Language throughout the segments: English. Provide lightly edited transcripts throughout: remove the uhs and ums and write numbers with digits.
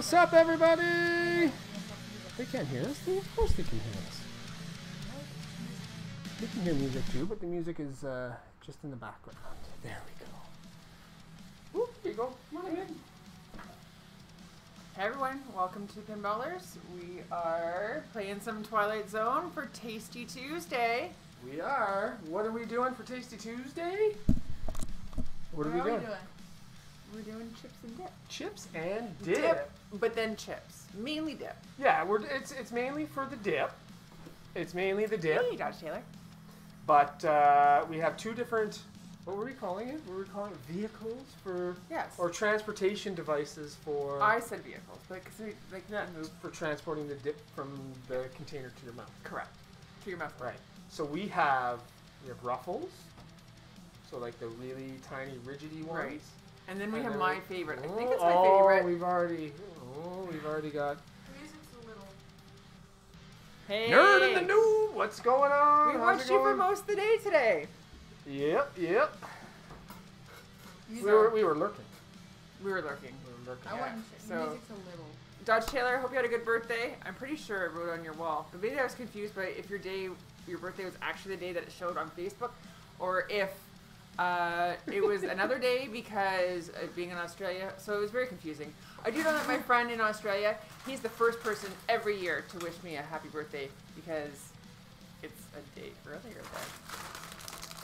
What's up, everybody? They can't hear us. Of course they can hear us. They can hear music too, but the music is just in the background. There we go. Oop, there you go. Come on in. Hey everyone, welcome to Pinballers. We are playing some Twilight Zone for Tasty Tuesday. We are. What are we doing for Tasty Tuesday? What are we doing? We're doing chips and dip. Chips and dip. But then chips. Mainly dip. Yeah, it's mainly for the dip. It's mainly the dip. Hey, Josh Taylor. But we have two different, what were we calling it? Were we calling it vehicles for? Yes. Or transportation devices for? I said vehicles, but like move. For transporting the dip from the container to your mouth. Correct. To your mouth. Right. So we have ruffles. So like the really tiny rigidy ones. Right. And then we have my favorite. I think it's my favorite. We've already got. The music's a little. Hey. Nerd in the noob. What's going on? We watched you for most of the day today. Yep. We were lurking. We were lurking. I want to. So, music's a little. Dodge Taylor, I hope you had a good birthday. I'm pretty sure it wrote on your wall. But maybe I was confused by if your birthday was actually the day that it showed on Facebook, or if it was another day because of being in Australia. So it was very confusing. I do know that my friend in Australia, he's the first person every year to wish me a happy birthday because it's a day earlier then.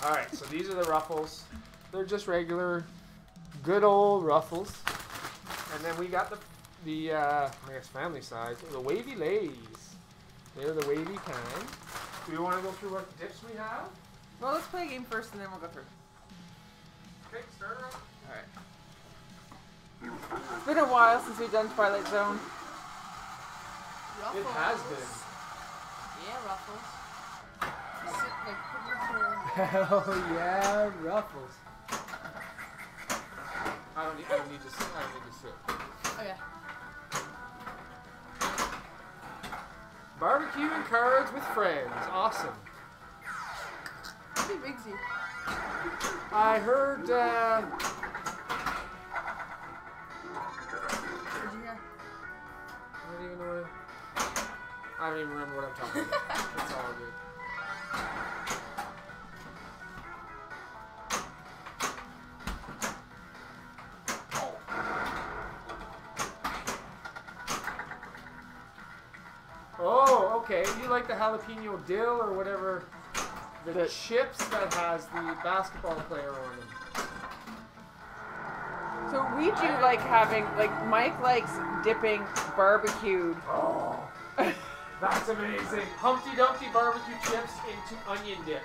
Alright, so these are the ruffles. They're just regular, good old ruffles. And then we got the I guess family size, the wavy lays. They're the wavy kind. Do we want to go through what dips we have? Well, let's play a game first and then we'll go through. Okay, start off. Alright. It's been a while since we've done Twilight Zone. Ruffles. It has been. Yeah, ruffles. Sit, like, put your hair. Hell yeah, ruffles. I don't need to sit. Okay. Barbecue and cards with friends. Awesome. Pretty bigsy. I heard, What'd you hear? I don't even remember what I'm talking about. It's all good. Oh, okay. You like the jalapeno dill or whatever, the chips that has the basketball player on them. So we do like having, like Mike likes dipping barbecued. Oh, that's amazing. Humpty Dumpty barbecue chips into onion dip.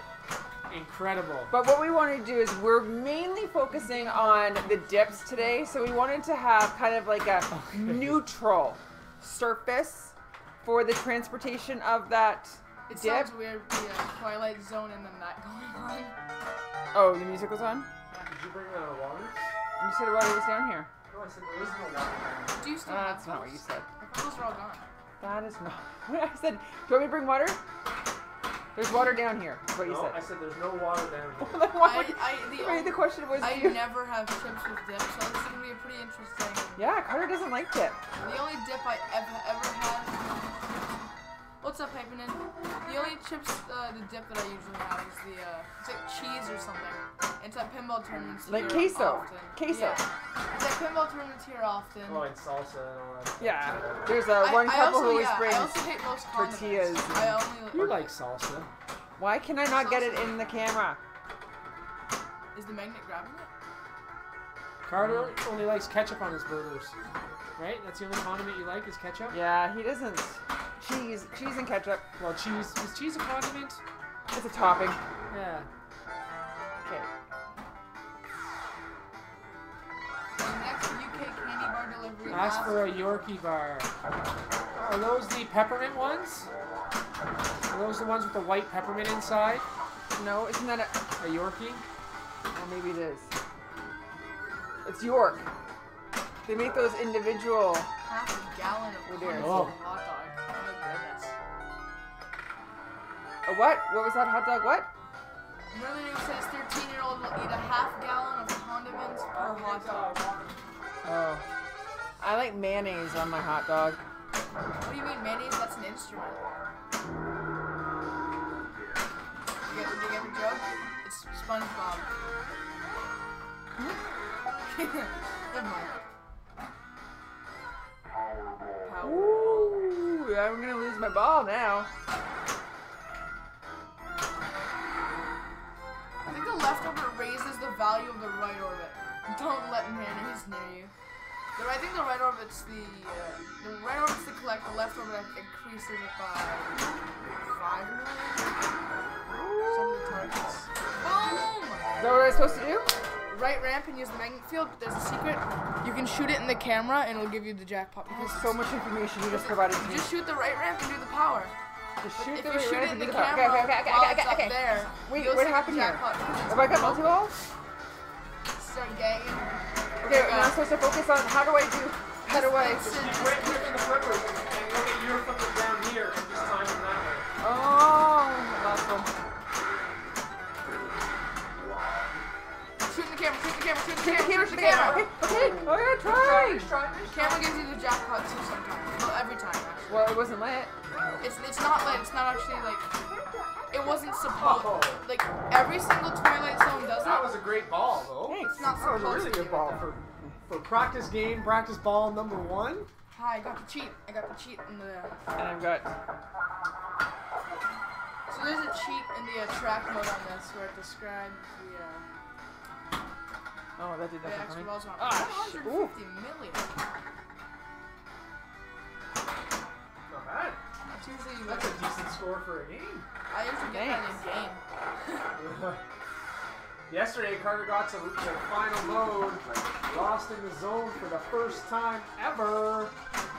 Incredible. But what we want to do is we're mainly focusing on the dips today. So we wanted to have kind of like a neutral surface for the transportation of that It dip. sounds weird, the Twilight Zone and then that going on. Oh, the music was on? Did you bring water? You said water was down here. No, I said there is no water. Do you still have That's not what you said. I thought those were all gone. That is not what I said. Do you want me to bring water? There's water down here, is what you No, said. I said there's no water down here. Then why would the question was, I do you... never have chips with dip, so this is going to be a pretty interesting. Yeah, Carter doesn't like dip. The only dip I ever had. What's up, Hypenin? The only chips, the dip that I usually have is the, it's like cheese or something. It's at pinball tournaments Like here queso. often. Queso. Yeah. It's at pinball tournaments here often. Oh, and salsa and all that stuff. Yeah. There's one couple who always I brings also hate most tortillas. condiments. I only You like salsa. Why can I not get it in the camera? Is the magnet grabbing it? Carter only likes ketchup on his burgers. Right? That's the only condiment you like is ketchup? Yeah, he doesn't. Cheese and ketchup. Well, cheese. Is cheese a condiment? It's a topping. Yeah. Okay. The next UK candy bar delivery. Ask for a Yorkie bar. Are those the peppermint ones? Are those the ones with the white peppermint inside? No, isn't that A Yorkie? Oh, maybe it is. It's York. They make those individual. Half a gallon of dear. condensed Oh. hot dog. Oh my goodness. A what? What was that hot dog? What? Remember it says 13-year-old will eat a half gallon of condiments per hot dog. Oh. I like mayonnaise on my hot dog. What do you mean mayonnaise? That's an instrument. You get the joke? It's SpongeBob. Never mind. Ooh, I'm gonna lose my ball now. I think the leftover raises the value of the right orbit. Don't let mayonnaise near you. I think the right orbit's the right orbit's to collect. The left orbit increases it by 5 million. Some of the targets. Boom! Is that what I'm supposed to do? Right ramp and use the magnet field, but there's a secret. You can shoot it in the camera and it'll give you the jackpot. Because So much information you just provided to me. just shoot the right ramp and do the power. Just shoot If the you shoot right it in ramp the and do the power. camera while it's Okay. up there, Wait, you'll what see the happened here? jackpot because it's Have I got multi-ball? Start gagging. Okay, now I'm supposed to focus on how do I do? How do I? Just keep right click in the flipper and look at your flipper down here and just time them that way. Oh, last one. Shoot in the camera, shoot in the camera, shoot in the Shoot camera, the camera. Okay. I'm gonna try. The camera gives you the jackpot too sometimes. Well, every time actually. Well, it wasn't lit. It's not like it's not actually like it wasn't supposed like every single Twilight Zone does That it. was a great ball, though. It's not That was a supposed really to good give ball it that. for practice game, practice ball number 1. Hi, I got the cheat. I got the cheat in the. And I've got. So there's a cheat in the track mode on this where it describes Oh, that did the nothing for extra me. balls on Ah, 150 million. Not bad. That's usually That's a decent score for a game. I usually get that in game. Yesterday, Carter got to the final mode, lost in the zone for the first time ever.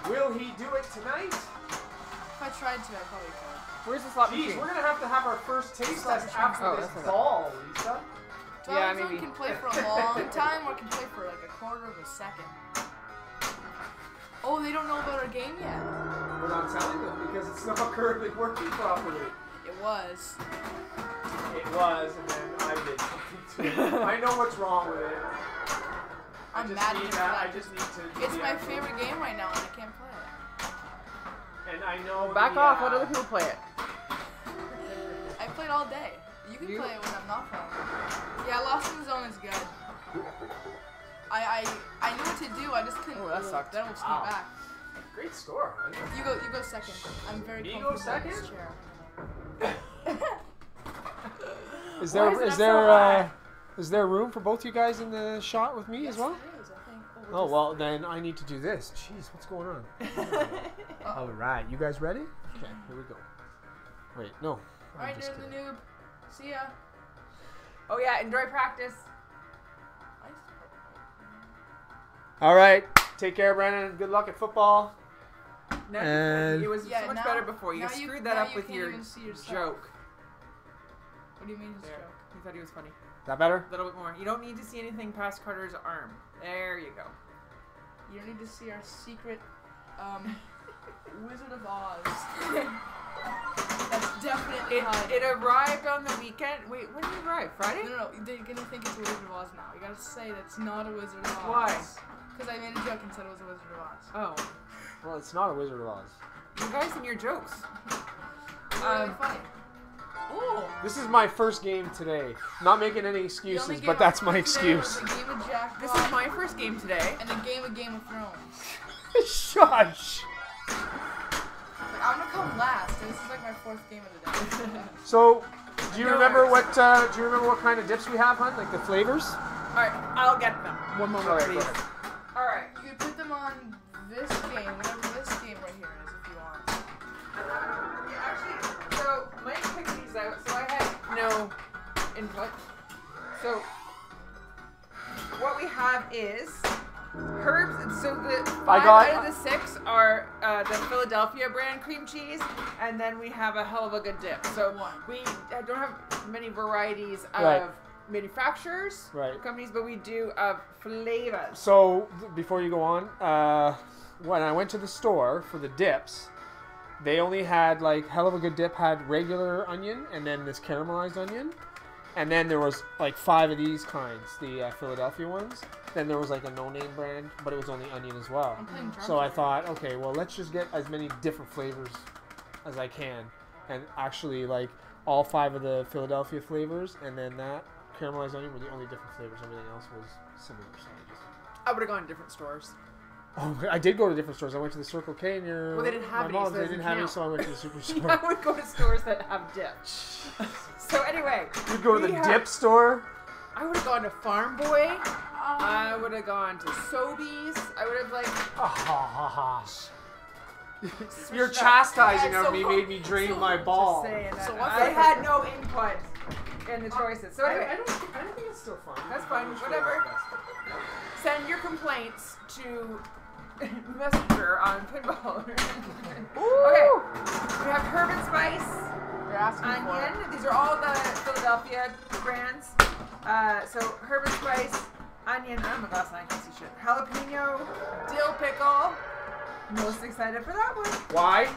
Will he do it tonight? If I tried to, I probably could. Where's the slot Jeez, machine? we're gonna have to have our first taste Slot test machine. after Oh, this that's what ball, Lisa. Twilight maybe. Zone can play for a long time or can play for like a quarter of a second. Oh, they don't know about our game yet. We're not telling them because it's not currently working properly. It was. It was, and then I did something to it. I know what's wrong with it. I'm just mad at need you for that. I that. just need to. It's my favorite game right now and I can't play it. And I know. Back off. Let other people play it. I played all day. You can play it when I'm not playing. Yeah, Lost in the Zone is good. I knew what to do. I just couldn't. Oh, that sucked. Then we'll sneak Wow. back. Great score, man. You go second. I'm very Me go comfortable in this second? chair. Is Why there is that so high? is there room for both you guys in the shot with me Yes, as well? there is, I think. Oh well, then I need to do this. Jeez, what's going on? All right, you guys ready? Okay, here we go. Wait, no. I'm Alright, just there's the kidding. noob. See ya. Oh yeah, enjoy practice. All right, take care, Brandon. Good luck at football. No, And- it was Yeah, so much now- better before. You now screwed now that up you with can't your even see yourself. joke. What do you mean his There. joke? He thought he was funny. Is that better? A little bit more. You don't need to see anything past Carter's arm. There you go. You don't need to see our secret Wizard of Oz. That's definitely It arrived on the weekend. Wait, when did it arrive? Friday? No, they're gonna think it's a Wizard of Oz now. You gotta say that's not a Wizard of Oz. Why? Because I made a joke and said it was a Wizard of Oz. Oh, Well, it's not a Wizard of Oz. you guys and your jokes. It's really funny. Ooh. This is my first game today. Not making any The only excuses, game but that's my I played today was excuse. a game of Jackpot This is my first game today. and a game of Game of Thrones. Shush. Like, I'm gonna come last. And this is like my 4th game of the day. So, do you No remember worries. what kind of dips we have, hun? Like the flavors? All right, I'll get them. One moment, All right, go please. ahead. All right. You could put them on this game, whatever this game right here is, if you want. Actually, so Mike picked these out, so I had no input. So what we have is herbs. And so the 5 out of the 6 are the Philadelphia brand cream cheese, and then we have a hell of a good dip. So we don't have many varieties of Right. manufacturers, Right. companies, but we do of flavors. So, before you go on, when I went to the store for the dips, they only had, like, Hell of a Good Dip had regular onion and then this caramelized onion. And then there was like 5 of these kinds, the Philadelphia ones. Then there was like a no-name brand, but it was only onion as well. So I thought, okay, well, let's just get as many different flavors as I can. And actually, like, all 5 of the Philadelphia flavors, and then that caramelized onion were the only different flavors. Everything else was similar. So I would have gone to different stores. Oh, I did go to different stores. I went to the Circle K near Well, they didn't have my mom's. any, so They it didn't doesn't have any, count. so I went to the superstore. I would go to stores that have dip. So anyway, You'd go to the we dip store? I would have gone to Farm Boy. I would have gone to Sobeys. I would have like. Your switched up. chastising Yeah, of so- me made me drain so- my ball. Just saying that. So what's I the- had no input in the choices. So anyway, I don't think it's still fun. That's fine, whatever. Send your complaints to Messenger on Pinball. Okay, we have herb and spice, You're asking for it. onion. These are all the Philadelphia brands. So herb and spice, onion. I don't have my glass and I can't see shit. Jalapeno, dill pickle. Most excited for that one Why?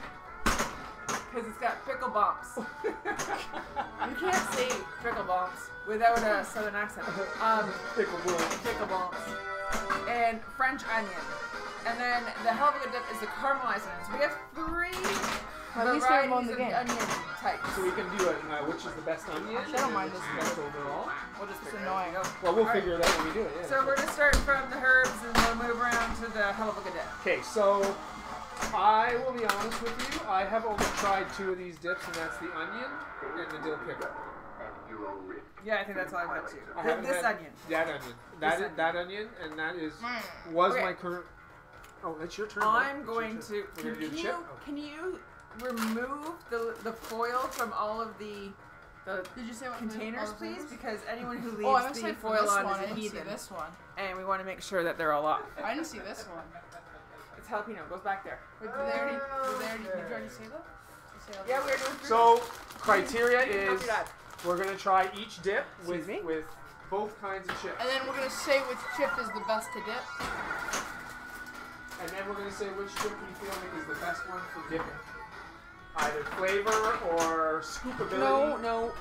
because it's got pickle bumps. You can't say pickle bumps without a southern accent. Pickle bowl. Pickle bumps. And French onion. And then the hell of a good dip is the caramelized onion. So we have 3 My least favorite one in varieties the of game. onion types. So we can do it. Which is the best onion? Actually, I don't mind and this which is the best overall. We'll just It's figure annoying. it out. Well, we'll Alright. figure it out when we do it. Yeah. So we're going to start from the herbs and we'll move around to the hell of a good dip. Okay, so I will be honest with you. I have only tried 2 of these dips, and that's the onion and the dill pickle. Yeah, I think that's all I've had too. I haven't This had onion. That onion. That onion, and that is Mm. was Okay. my current. Oh, it's your turn. I'm right? going It's your to. turn. We're gonna do the chip. Okay. Can you remove the foil from all of the Did you say what containers, all the please? flavors? Because anyone who leaves Oh, I'm the excited for foil this on one. I is a didn't see heathen, this one. and we want to make sure that they're all off. I didn't see this one. It's jalapeno. Goes back there. Wait, did they already, did you already say that? Did you say all Yeah, that? we're doing 3. So criteria is Copy that. we're gonna try each dip Excuse me? with both kinds of chips, And then we're gonna say which chip is the best to dip. and then we're gonna say which chip we feel like is the best one for dipping, either flavor or scoopability. No.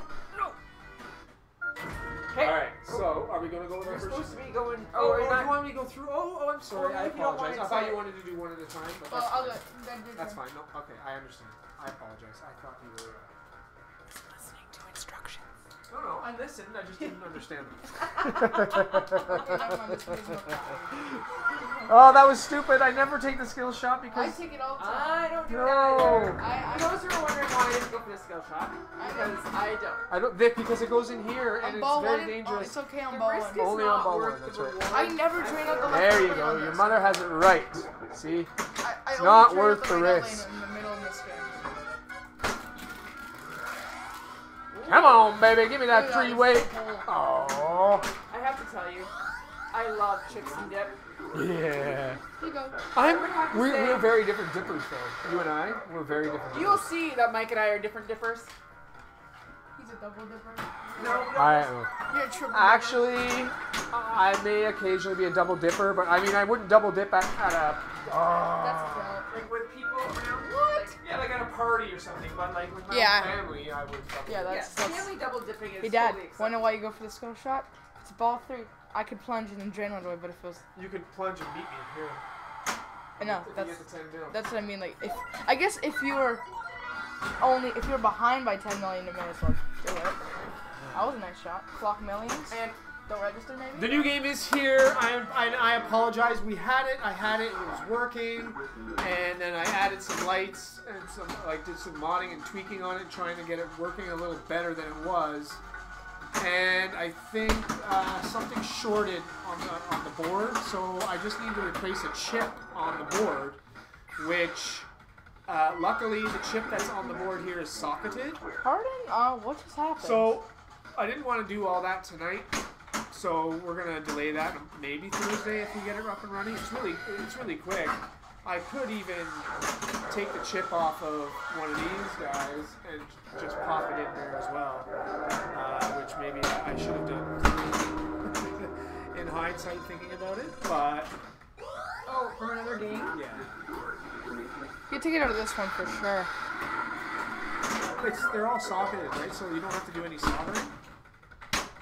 Okay. All right. So are we gonna go with We're our supposed first? to be going. Oh, we're you not- want me to go through? Oh, I'm sorry. Oh, I if you don't apologize. mind, I thought say you it. wanted to do one at a time, but Well, that's I'll fine. do it. Then do That's it. fine. No, okay, I understand. I apologize. I thought you were. Listening to instructions. No, I listened. I just didn't understand them. Okay, never mind, this one is more fun. Oh, that was stupid. I never take the skill shot I because. take it all the time. I don't do No. that either. I For those who are wondering why I didn't go for the skill shot, I because I don't. I don't Vic, because it goes in here and on it's ball very one, dangerous. it's okay on The ball risk one. is Only on not ball worth one, that's the right. reward. I never drain out the left There you lane go. on Your this. mother has it right. See? I It's only not drain out worth the right lane risk. in the middle of this game. Come on, baby. Give me that Look at 3-way. this hole. Oh. I have to tell you, I love chips and dip. Yeah. Here you go. We're very different dippers, though. You and I, we're very different. You'll dippers. see that Mike and I are different dippers. He's a double dipper. No, You're a triple Actually, I may occasionally be a double dipper, but I mean, I wouldn't double dip at a. dipper. That's a like with people around. What? Yeah, like at a party or something, but like with my Yeah. own family, I would double Yeah, dip. that's. Yes, family double dipping is Hey, Dad, totally wanna know why you go for the skill shot? It's ball 3. I could plunge and then drain one away, but if it was. You could plunge and beat me here. I know, If that's. you get the 10 mil. That's what I mean. Like, I guess if you were behind by 10 million, it may as well do it. That was a nice shot. Clock millions. And Don't register, maybe. The new game is here. I apologize. We had it. I had it. It was working, and then I added some lights and did some modding and tweaking on it, trying to get it working a little better than it was. And I think something shorted on the board, so I just need to replace a chip on the board, which luckily the chip that's on the board here is socketed. Pardon? What just happened? So I didn't want to do all that tonight, so we're gonna delay that maybe Thursday if we get it up and running. It's really quick. I could even take the chip off of one of these guys and just pop it in there as well, which maybe I should have done in hindsight thinking about it, but from another game. yeah. You take it out of this one for sure. They're all socketed, right? So you don't have to do any soldering?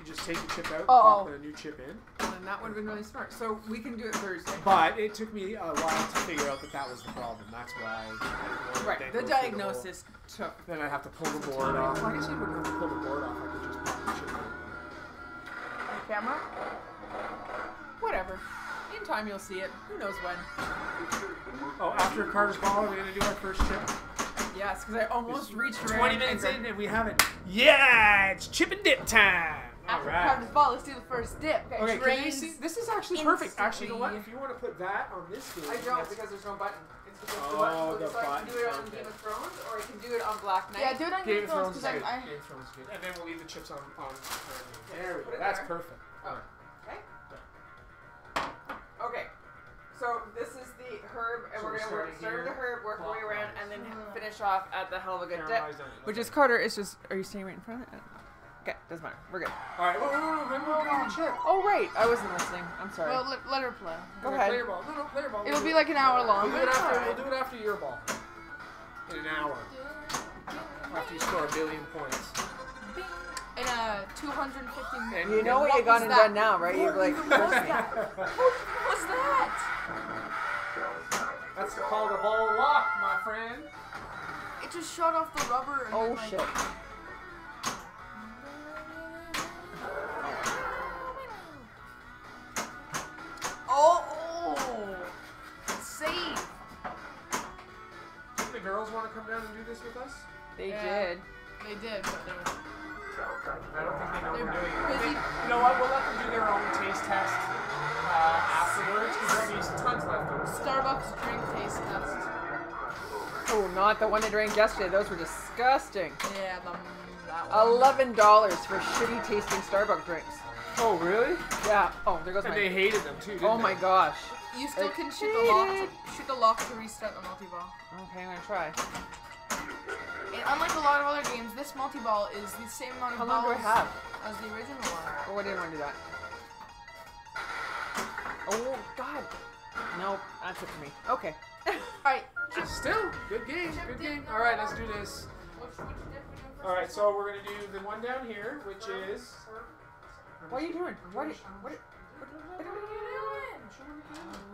You just take the chip out, Oh. pop a new chip in. Well, then that would have been really smart. So we can do it Thursday. But it took me a while to figure out that was the problem. That's why. Right. The diagnosis took. Then I have to pull the board off. Well, I guess I wouldn't have to pull the board off. I could just pop the chip in. Camera? Whatever. In time you'll see it. Who knows when? Oh, after Carter's ball, are we gonna do our first chip? Yes, because I almost reached around 20 minutes in and we haven't. Yeah, it's chip and dip time. All After right. Carter's ball, let's do the first dip. Okay, can you see? This is actually perfect. Actually, you know what? instantly. If you want to put that on this game, I don't because there's no button. It's because the Oh, button. the So I can do it on button, Game okay. of Thrones or I can do it on Black Knight. Yeah, do it on Game of Thrones is because good. I Game of Thrones is good. And then we'll leave the chips on. There we Put go. it That's there. perfect. Oh. Okay. Okay. So this is the herb, and So we're we're gonna starting start with the here, herb, work our way around, and then clockwise. finish off at the hell of a good dip. Caramelized onion. Which Okay. is Carter. It's just. Are you staying right in front of it? Okay, doesn't matter. We're good. All right. No. Then we'll do the chip. Oh right, I wasn't listening. I'm sorry. Well, let her play. Go Okay, ahead. Play your ball. No, play your ball. It'll be like an hour long. We'll do it but it's after. alright. We'll do it after your ball. In an hour. After you score 1 billion points. In a 250 minutes. And You know what you was got and that? done now, right? You're like, What was that? What was that? That's called a ball lock, my friend. It just shot off the rubber. And oh then, like, shit. Oh! Save! Do the girls want to come down and do this with us? They Yeah. did. They did, but they were. I don't think they know we're doing it. busy. You know what? We'll let them do their own taste test afterwards because there'll be tons left over. Starbucks drink taste test. Oh, not the one they drank yesterday. Those were disgusting. Yeah, that one. $11 for shitty tasting Starbucks drinks. Oh, really? Yeah. Oh, there goes And my. they hated them too, didn't Oh they? my gosh. You still Like, can shoot the lock to restart the multi-ball. Okay, I'm gonna try. And unlike a lot of other games, this multi-ball is the same amount of How long do I balls have? as the original one. Oh, I didn't want to do that. Oh God. Nope, that's it for me. Okay. Alright, Still, good game, good game. All right, let's do this. All right, so we're gonna do the one down here, which is. What are you doing? What?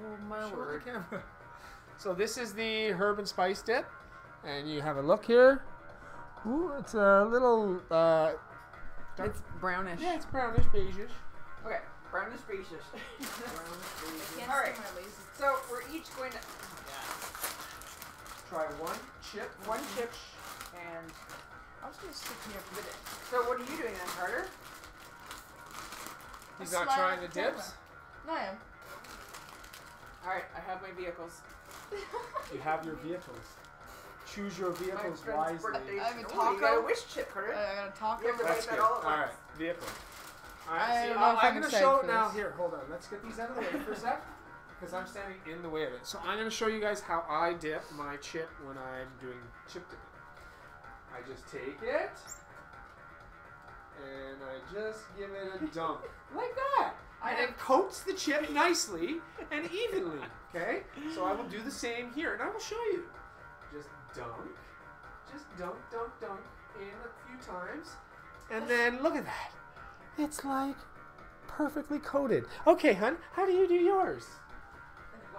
Oh my Show the word. camera. So this is the herb and spice dip, and you have a look here. Ooh, it's a little. It's brownish. Yeah, it's brownish, beigeish. Okay, brownish beigeish. can't Alright. see my laces. So we're each going to Try one chip. one chip, and I'm just gonna stick here for the dip. So what are you doing then, Carter? He's Slide not trying with the the dips. No, I am. All right, I have my vehicles. You have your vehicles. Choose your My vehicles friend's wisely. birthday. I have a Oh, you got a taco. wish chip, Carter. I got a taco. You have to That's bite good. that all at All once. right, vehicle. All I right, see, don't know if I'm I'm going to excited show for now. this. Here, hold on. Let's get these out of the way for a sec, because I'm standing in the way of it. So I'm going to show you guys how I dip my chip when I'm doing chip dipping. I just take it, and I just give it a dunk like that. And it coats the chip nicely and evenly. Okay, so I will do the same here, and I will show you. Just dunk in a few times, and then look at that. It's like perfectly coated. Okay, hun, how do you do yours?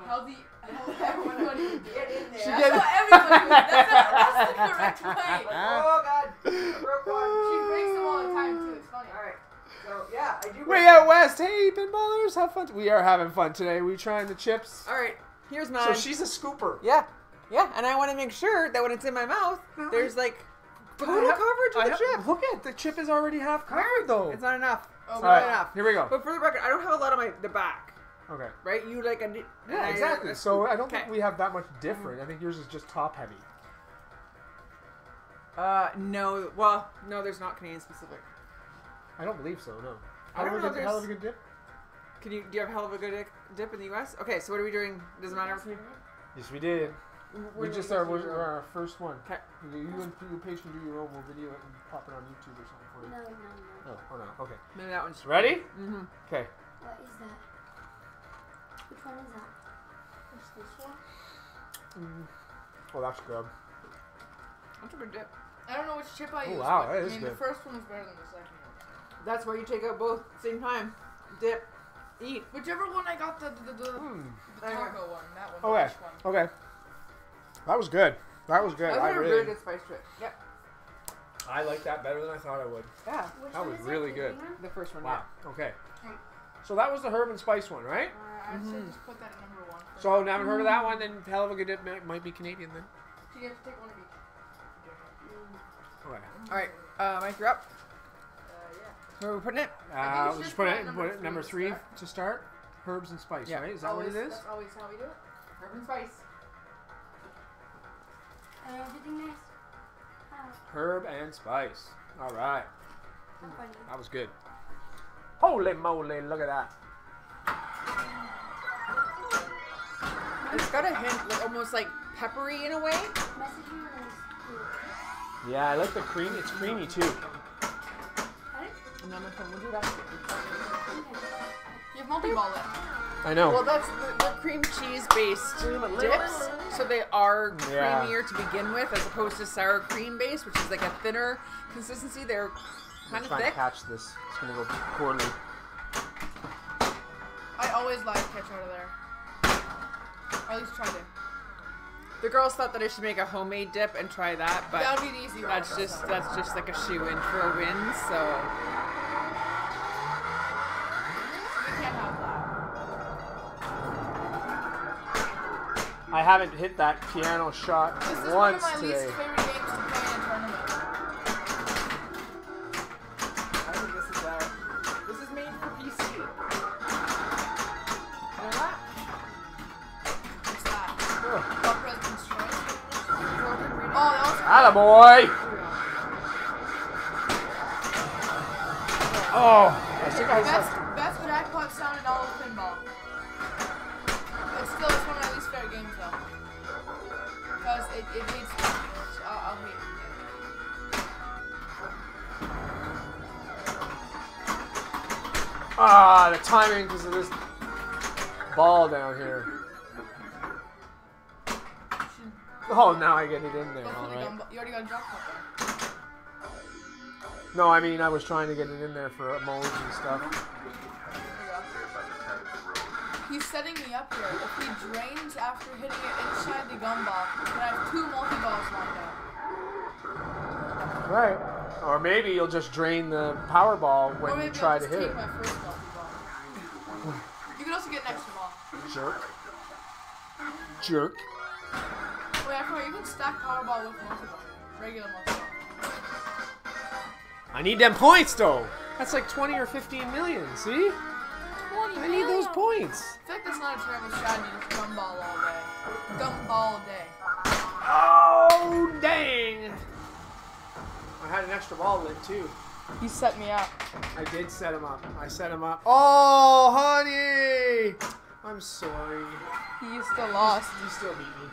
How everybody would do Get it. in there. She That's gave- what everybody would do. That's the correct way. Oh God, I broke one. She breaks them all the time too. It's funny. All right. So yeah, I do. Way out west. Hey, pinballers, have fun. We are having fun today. We trying the chips. All right. Here's So mine. she's a scooper. Yeah, and I want to make sure that when it's in my mouth, No, there's like But total I have- coverage of I the have- chip. Look at the chip is already half covered though. It's not enough. Oh, It's All not right, enough. here we go. But for the record, I don't have a lot on the back, Okay. right? You like a Yeah, exactly. So I don't think Okay. we have that much different. I think yours is just top heavy. No. Well, no, there's not Canadian specific. I don't believe so. No. I don't know if Hell of a there's- good dip. Do you have hell of a good dip in the U.S.? Okay, so what are we doing? Doesn't matter for you. Yes, we did. We're We're our first one. Okay. You and your page can do your own. We'll video it and pop it on YouTube or something for you. No. Oh no. Okay. Maybe that one's Ready? Mm-hmm. Okay. What is that? Which one is that? What's this one? Oh, that's good. That's a good dip. I don't know which chip I Oh, used. wow, but, that is I mean, good. the first one was better than the second one. That's why you take out both at the same time. Dip, eat. Whichever one I got the taco one. That one. Okay. The fish one. Okay. That was good. That was good. That was a really good spice to it. Yep. I like that better than I thought I would. Yeah. Which That one was is it? really The good. green one? The first one. Wow. Okay. Okay. So that was the herb and spice one, right? I'd say just put that at number 1. So never heard of that one. Then hell of a good dip might be Canadian then. So you have to take one of each. Okay. All right. Mike, you're up. Yeah. Where are we putting it? We'll just put it number 3 to start. Herbs and spice, Yeah. right? Is that what it is? That's always how we do it. Herb and spice. Everything nice. Oh, Herb and spice. All right. how funny. That was good. Holy moly! Look at that. It's got a hint, like almost like peppery in a way. Message me when it's cool. Yeah, I like the cream. It's creamy too. Pardon? And then we'll do that. Okay. You have multi-ball left. I know. Well, that's the cream cheese based dips, so they are Yeah. creamier to begin with, as opposed to sour cream based, which is like a thinner consistency. They're kind of trying thick. to catch this. It's gonna go poorly. I always like catch out of there. Or at least try to. The girls thought that I should make a homemade dip and try that, but That would be the easy one. that's just like a shoe-in for a win. So You can't have that. I haven't hit that piano shot This is one of once my today. least favorite games to play in a tournament. I think this is made for PC. You know that? What's that? Oh, What President's Choice? Oh, that was attaboy! Oh, I think I best jackpot sound in all of pinball. It's one of my least favorite games though. Because it needs I'll hate it. Ah, the timing because of this ball down here. Oh, now I get it in there. Go for All the right. gumball. You already got a jackpot there. No, I mean I was trying to get it in there for emojis and stuff. There you go. He's setting me up here. If he drains after hitting it inside the gumball, then I have 2 multi-balls lined up. Right. Or maybe you'll just drain the power ball Or when maybe you try I'll to just hit take it. my first multi-ball. You can also get an extra ball. Jerk. Jerk. Wait, I forgot, you can stack Powerball with multi-ball. Regular multi-ball. I need them points though. That's like 20 or 15 million. See? I need those points. I feel like that's not a terrible strategy, just gumball all day. Gumball all day. Oh dang! I had an extra ball lit too. He set me up. I did set him up. I set him up. Oh, honey! I'm sorry. He still lost. You still beat me.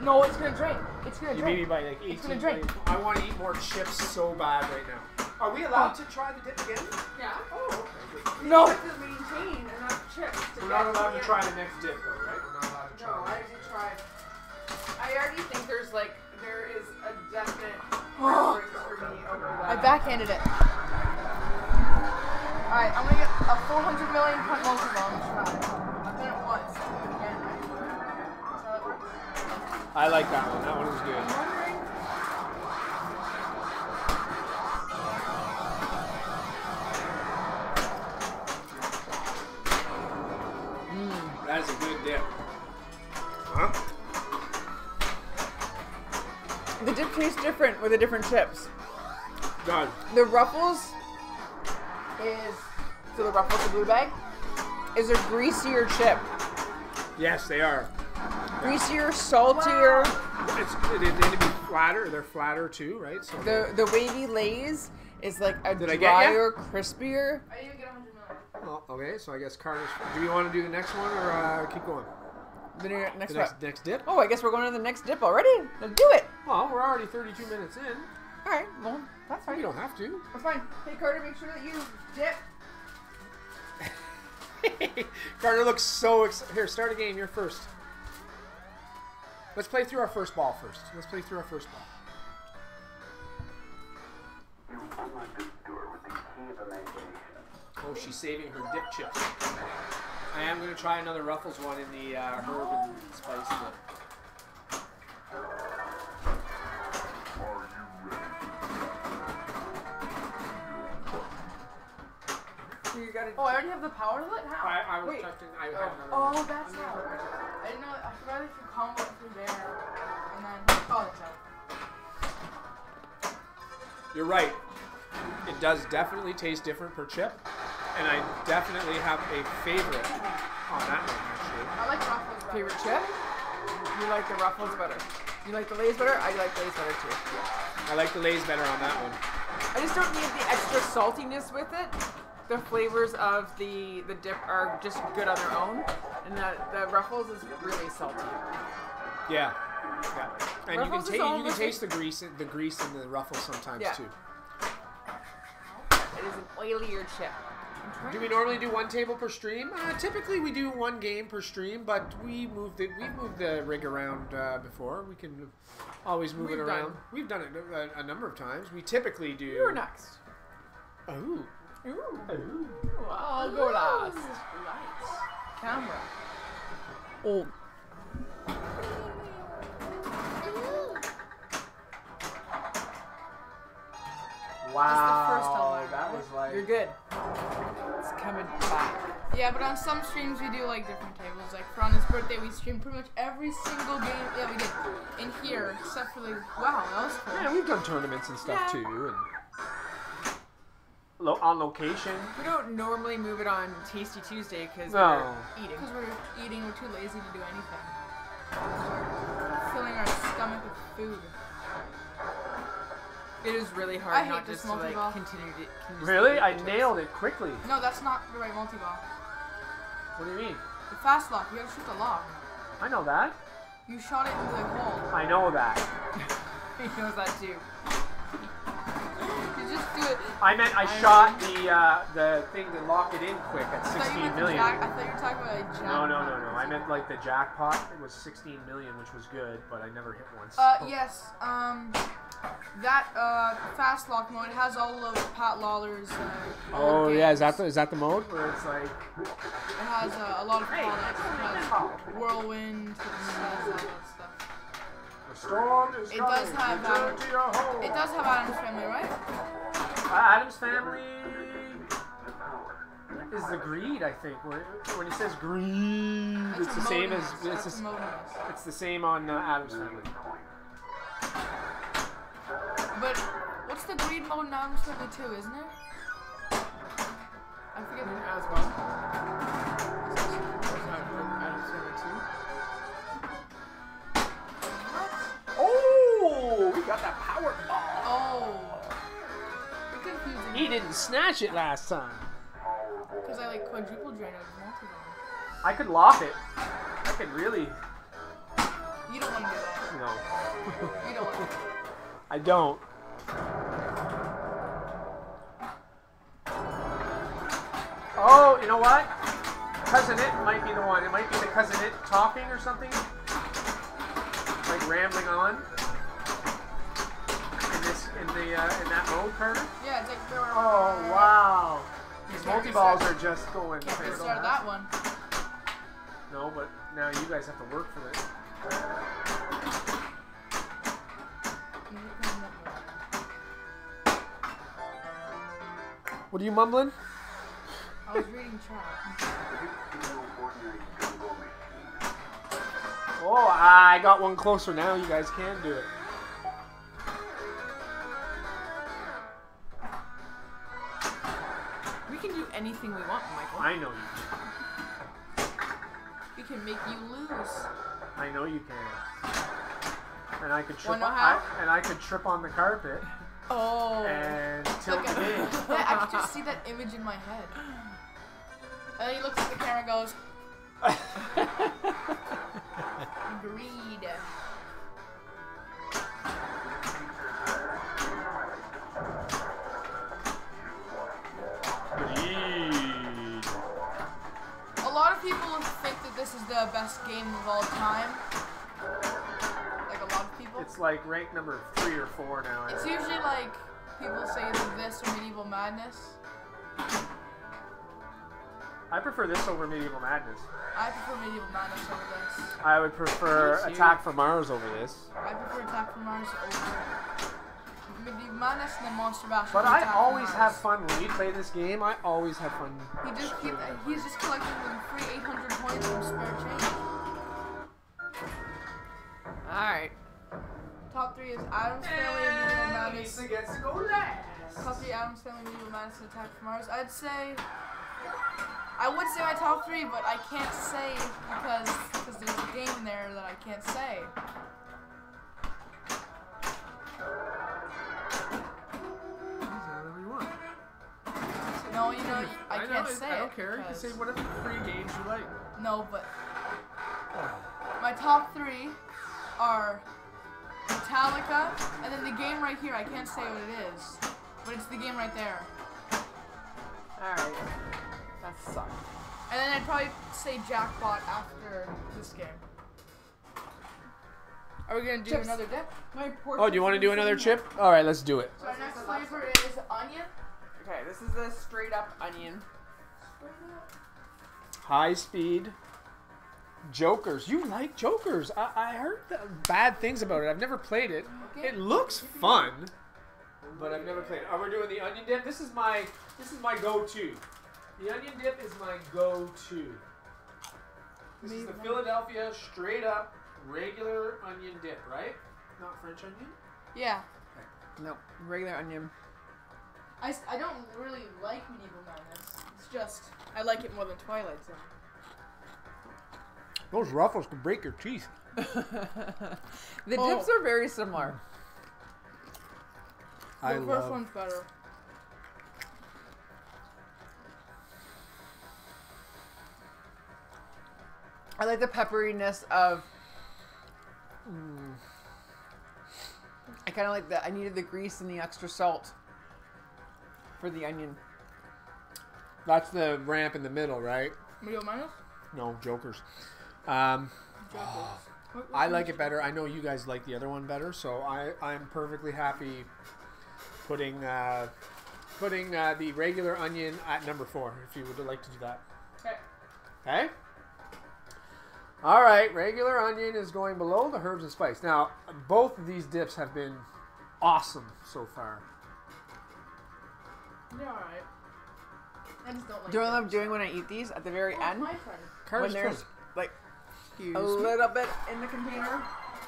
No, it's gonna drain. It's gonna You beat me by like 18 gonna drain. million. I want to eat more chips so bad right now. Are we allowed to try the dip again? yeah. Oh, okay. No. You have to maintain enough chips. We're not allowed to try the next dip though, right? We're not allowed to No, try. I already tried. I already think there is a definite preference for me over that. I backhanded it. Alright, I'm gonna get a 400 million punt multi-ball. I'm gonna try. I've done it once. Again. That's how it works. I like that one. That one was good. I'm wondering. That is a good dip. Huh? The dip tastes different with the different chips. Done. The Ruffles the Ruffles, the blue bag, is a greasier chip. Yes, they are. Greasier, saltier. They tend to be flatter. They're flatter too, right? So The wavy Lay's is like a Did I get ya? drier, crispier. I didn't get 100 million. oh, okay. So I guess Carter's. Do you want to do the next one or keep going? The next The one. next dip. Oh, I guess we're going to the next dip already. Let's do it. Well, we're already 32 minutes in. All right. Well, that's fine. We don't have to. That's fine. Hey, Carter, make sure that you dip. Carter looks so excited. Here, start a game. You're first. Let's play through our first ball first. Let's play through our first ball. Oh, she's saving her dip chips. I am going to try another Ruffles one in the herb and spice dip. You gotta. Oh, I already have the power lit? How? I was Wait. testing. I had another Oh, one. that's how. I didn't know. I forgot if you combo it through there. And then. Oh, that's how. You're right. It does definitely taste different per chip. And I definitely have a favorite on that one, actually. I like Ruffles better. Favorite chip? You like the Ruffles better. You like the Lay's better? I like Lay's better too. I like the Lay's better on that one. I just don't need the extra saltiness with it. The flavors of the dip are just good on their own, and the Ruffles is really salty. Yeah. Yeah. And Ruffles is you can almost taste the grease in the Ruffles sometimes Yeah. too. It is an oilier chip. Do we normally do one table per stream? Typically we do one game per stream, but we've moved the rig around before. We can always move it around. We've done it a number of times. We typically do. You're next. Oh. Ooh. I'll go last. Lights. Camera. Oh. Wow. That was like. You're good. It's coming back. Yeah, but on some streams we do like different tables. Like for on his birthday, we streamed pretty much every single game. Yeah, we did in here, except for the. Wow, that was cool. Yeah, we've done tournaments and stuff too, and on location. We don't normally move it on Tasty Tuesday because No. we're eating. Because we're eating, we're too lazy to do anything. We're filling our stomach with food. It is really hard I hate not this just to like multi-ball. continue to. Really? I nailed it quickly. No, that's not the right multi-ball. What do you mean? The fast lock, you gotta shoot the lock. I know that. You shot it into the hole. I know that. He knows that too. You just do it. I meant I shot the thing to lock it in quick at I thought you 16 meant the million. I thought you were talking about a jackpot. No. I meant like the jackpot. It was 16 million, which was good, but I never hit once. Yes. That fast lock mode has all of Pat Lawler's. Oh old yeah, is games. that the mode where it's like? It has a lot of products. It has Whirlwind. It has all that stuff. The storm is It does coming. have Return to your home. It does have Adam's Family, right? Adam's Family is the greed, I think. When he says greed, That's it's a the same modus. as That's it's a modus. it's the same on Adam's Family. But what's the greed mode in Adam's Family too, isn't it? I forget the As well. Oh, we got that power ball. Oh. You're confusing. He didn't snatch it last time. Because I like quadruple drain out of multi-ball. I could lock it. I could really. You don't want to do that. No, You don't want to do that. I don't. Oh, you know what? Cousin It might be the one. It might be the Cousin It talking or something. Like rambling on. In that mode, Carter. Yeah, it's like. Oh wow! These Can't multi-balls restart. are just going. Can't crazy. restart that one. No, but now you guys have to work for it. What are you mumbling? I was reading chat. Oh, I got one closer now. You guys can do it. We can do anything we want, Michael. I know you can. We can make you lose. I know you can. And I could trip. Wanna know how? I could trip on the carpet Oh. and tilt the game. Yeah, I can just see that image in my head. And then he looks at the camera and goes, greed. Greed. A lot of people think that this is the best game of all time. Like a lot of people. It's like rank number 3 or 4 now. It's usually like people say either this or Medieval Madness. I prefer this over Medieval Madness. I prefer Medieval Madness over this. I would prefer Attack from Mars over this. I prefer Attack from Mars over Medieval Madness and then Monster Bash. But over I Attack from always Mars. have fun when we play this game. I always have fun. He's just collecting them free 800 points from spare change. Alright. Top 3 is Adam's Family, Medieval Madness. gets to go last. Top 3 Adam's Family, Medieval Madness, and Attack from Mars. I would say my top 3, but I can't say because there's a game in there that I can't say. No, you know, I can't say it. I don't care. You can say whatever 3 games you like. No, but my top 3 are Metallica, and then the game right here. I can't say what it is, but it's the game right there. Alright. That sucks. And then I'd probably say Jackpot after this game. Are we gonna do Chips. another dip? Oh, do you want to do another chip? All right, let's do it. So our next flavor is onion. Okay, this is the straight up onion. High speed. Jokers. You like Jokers. I heard bad things about it. I've never played it. Okay. It looks fun, but I've never played it. We're doing the onion dip. This is my go-to. The onion dip is my go-to. This is the Philadelphia straight up regular onion dip, right? Not French onion? Yeah. No, regular onion. I don't really like Medieval Madness. It's just I like it more than Twilight Zone. Those ruffles can break your teeth. The dips are very similar. The first one's better. I like the pepperiness of. I kind of like that. I needed the grease and the extra salt for the onion. That's the ramp in the middle, right? Medieval Madness? No, Jokers. Jokers. I like it better. I know you guys like the other one better, so I'm perfectly happy putting the regular onion at number 4, if you would like to do that. Okay. Okay? All right, regular onion is going below the herbs and spice. Now, both of these dips have been awesome so far. They're alright. I just don't like Do you know what I'm dips. doing when I eat these at the very end? My turn. When there's like a little bit in the container,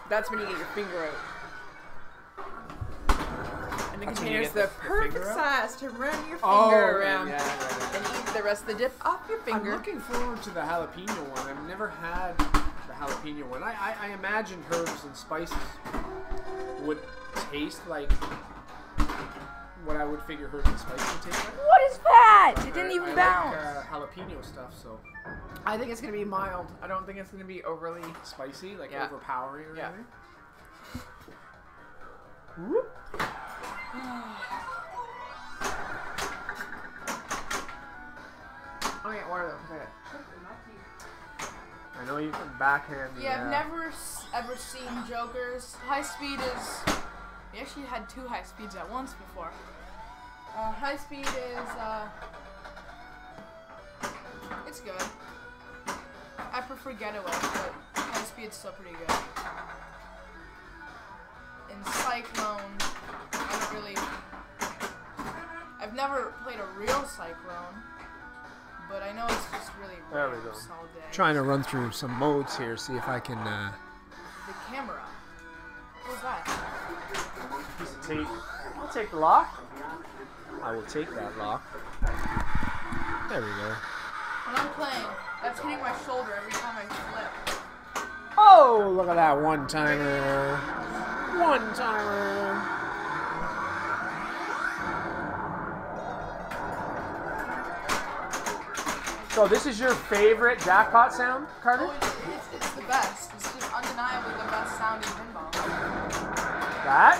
that's when you get your finger out. And the That's when you container's get the the perfect finger out? size to run your finger Oh, around yeah, right. and eat the rest of the dip off your I'm finger. looking forward to the jalapeno one. I've never had the jalapeno one. I imagine herbs and spices would taste like what I would figure herbs and spices would taste like. What is that? It didn't I even like, bounce. jalapeno stuff, so I think it's gonna be mild. I don't think it's gonna be overly. spicy, like Yeah. overpowering or Yeah. anything. Whoop. I'll get water though. Okay. I know you can backhand the, Yeah, I've never ever seen Jokers. High speed is. We actually had 2 high speeds at once before. High speed is. It's good. I prefer Getaway, but high speed's still pretty good. In Cyclone, I don't really. I've never played a real Cyclone, but I know it's just really There we rare go. all day. Trying to run through some modes here, see if I can. The camera. What was that? Piece of tape. I'll take the lock. I will take that lock. There we go. When I'm playing, that's hitting my shoulder every time I flip. Oh, look at that one timer. One timer. So this is your favorite jackpot sound, Carter? Oh, it's the best. It's just undeniably the best sounding pinball. That?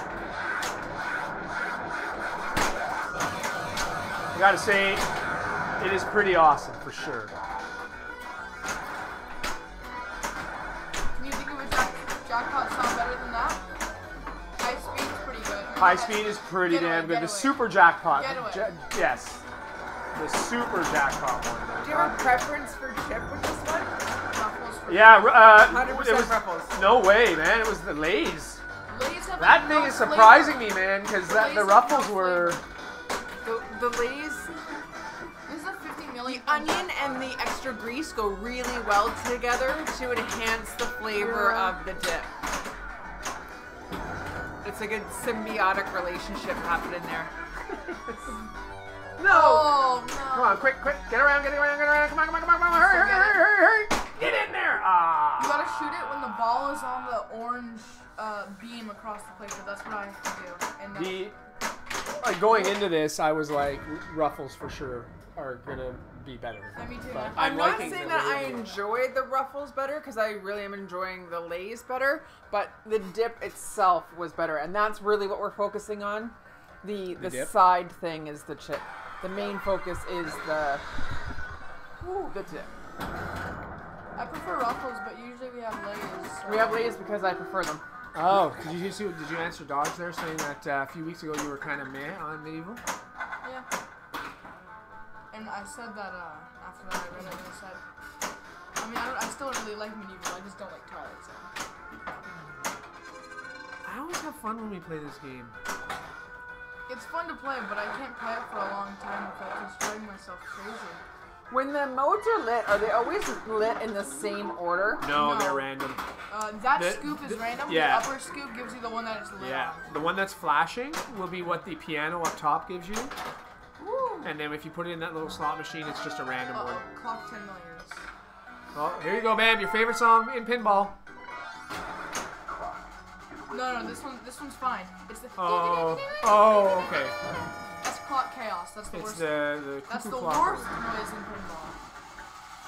I gotta say, it is pretty awesome for sure. Can you think of a jackpot sound better than that? High speed's pretty good. High speed is pretty Getaway, damn good. The getaway. super jackpot. Getaway. Yes. The super jackpot one. Do you have a preference for chip with this one? Ruffles for Yeah, 100% it was, Ruffles. no way, man. It was the Lay's. Lay's have That like thing no is flavor. surprising me, man, because Lay's the have Ruffles no were... flavor. The Lay's, This is a 50 the million. onion and the extra grease go really well together to enhance the flavor of the dip. It's a good symbiotic relationship happening there. No! Oh no! Come on, quick, get around, come on, hurry, get in there! You Ah! gotta shoot it when the ball is on the orange beam across the plate. So that's what I have to do. And Like going into this, I was like, Ruffles for sure are gonna be better. Yeah, me too. But I'm not liking saying the that I Lay's. enjoyed the Ruffles better because I really am enjoying the Lay's better, but the dip itself was better, and that's really what we're focusing on. The dip? side thing is the chip. The main focus is the dip. I prefer Ruffles, but usually we have Lay's. So. We have Lay's because I prefer them. Oh, did you answer Dodge there saying that a few weeks ago you were kind of meh on Medieval? Yeah. And I said that after that I read it and I said, I mean, I still don't really like Medieval, I just don't like Twilight Zone. I always have fun when we play this game. It's fun to play, but I can't play it for a long time without just driving myself crazy. When the modes are lit, are they always lit in the same order? No, No. they're random. That The- scoop is the- random, yeah. the upper scoop gives you the one that is lit Yeah, on. the one that's flashing will be what the piano up top gives you, Woo! and then if you put it in that little slot machine, it's just a random one. Uh-oh, clock 10 millions. Oh, here you go, babe. Your favorite song in pinball. No, this one's fine. It's the Oh, okay. That's clock chaos. That's the It's worst. the That's cuckoo the clock. worst noise in pinball.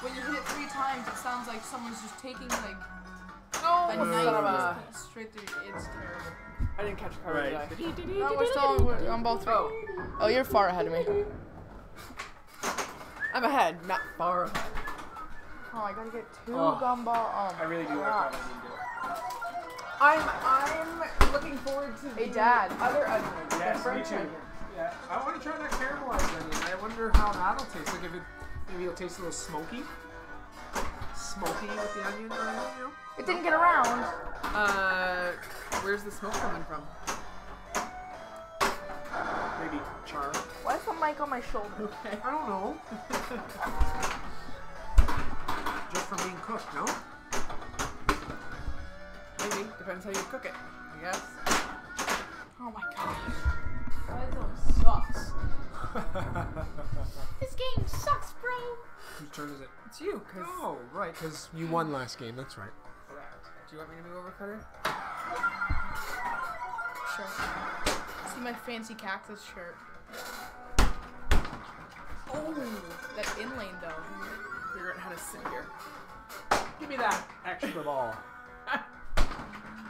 When you hit it 3 times, it sounds like someone's just taking like Oh, a son of knife a- and just straight through. It's terrible. I didn't catch a card, Right. did I? No, we're on ball 3. Oh, you're far ahead of me. I'm ahead, not far ahead. Oh, I gotta get 2 Oh. gumball. Oh, I really do like God. that one. I'm looking forward to Hey, the Dad. other onion. the Yes, me French too. onion. Yeah, I want to try that caramelized onion. I wonder how that'll taste. Like if it, maybe it'll taste a little smoky. Smoky with the onion, you know? It didn't get around. Where's the smoke coming from? Maybe char. Why is the mic on my shoulder? Okay. I don't know. Just from being cooked, no? Maybe. Depends how you cook it, I guess. Oh my gosh. Twilight Zone sucks. This game sucks, bro. Whose turn is it? It's you, because... Oh, right, because you won last game. That's right. Do you want me to move over, Cutter? Sure. See my fancy cactus shirt. Oh, that inlane though. Figure out how to sit here. Give me that extra ball.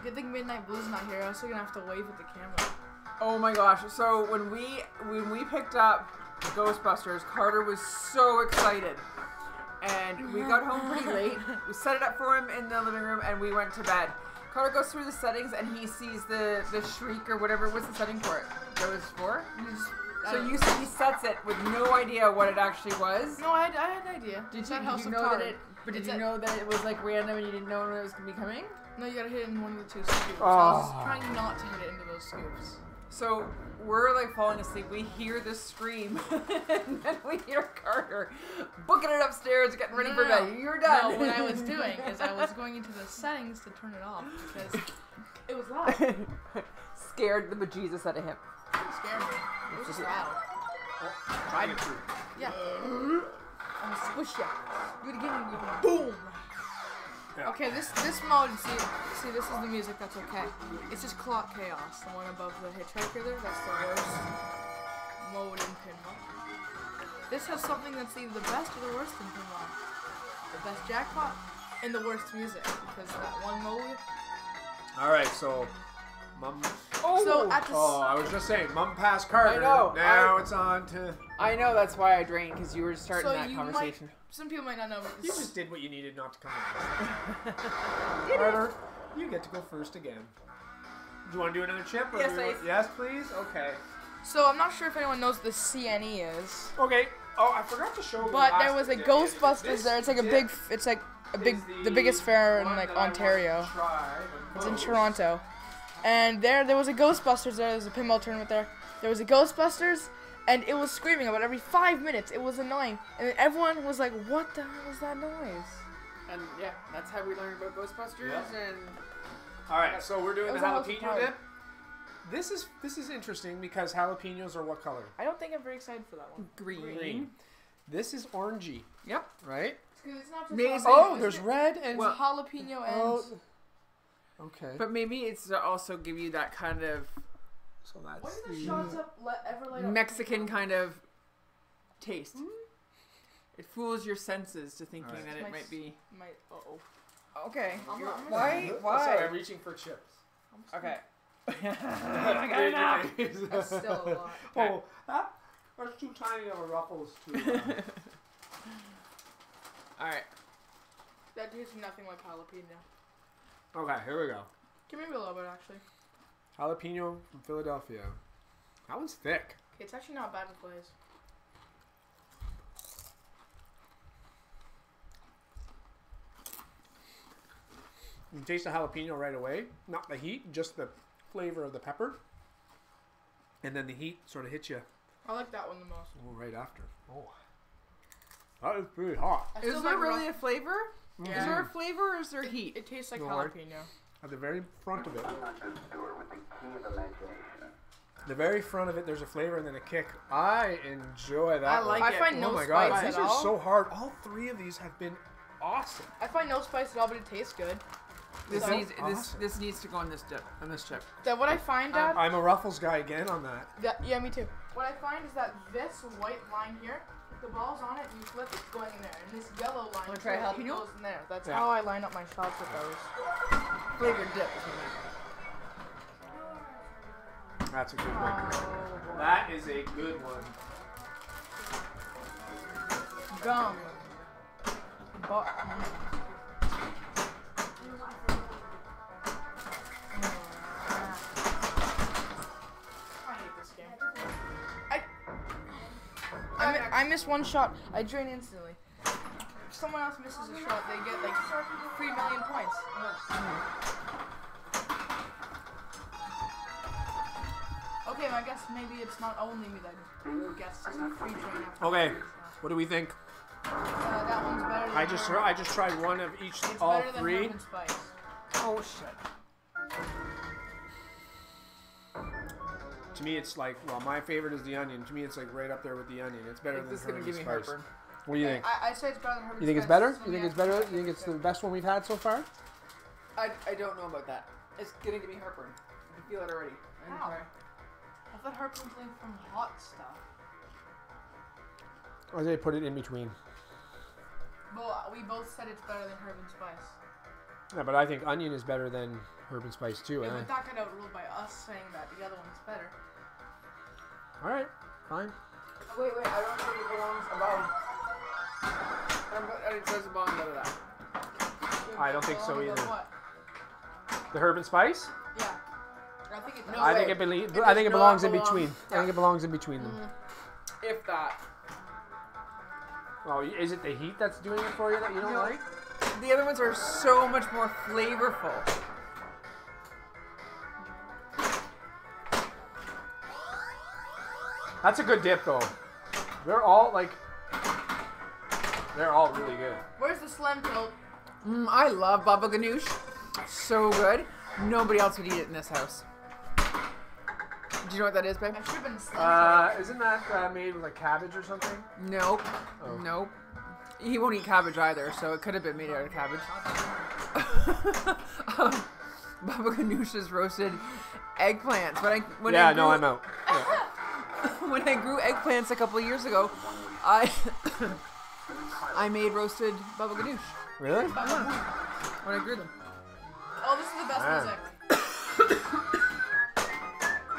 Good thing Midnight Blue's not here. I was still gonna have to wave at the camera. Oh my gosh. So when we picked up Ghostbusters, Carter was so excited. And we got home pretty late. We set it up for him in the living room and we went to bed. Carter goes through the settings and he sees the shriek or whatever. What's the setting for it? Goes for? So he sets it with no idea what it actually was. No, I had an idea. Did That you, House did you of know that Cards. it? But did It's you a- know that it was like random and you didn't know when it was gonna be coming? No, you gotta hit it in one of the 2 scoops. I was Oh. trying not to hit it into those scoops. So we're like falling asleep. We hear this scream, and then we hear Carter booking it upstairs, getting ready for bed. You're done. No, what I was doing is I was going into the settings to turn it off because it was loud. It Scared the bejesus out of him. scared me. It was just loud. Try it through. Yeah. I'm gonna squish ya. Do it again and you go boom. Yeah. Okay, this mode, see, this is the music that's okay. It's just Clock Chaos, the one above the hitchhiker there. That's the worst mode in pinball. This has something that's either the best or the worst in pinball. The best jackpot and the worst music because that one mode. All right, so Mum. So at the Oh, I was just saying, Mum passed Carter. I know, Now it's on to. I know that's why I drained because you were starting So that you conversation. some people might not know, but You this, just did what you needed not to come in. Carter, you get to go first again. Do you want to do another chip? Or Yes, do you want- please. Yes, please. Okay. So I'm not sure if anyone knows what the CNE is, Okay. Oh, I forgot to show you. but there was a Ghostbusters there. It's like a big. It's like the biggest fair in like Ontario. It's in Toronto, and there was a Ghostbusters there. There was a pinball tournament there. There was a Ghostbusters, and it was screaming about every 5 minutes. It was annoying, and everyone was like, "What the hell is that noise?" And yeah, that's how we learned about Ghostbusters. Yeah. And All right, so we're doing That the was almost jalapeno a dip. This is interesting because jalapenos are what color? I don't think I'm very excited for that one. green. This is orangey, Yep. right? It's not just Amazing. Oh, there's red and Well- jalapeno oh. and. Okay. But maybe it's to also give you that kind of So that's When did the the shots ever light up? Mexican kind of taste. It fools your senses to thinking Alright. that it might be. Uh-oh. Okay. I'm You're- not- Why? Sorry, I'm Why? reaching for chips. Okay. I got enough. That's still a lot. Oh, that's too tiny of a ruffles to. All right. That tastes nothing like jalapeno. Okay, here we go. Give me a little bit, actually. Jalapeno from Philadelphia. That one's thick. Okay, it's actually not bad with glaze. You can taste the jalapeno right away. Not the heat, just the flavor of the pepper. And then the heat sort of hits you I like that one the most. right after. Oh. That is pretty hot. I Is still there like really rough- a flavor? Yeah. Is there a flavor or is there heat? It tastes like No, right? jalapeno. At the very front of it. The very front of it, there's a flavor and then a kick. I enjoy that I one. like I it. find no Oh my spice god, at these all. are so hard. All three of these have been awesome. I find no spice at all, but it tastes good. This So needs awesome. this needs to go on this dip, on this chip. That what I find, Dad, I'm a Ruffles guy again on that. yeah, me too. What I find is that this white line here, if the ball's on it and you flip, it's going in there. And this yellow line, Wanna try it jalapeno? goes in there. That's Yeah. how I line up my shots with those. Flavored dip is what I mean. That's a good one. Oh, That is a good one. gum. I hate this game. I miss one shot. I drain instantly. If someone else misses a shot, they get like 3 million points. Okay, I guess maybe it's not only me that gets just a free drain after. Okay. the first What do we think? round. That one's better than I just tried one of each, It's all better than three. Herb and Spice. Oh shit. To me, it's like, well, my favorite is the onion. To me, it's like right up there with the onion. It's I better think than this is gonna Herb give and me Spice. heartburn. What do you think? I say it's better than Herb and You think it's Spice. better? This You one, think yeah, it's better? I You think it's the good. best one we've had so far? I don't know about that. It's gonna give me heartburn. I can feel it already. I'm Ow. sorry. I thought heartburn came from hot stuff. Or they put it in between. Well, we both said it's better than Herb and Spice. Yeah, but I think onion is better than Herb and Spice too. Yeah, eh? but that got outruled by us saying that the other one's better. All right, fine. Wait, I don't think it belongs above. It says above above that. I don't think so Along with either. What? The Herb and Spice? Yeah. I think it does. No I way. think It I does think it not belongs in belong. between. I Yeah. think it belongs in between them. If that. Oh, is it the heat that's doing it for you that you don't No. like? The other ones are so much more flavorful. That's a good dip though. They're all like, they're all really good. Where's the slim tilt? I love baba ganoush. So good. Nobody else would eat it in this house. Do you know what that is, babe? I should have been slim Isn't that made with like cabbage or something? Nope. Oh. Nope. He won't eat cabbage either, so it could have been made out of cabbage. Baba ganoush is roasted eggplants. When I grew, I'm out. Yeah. when I grew eggplants a couple of years ago, I I made roasted baba ganoush Really? when I grew them. Oh, this is the best Man. music.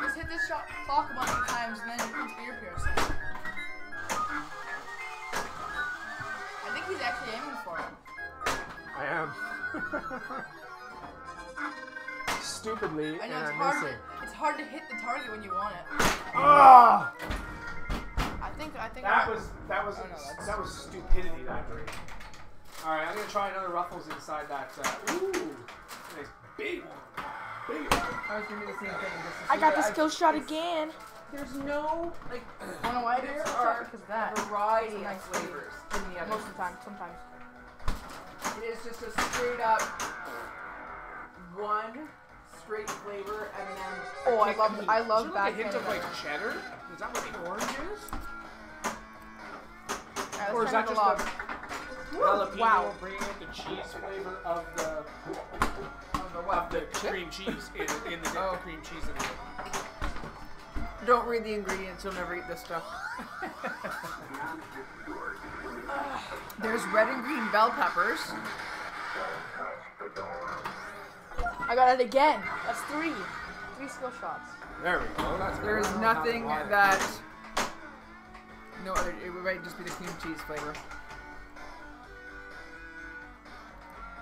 Just hit this shot clock a bunch of times and then it becomes ear piercing. I think he's actually aiming for it. I am. stupidly, and it's I'm hard. missing. It's hard to hit the target when you want it. Ah! I think. That was Oh, no, that's- that was stupidity. That break. All right, I'm gonna try another Ruffles inside that. Ooh, nice big one. Big one. I was gonna do the same thing. Just to I see got what the skill shot again. There's no like. I don't know why There it's are because of that. a variety of Nice flavors in the other. Most of the time, sometimes. It is just a straight up one straight flavor M&M. Oh, I Is love there bad like a hint of Canada. like cheddar? Is that what the orange is? Alright, Or is let's that try just the the jalapeno Wow. bringing out the cheese flavor of the What? cream cheese in the Oh. cream cheese in it? Don't read the ingredients. You'll never eat this stuff. There's red and green bell peppers. I got it again. That's 3. 3 skill shots. There we go. That's There's good. nothing that. No other. It might just be the cream cheese flavor.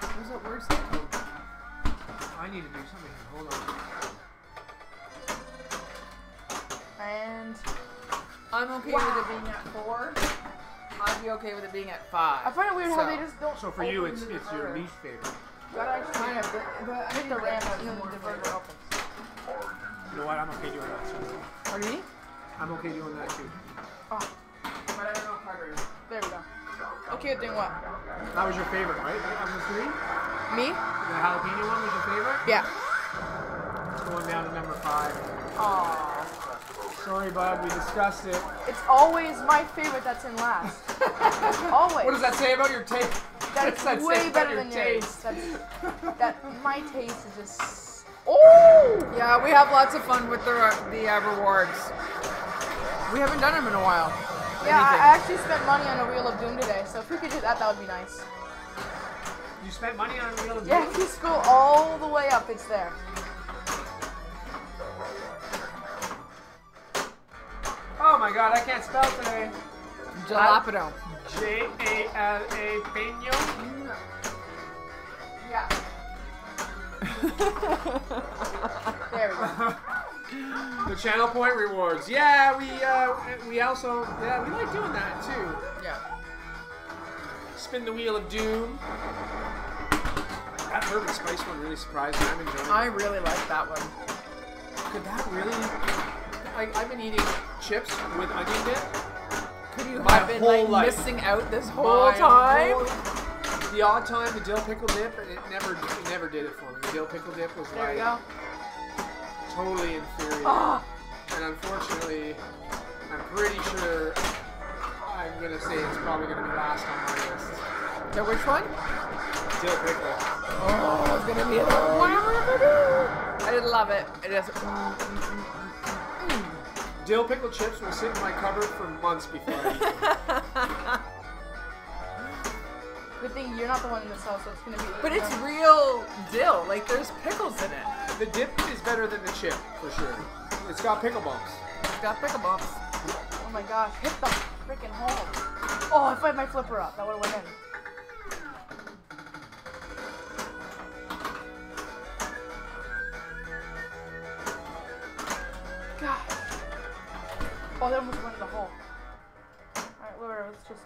What was that word say? I need to do something here. Hold on. And I'm okay with it being at 4. I'd be okay with it being at 5. I find it weird how So- they just don't. So for you, open it's the your diverter. least favorite. You gotta actually Kind of, but I hit think the ramp has and then more the flavor. diverter opens. You know what? I'm okay doing that too. Pardon me? I'm okay doing that too. Oh, But I don't know if Carter is. there we go. Okay, doing what? That was your favorite, right? Of the 3? Me? The jalapeno one was your favorite? Yeah. It's going down to number 5. Aww. Sorry, bud. We discussed it. It's always my favorite that's in last. Always. What does that say about your taste? That's What does that say way about better your than yours. taste? That my taste is just. Oh! Yeah, we have lots of fun with the rewards. We haven't done them in a while. Yeah, I Anything. actually spent money on a Wheel of Doom today, so if we could do that, that would be nice. You spent money on Wheel of Yeah, Doom? if you scroll all the way up, it's there. Oh my god, I can't spell today. Jalapeno. Jalapeno. Yeah. There we go. The channel point rewards. Yeah, we also we like doing that too. Yeah. Spin the Wheel of Doom. That herb and spice one really surprised me. I'm enjoying it. I really like that one. Could that really? I've been eating chips with onion dip. Could you My have been whole like life. missing out this whole My time? whole- the odd time, the dill pickle dip, it never did it for me. The dill pickle dip was There we like go. totally inferior. Ah, And unfortunately, I'm pretty sure I'm gonna say it's probably gonna be last on my list. So which one? Dill pickle. Oh, it's gonna be the I did love it. It is. Dill pickle chips will sit in my cupboard for months before I eat them. good thing you're not the one in this house, so it's gonna be. But it's real dill. Like there's pickles in it. The dip is better than the chip, for sure. It's got pickle bumps. It's got pickle bumps. Oh my gosh, hit the freaking hole. Oh, if I had my flipper up, that would have went in. Gosh. Oh, that almost went in the hole. Alright, whatever, let's just.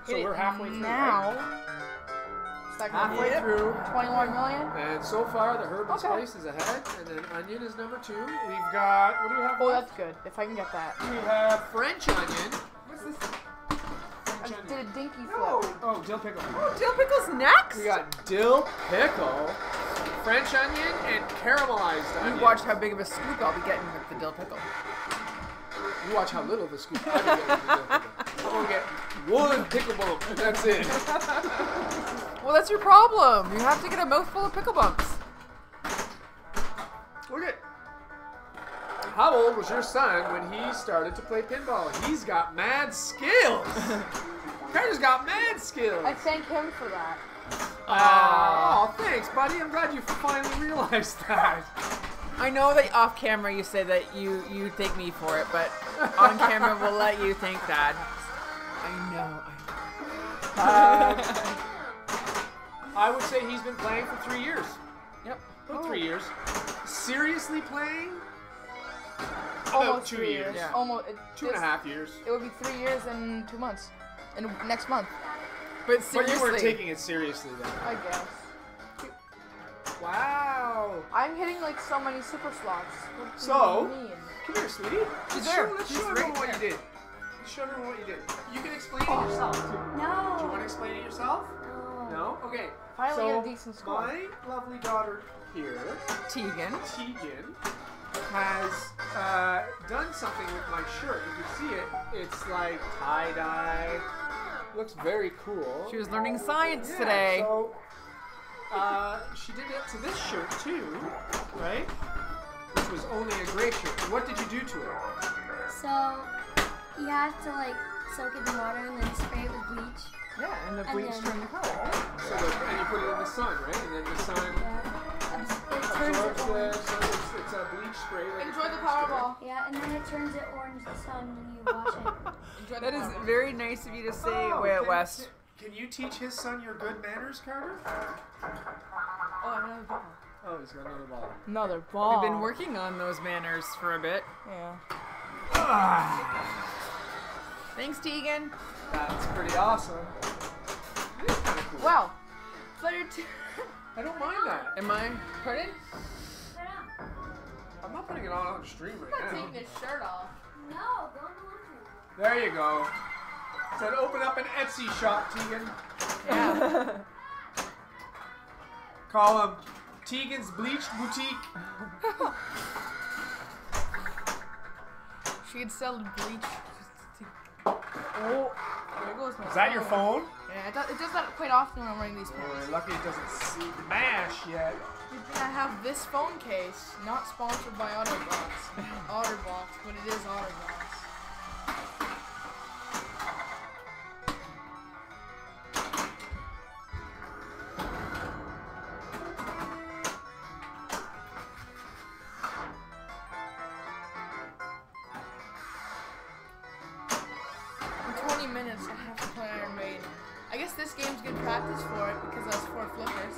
So hit we're it halfway through, now. right? Second Halfway Yep. through. 21 million. And so far, the herb and Okay. spice is ahead, and then onion is number 2. We've got, what do we have Oh, left? that's good. If I can get that. We have French onion. What's this? I French did a onion. dinky flip. Oh, dill pickle. Oh, dill pickle's next. We got dill pickle, French onion, and caramelized onion. You watch how big of a scoop I'll be getting with the dill pickle. You watch how little the scoop I can get with the dill pickle. I'm gonna get one pickle bump, and that's it. Well, that's your problem. You have to get a mouthful of pickle bumps. Look at. How old was your son when he started to play pinball? He's got mad skills. Carter's got mad skills. I thank him for that. Oh, thanks, buddy. I'm glad you finally realized that. I know that off camera you say that you thank me for it, but on camera we'll let you thank Dad. I know. I would say he's been playing for 3 years. Yep. About 3 years. Seriously playing? Almost 2 3 years. Yeah. Almost. 2.5 years. It would be 3 years and 2 months. And next month, But But seriously, you weren't taking it seriously then. I guess. Wow. I'm hitting like so many super slots. What do So? you mean? Come here, sweetie. She's Let's there. show, let's She's show right everyone what you there. did. Let's show everyone what you did. You can explain it yourself too. Do you want to No. explain it yourself? No. No? Okay. Finally so get a decent score. my lovely daughter here, Tegan. Tegan, has done something with my shirt. You can see it. It's like tie-dye. Looks very cool. She was learning science Yeah, today. So, she did it to this shirt too, right? Which was only a gray shirt. And what did you do to it? So you have to like soak it in water and then spray it with bleach. Yeah, and the And bleach then- turned the color. So and you put it in the sun, right? And then the sun Yeah. It turns absorbs it the, orange. so it's a bleach spray. Like Enjoy the a Powerball. Yeah, and then it turns it orange the sun when you wash it. Enjoy That the is Powerball. very nice of you to say, Oh, Way Out can- West. Can you teach his son your good manners, Carter? Oh, another ball. Oh, he's got another ball. Another ball. We've been working on those manners for a bit. Yeah. Thanks, Tegan. That's pretty awesome. It is kind of cool. Well, player 2. I don't mind that. Am I? Pardon? I'm not putting it on stream I'm right not now. taking his shirt off. No, go in the laundry. There you go. Said open up an Etsy shop, Tegan. Yeah. Call him Tegan's Bleached Boutique. She could sell bleach. Oh, there goes my Is that your phone? Yeah, it does that quite often when I'm wearing these Oh, pants. we're lucky it doesn't smash yet. Good thing I have this phone case, not sponsored by OtterBox, but it is OtterBox. In 20 minutes, I have to play Iron Maiden. I guess this game's good practice for it because that's 4 flippers.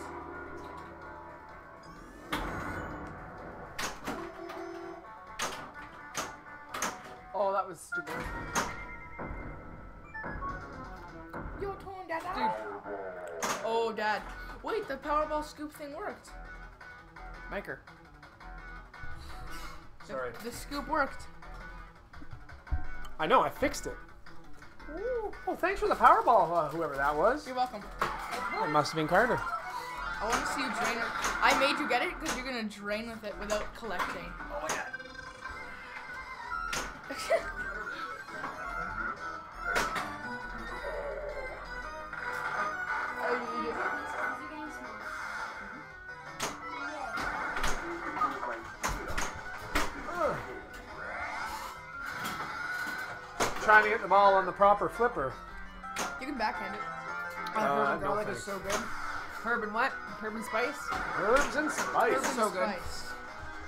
Oh, that was stupid. Your turn, Dad. Oh, Dad. Wait, the Powerball scoop thing worked. Maker. Sorry. The scoop worked. I know, I fixed it. Ooh. Oh, thanks for the Powerball, whoever that was. You're welcome. It must have been Carter. I want to see you drain it. I made you get it because you're going to drain with it without collecting. Oh, yeah. Trying to get the ball on the proper flipper. You can backhand it. Herb and no garlic thanks. is so good. Herb and what? Herb and spice? Herbs and spice. Herbs so good. Spice.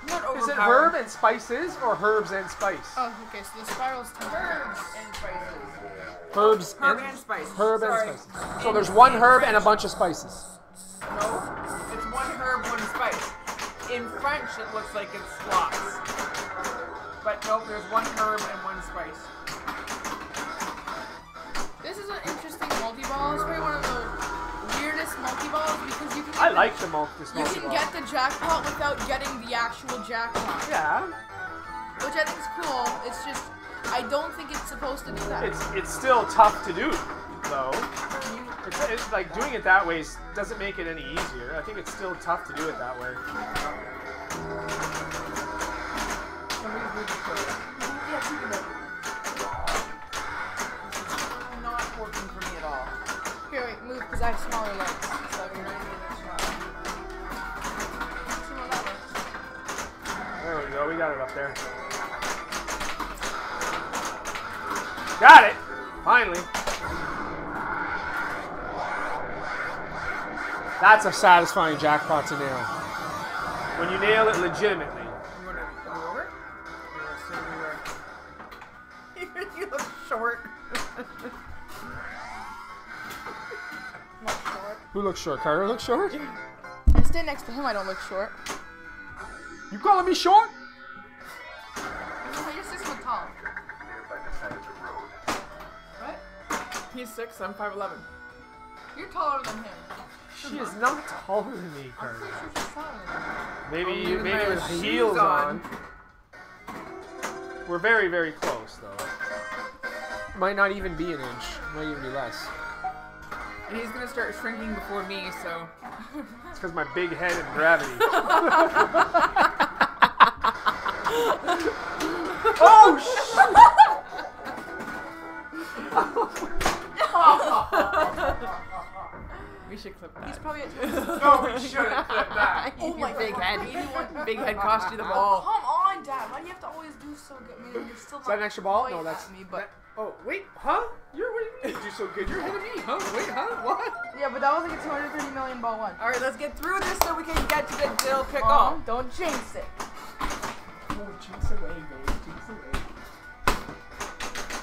Not Is it overpowered. herb and spices or herbs and spice? Oh, okay, so the spiral's 10 Herbs and spices. Herbs Herb and spice. Herb Sorry. and spices. So there's one herb and a bunch of spices. No, it's one herb, one spice. In French, it looks like it's lots. But nope, there's one herb and one spice. This is an interesting multi-ball. It's probably one of the weirdest multi-balls because you can I get like this you multi can get the jackpot without getting the actual jackpot. Yeah, Which I think is cool. It's just I don't think it's supposed to do that. it's still tough to do, though. It's like doing it that way doesn't make it any easier. I think it's still tough to do it that way. Somebody's moving close. Yeah, think about it. This is not working for me at all. Here, wait, move because I have smaller legs. So you're not even a shot. See how that works. There we go. We got it up there. Got it. Finally. That's a satisfying jackpot to nail. When you nail it legitimately. You want to go over? Yeah, so we were. You look short. Not short. Who looks short? Carter looks short? I stand next to him. I don't look short. You calling me short? You're 6 foot tall. Right? He's 6, I'm 5'11". You're taller than him. She is not taller than me, I'm Carter. pretty sure she's taller than him. Maybe Only with maybe my with shoes heels on. on. We're very, very close, though. Might not even be an inch. Might even be less. And he's gonna start shrinking before me, so. It's because my big head and gravity. Oh, We should clip that. He's probably at no, we shouldn't clip that. Oh my big God. head. Big head cost you the ball. Come on, Dad. Why do you have to always do so good? I mean, you're still Is that an extra ball? quite No, that's at me, but Oh, wait, huh? What do you mean you do so good? You're ahead of me, huh? Wait, huh? What? yeah, but that was like a 230 million ball one. All right, let's get through this so we can get to the dill pickle. Don't jinx it. Oh, jinx away, babe. Jinx away.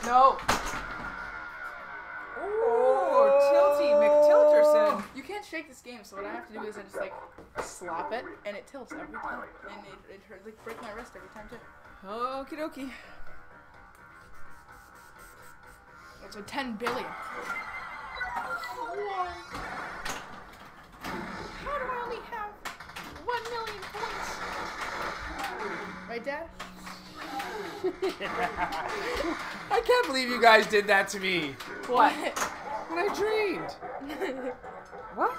No. Oh, Tilty McTilterson. You can't shake this game, so what I have to do is I just like slap it, and it tilts every time, and it hurts like break my wrist every time too. Okie dokie. It's a 10 billion. How do I only have 1 million points? Right, Dad? I can't believe you guys did that to me. What? When I dreamed. What?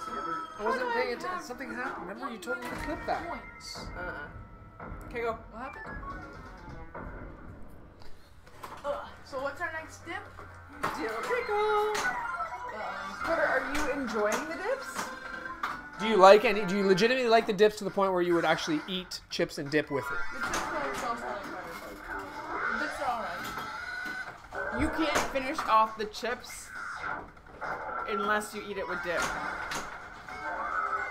I wasn't paying attention. Something happened. Remember, you told me to clip that. Points. Okay, go. What happened? So what's our next dip? Dill pickle. Carter, are you enjoying the dips? Do you like any? Do you legitimately like the dips to the point where you would actually eat chips and dip with it? The chips are also like the dips are alright. You can't finish off the chips unless you eat it with dip.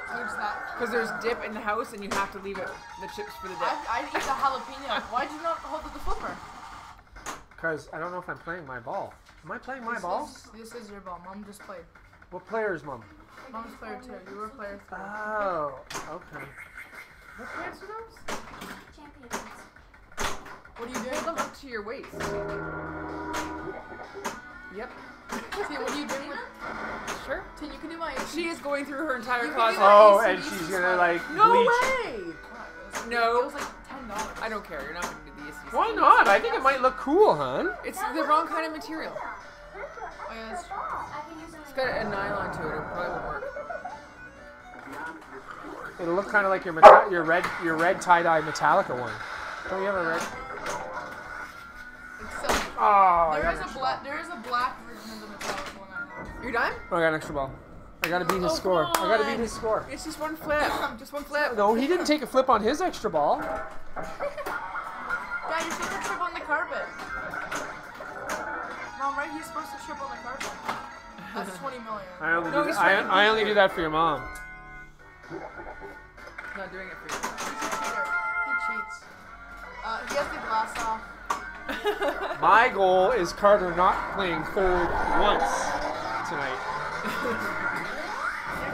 Who's that? Because there's dip in the house and you have to leave it the chips for the dip. I eat the jalapeno. Why'd you not hold the flipper? Because I don't know if I'm playing my ball. Am I playing my ball? This is your ball. Mom just played. What player is Mom? Mom's player 2. You were player 3. Oh, okay. What pants are those? Champions. What are you Hold doing? them up to your waist. Yep. Tin, what are you doing with... Sure. Tin, you can do my... She is going through her entire You can closet. do that. Oh, AC/DC and she's gonna sweater. like No bleach. way! It No. was like $10. I don't care. You're not going to do the AC. Why not? I think it might look cool, hon. It's the wrong kind of material. Oh, yeah, that's true. I can use it. It's got a nylon to it. It probably won't work. It'll look kind of like your red tie-dye Metallica one. Don't you have a red? It's so... Oh, I There got is an a extra black version of the metallic one I have. You're done? ball. Oh, I got an extra ball. I gotta beat his Oh, score. I come gotta beat on. his score. It's just one flip. Just one flip. No, he didn't take a flip on his extra ball. Dad, you're supposed to trip on the carpet. Mom, right? He's supposed to trip on the carpet. That's 20 million. I only No, do he's that. trying to I only do that for your mom. Not doing it for He's a cheater. He cheats. He has the glass off. My goal is Carter not playing third once tonight.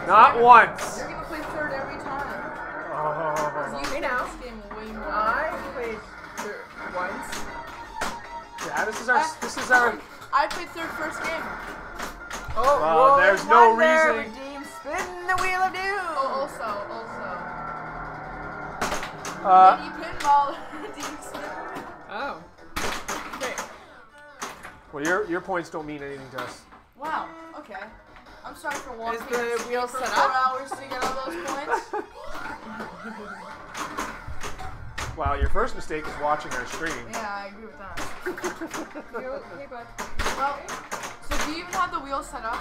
Not once. You're gonna play third every time. Oh. You Hey, play now. this game way more. I played third once. Yeah, this is our. I played third first game. Oh, Well, roll there's in no one there, reason- Redeem, spin the wheel of doom. Oh, also. Uh, Mini pinball. Redeem spin. Oh. Okay. well, your points don't mean anything to us. Wow. Okay. I'm sorry for walking. Is the wheel for set 4 up? hours to get all those points. Wow, your first mistake is watching our stream. Yeah, I agree with that. Hey, bud. Well, so do you even have the wheel set up?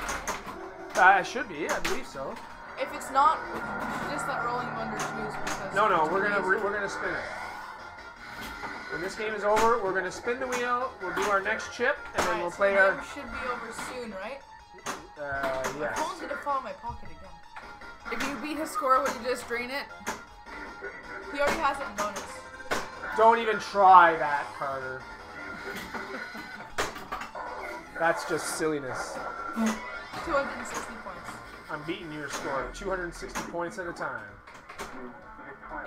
It should be. I believe so. If it's not, we should just let Rolling Wonder choose because. No, we're gonna spin it. When this game is over, we're gonna spin the wheel. We'll do our next chip, and then we'll so play the our. game should be over soon, right? My Yes. phone's gonna fall in my pocket again. If you beat his score, would you just drain it? He already has it in bonus. Don't even try that, Carter. That's just silliness. 260 points. I'm beating your score 260 points at a time.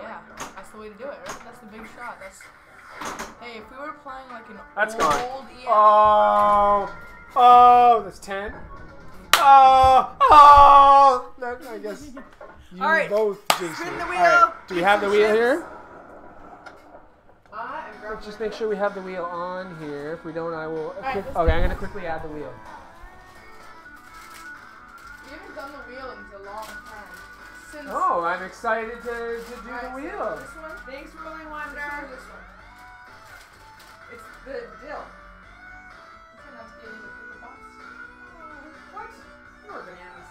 Yeah, that's the way to do it, right? That's the big shot. That's. Hey, if we were playing like an That's old gone. EM. Oh, that's 10. Oh, that, I guess you All right, both jinxed spin it. the All wheel. right, do we Eat have some the wheel chips. here? And grab Let's just make sure we have the wheel on here. If we don't, I will. right, Okay, I'm gonna quickly add the wheel. We haven't done the wheel in a long time. Since. Oh, I'm excited to do Alright, the so wheel. this one. Thanks, Rolling Or Wonder. this one. It's the dill. This one has to get in the paper box. What? More bananas.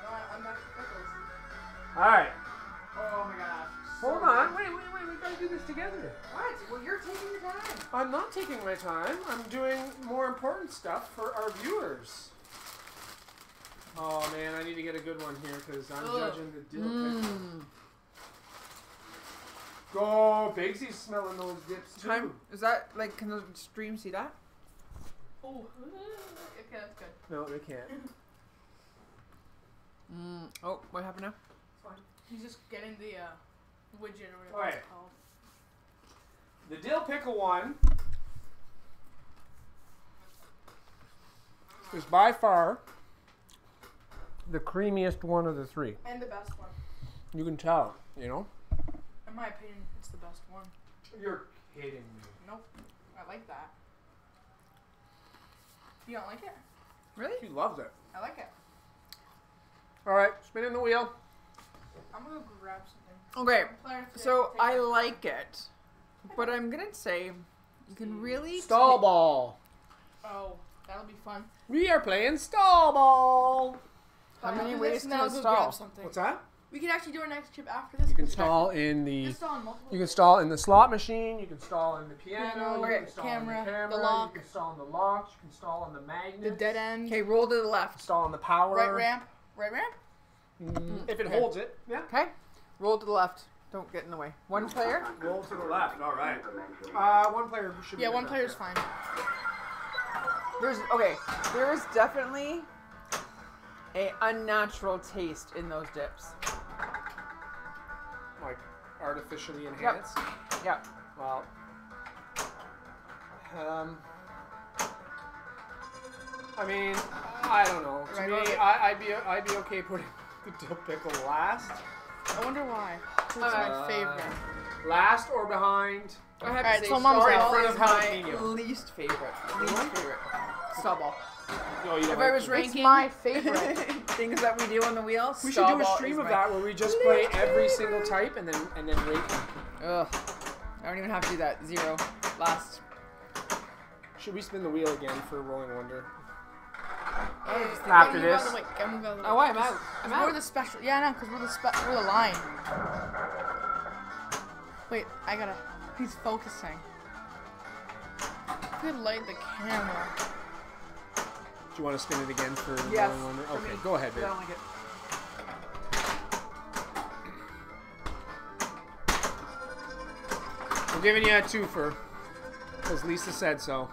No, I'm not pickles. All right, Oh my gosh. hold So on. good. Wait. We gotta do this together. What? Well, you're taking your time. I'm not taking my time. I'm doing more important stuff for our viewers. Oh man, I need to get a good one here because I'm Ugh. judging the dill pickle. Go, Bigsy's smelling those dips too. Time. Is that like? Can the stream see that? Oh. Okay, that's good. No, they can't. Oh, what happened now? He's just getting the widget or whatever Alright. it's called. The dill pickle one is by far the creamiest one of the three. And the best one. You can tell, you know? In my opinion, it's the best one. You're kidding me. Nope. I like that. You don't like it? Really? He loves it. I like it. All right, spinning the wheel. I'm gonna go grab something. Okay. Player three, So take I this. like it, but I'm gonna say you can really Stall ball. Oh, that'll be fun. We are playing stall ball. How After many this, ways and can then it I'll go stall? grab something. What's that? We can actually do our next chip after this. You can stall in You the. can stall in multiple. You can stall in the slot machine. You can stall in the piano. Piano, You okay, can stall camera, in the camera. the lock. You can stall in the locks. You can stall in the magnet. The dead end. Okay, roll to the left. Stall in the power. Right ramp. Right ramp. If it Okay. holds it, yeah. Okay, roll to the left. Don't get in the way. One player. Roll to the left. All right. One player should. Yeah, be one good player's enough. fine. There is definitely a unnatural taste in those dips. Like artificially enhanced. Yep. Well. I mean, I don't know. To Right, me, okay. I'd be okay putting the dill pickle last. I wonder why. It's my favorite. Last or behind. I have Alright, to say, so Mom's Stall out. Front is of my jalapeno. least favorite. Least favorite. Stall ball. No, you don't If like I was it. ranking It's my favorite. things that we do on the wheel, We should stall do a ball stream is of my- that where we just play every single type and then rate them. Ugh. I don't even have to do that. 0. Last. Should we spin the wheel again for Rolling Wonder? Hey, After move out of this? the way. Gotta move out of the way. Oh, I'm out. I'm We're out. the special. Yeah, I know, because we're the line. Wait, I gotta. He's focusing. Could light the camera. Do you want to spin it again for Yes, Rolling Wonder? for Okay, me. go ahead, I babe. don't like it. I'm giving you a 2 because Lisa said so.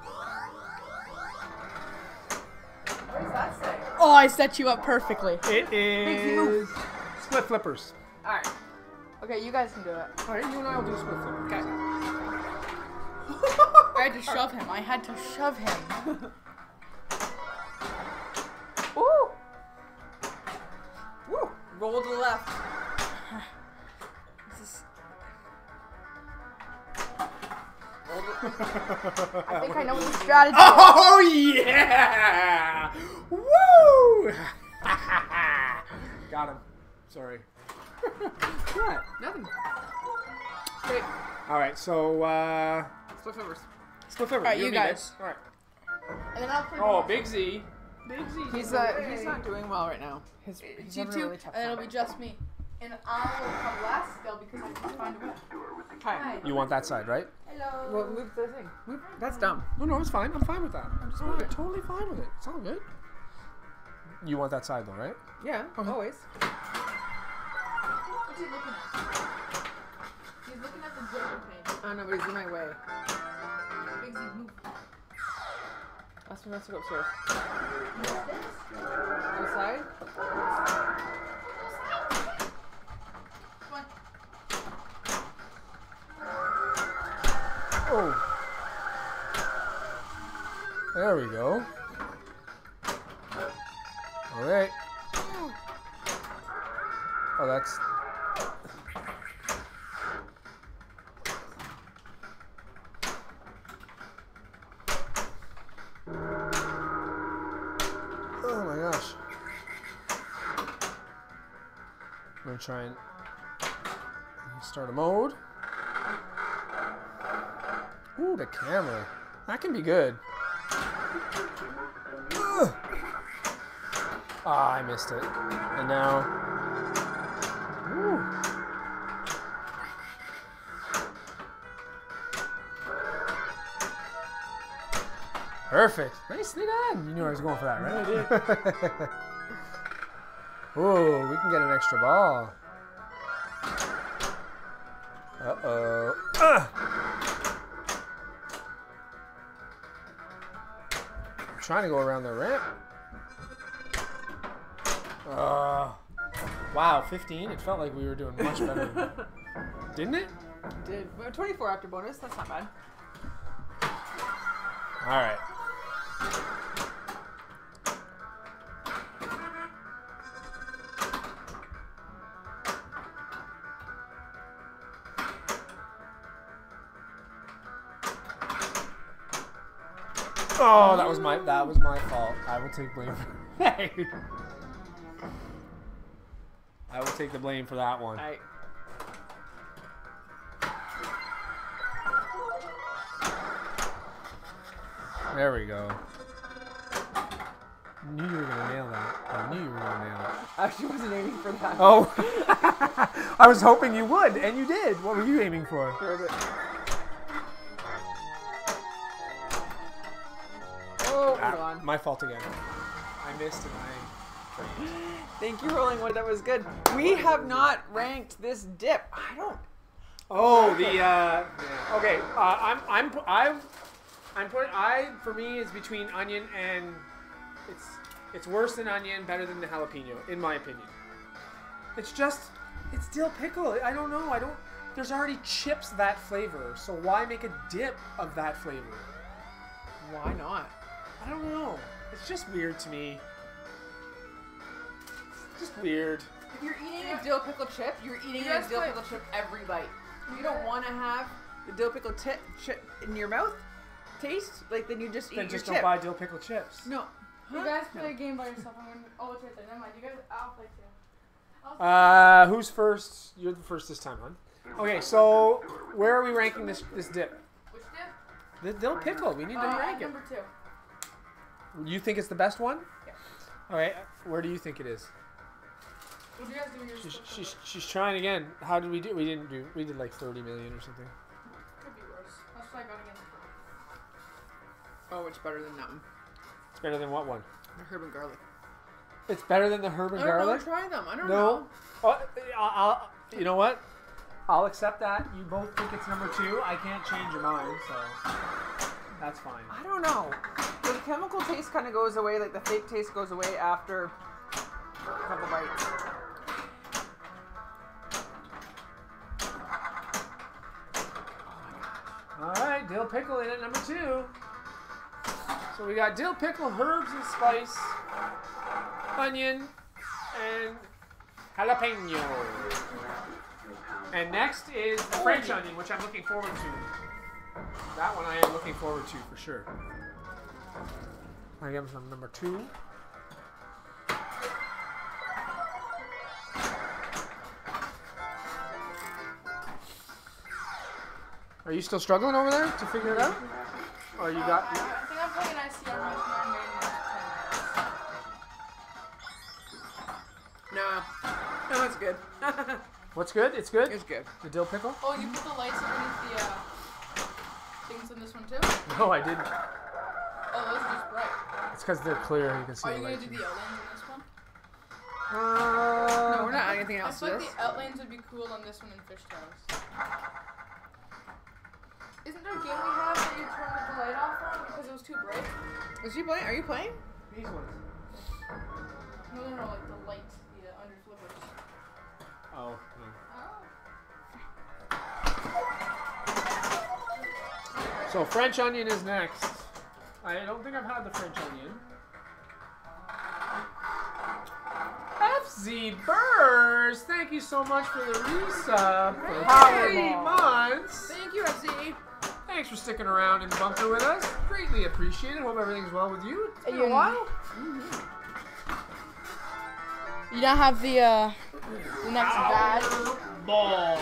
What does that say? Oh, I set you up perfectly. It is split flippers. Alright. Okay, you guys can do it. All right, you and I will do split flippers. Okay. I had to shove him. I had to shove him. Woo! Woo! Roll to the left. This is. Roll to I think I know what the strategy is. Oh yeah! Woo! Got him. Sorry. What? Nothing. Okay. All right, so Split flippers. split flippers. All right, you and me, guys. babe. All right. And then I'll play. Oh, the- Big Z. He's not doing well right now. He's You having a two, really tough and it'll time. be just me. And I will come last still because I can find a way. Hi. You want that side, right? Hello. Well, move the thing. Move. That's dumb. No, it's fine. I'm fine with that. I'm just totally fine with it. It's all good. You want that side though, right? Yeah, always. What's he looking at? He's looking at the Joker page. Oh no, but he's in my way. Big Z, move. Ask him not to go upstairs. What's this? Outside? Come on. Oh. There we go. Alright. Oh, that's... Oh my gosh. I'm gonna try and start a mode. Ooh, the camera. That can be good. Ugh. Ah, I missed it. And now... Ooh. Perfect. Nicely done. You knew I was going for that, right? I did. Ooh, we can get an extra ball. Uh-oh. I'm trying to go around the ramp. Wow, 15? It felt like we were doing much better. Didn't it? It did. We have 24 after bonus. That's not bad. All right. Oh, that was my fault. I will take blame for that. I will take the blame for that one. There we go. I knew you were gonna nail that. I knew you were gonna nail it. I actually wasn't aiming for that. Oh, I was hoping you would, and you did. What were you aiming for? Oh, hold on. My fault again. I missed and I... Thank you, Rolling One. That was good. We have not ranked this dip. I don't... Oh, the... Okay, for me, it's between onion and... It's worse than onion, better than the jalapeno, in my opinion. It's dill pickle. I don't know. There's already chips that flavor, so why make a dip of that flavor? Why not? I don't know. It's just weird to me. It's just weird. If you're eating a dill pickle chip, you're eating a dill pickle chip every bite. You don't want to have the dill pickle chip in your mouth taste, like then you just eat your chip. Don't buy dill pickle chips. No. You guys play a game by yourself. Oh, it's right there. Never mind. You guys, I'll play too. Who's first? You're the first this time, hon. Okay, so where are we ranking this dip? Which dip? The dill pickle. We need to rank it. Number 2. You think it's the best one? Yeah. All right. Where do you think it is? What do you guys do in your She's trying again. How did we do? We did like 30 million or something. Could be worse. Let's try going again. Oh, it's better than that one. It's better than what one? The herb and garlic. It's better than the herb and garlic? Try them. I don't know. Oh, you know what? I'll accept that. You both think it's number 2. I can't change your mind, so that's fine. I don't know. The chemical taste kind of goes away, like the fake taste goes away after a couple bites. Alright, dill pickle in at number 2. So we got dill pickle, herbs and spice, onion, and jalapeno. And next is the French onion, which I'm looking forward to. That one I am looking forward to for sure. I am from number 2. Are you still struggling over there to figure it out? Or you got... I think I'm playing ICR Rosemary in 10 minutes. No, it's good. What's good? It's good? It's good. The dill pickle? Oh, you put the lights underneath the things in this one too? No, I didn't. Oh, those are just bright. It's because they're clear. You can see Are the you going lights. to do the outlines in this one? No, we're not adding anything I else to feel like this. the outlines would be cool on this one in Fish Tales. Isn't there a game we have that you turned the light off on because it was too bright? Is she playing? Are you playing? These ones. No, like the lights, the under flippers. Oh, no. Oh. So French onion is next. I don't think I've had the French onion. FZ Burrs, thank you so much for the resub for 3 months. Thank you, FZ. Thanks for sticking around in the bunker with us. Greatly appreciated. Hope everything's well with you. It's been a while. You don't have the next bag. Ball.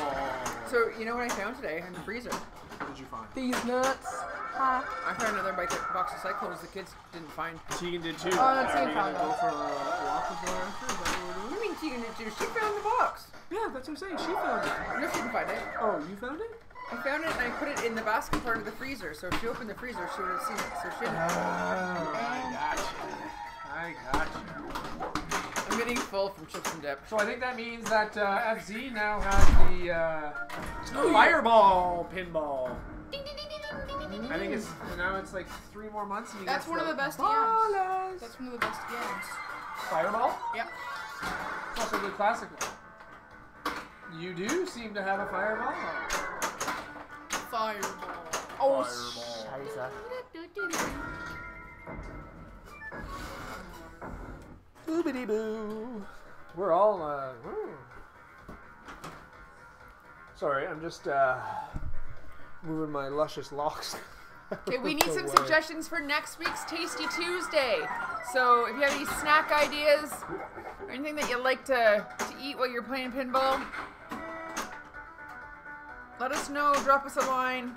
So, you know what I found today in the freezer? What did you find? These nuts. I found another box of cyclones the kids didn't find. Tegan did too. Oh, that's Tegan Are you found gonna go them. for a walk with her after? Is that what we're What doing? do you mean Tegan didn't do? She found the box. Yeah, that's what I'm saying. She found it. No, she didn't find it. Oh, you found it? I found it and I put it in the basket part of the freezer. So if she opened the freezer, she would have seen it. So she didn't. I got you. I'm getting full from chips and dip. So I think that means that FZ now has the fireball pinball. I think it's now it's like 3 more months. And you That's get one of the best games. ballers. That's one of the best games. Fireball? Yep. It's also a good classic. You do seem to have a fireball. Fireball. Oh, Scheiße. Boobity boo. We're all Sorry, I'm just moving my luscious locks. Okay, we need some Away. suggestions for next week's Tasty Tuesday. So if you have any snack ideas or anything that you like to eat while you're playing pinball, let us know. Drop us a line,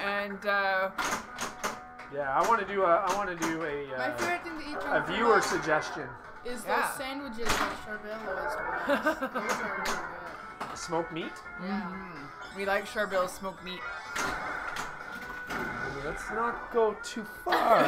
and Yeah, I want to do a my favorite thing to eat a viewer suggestion. is Yeah. those sandwiches that Charbel always does. Those are really good. Smoked meat. Yeah. we like Charbel's smoked meat. Let's not go too far.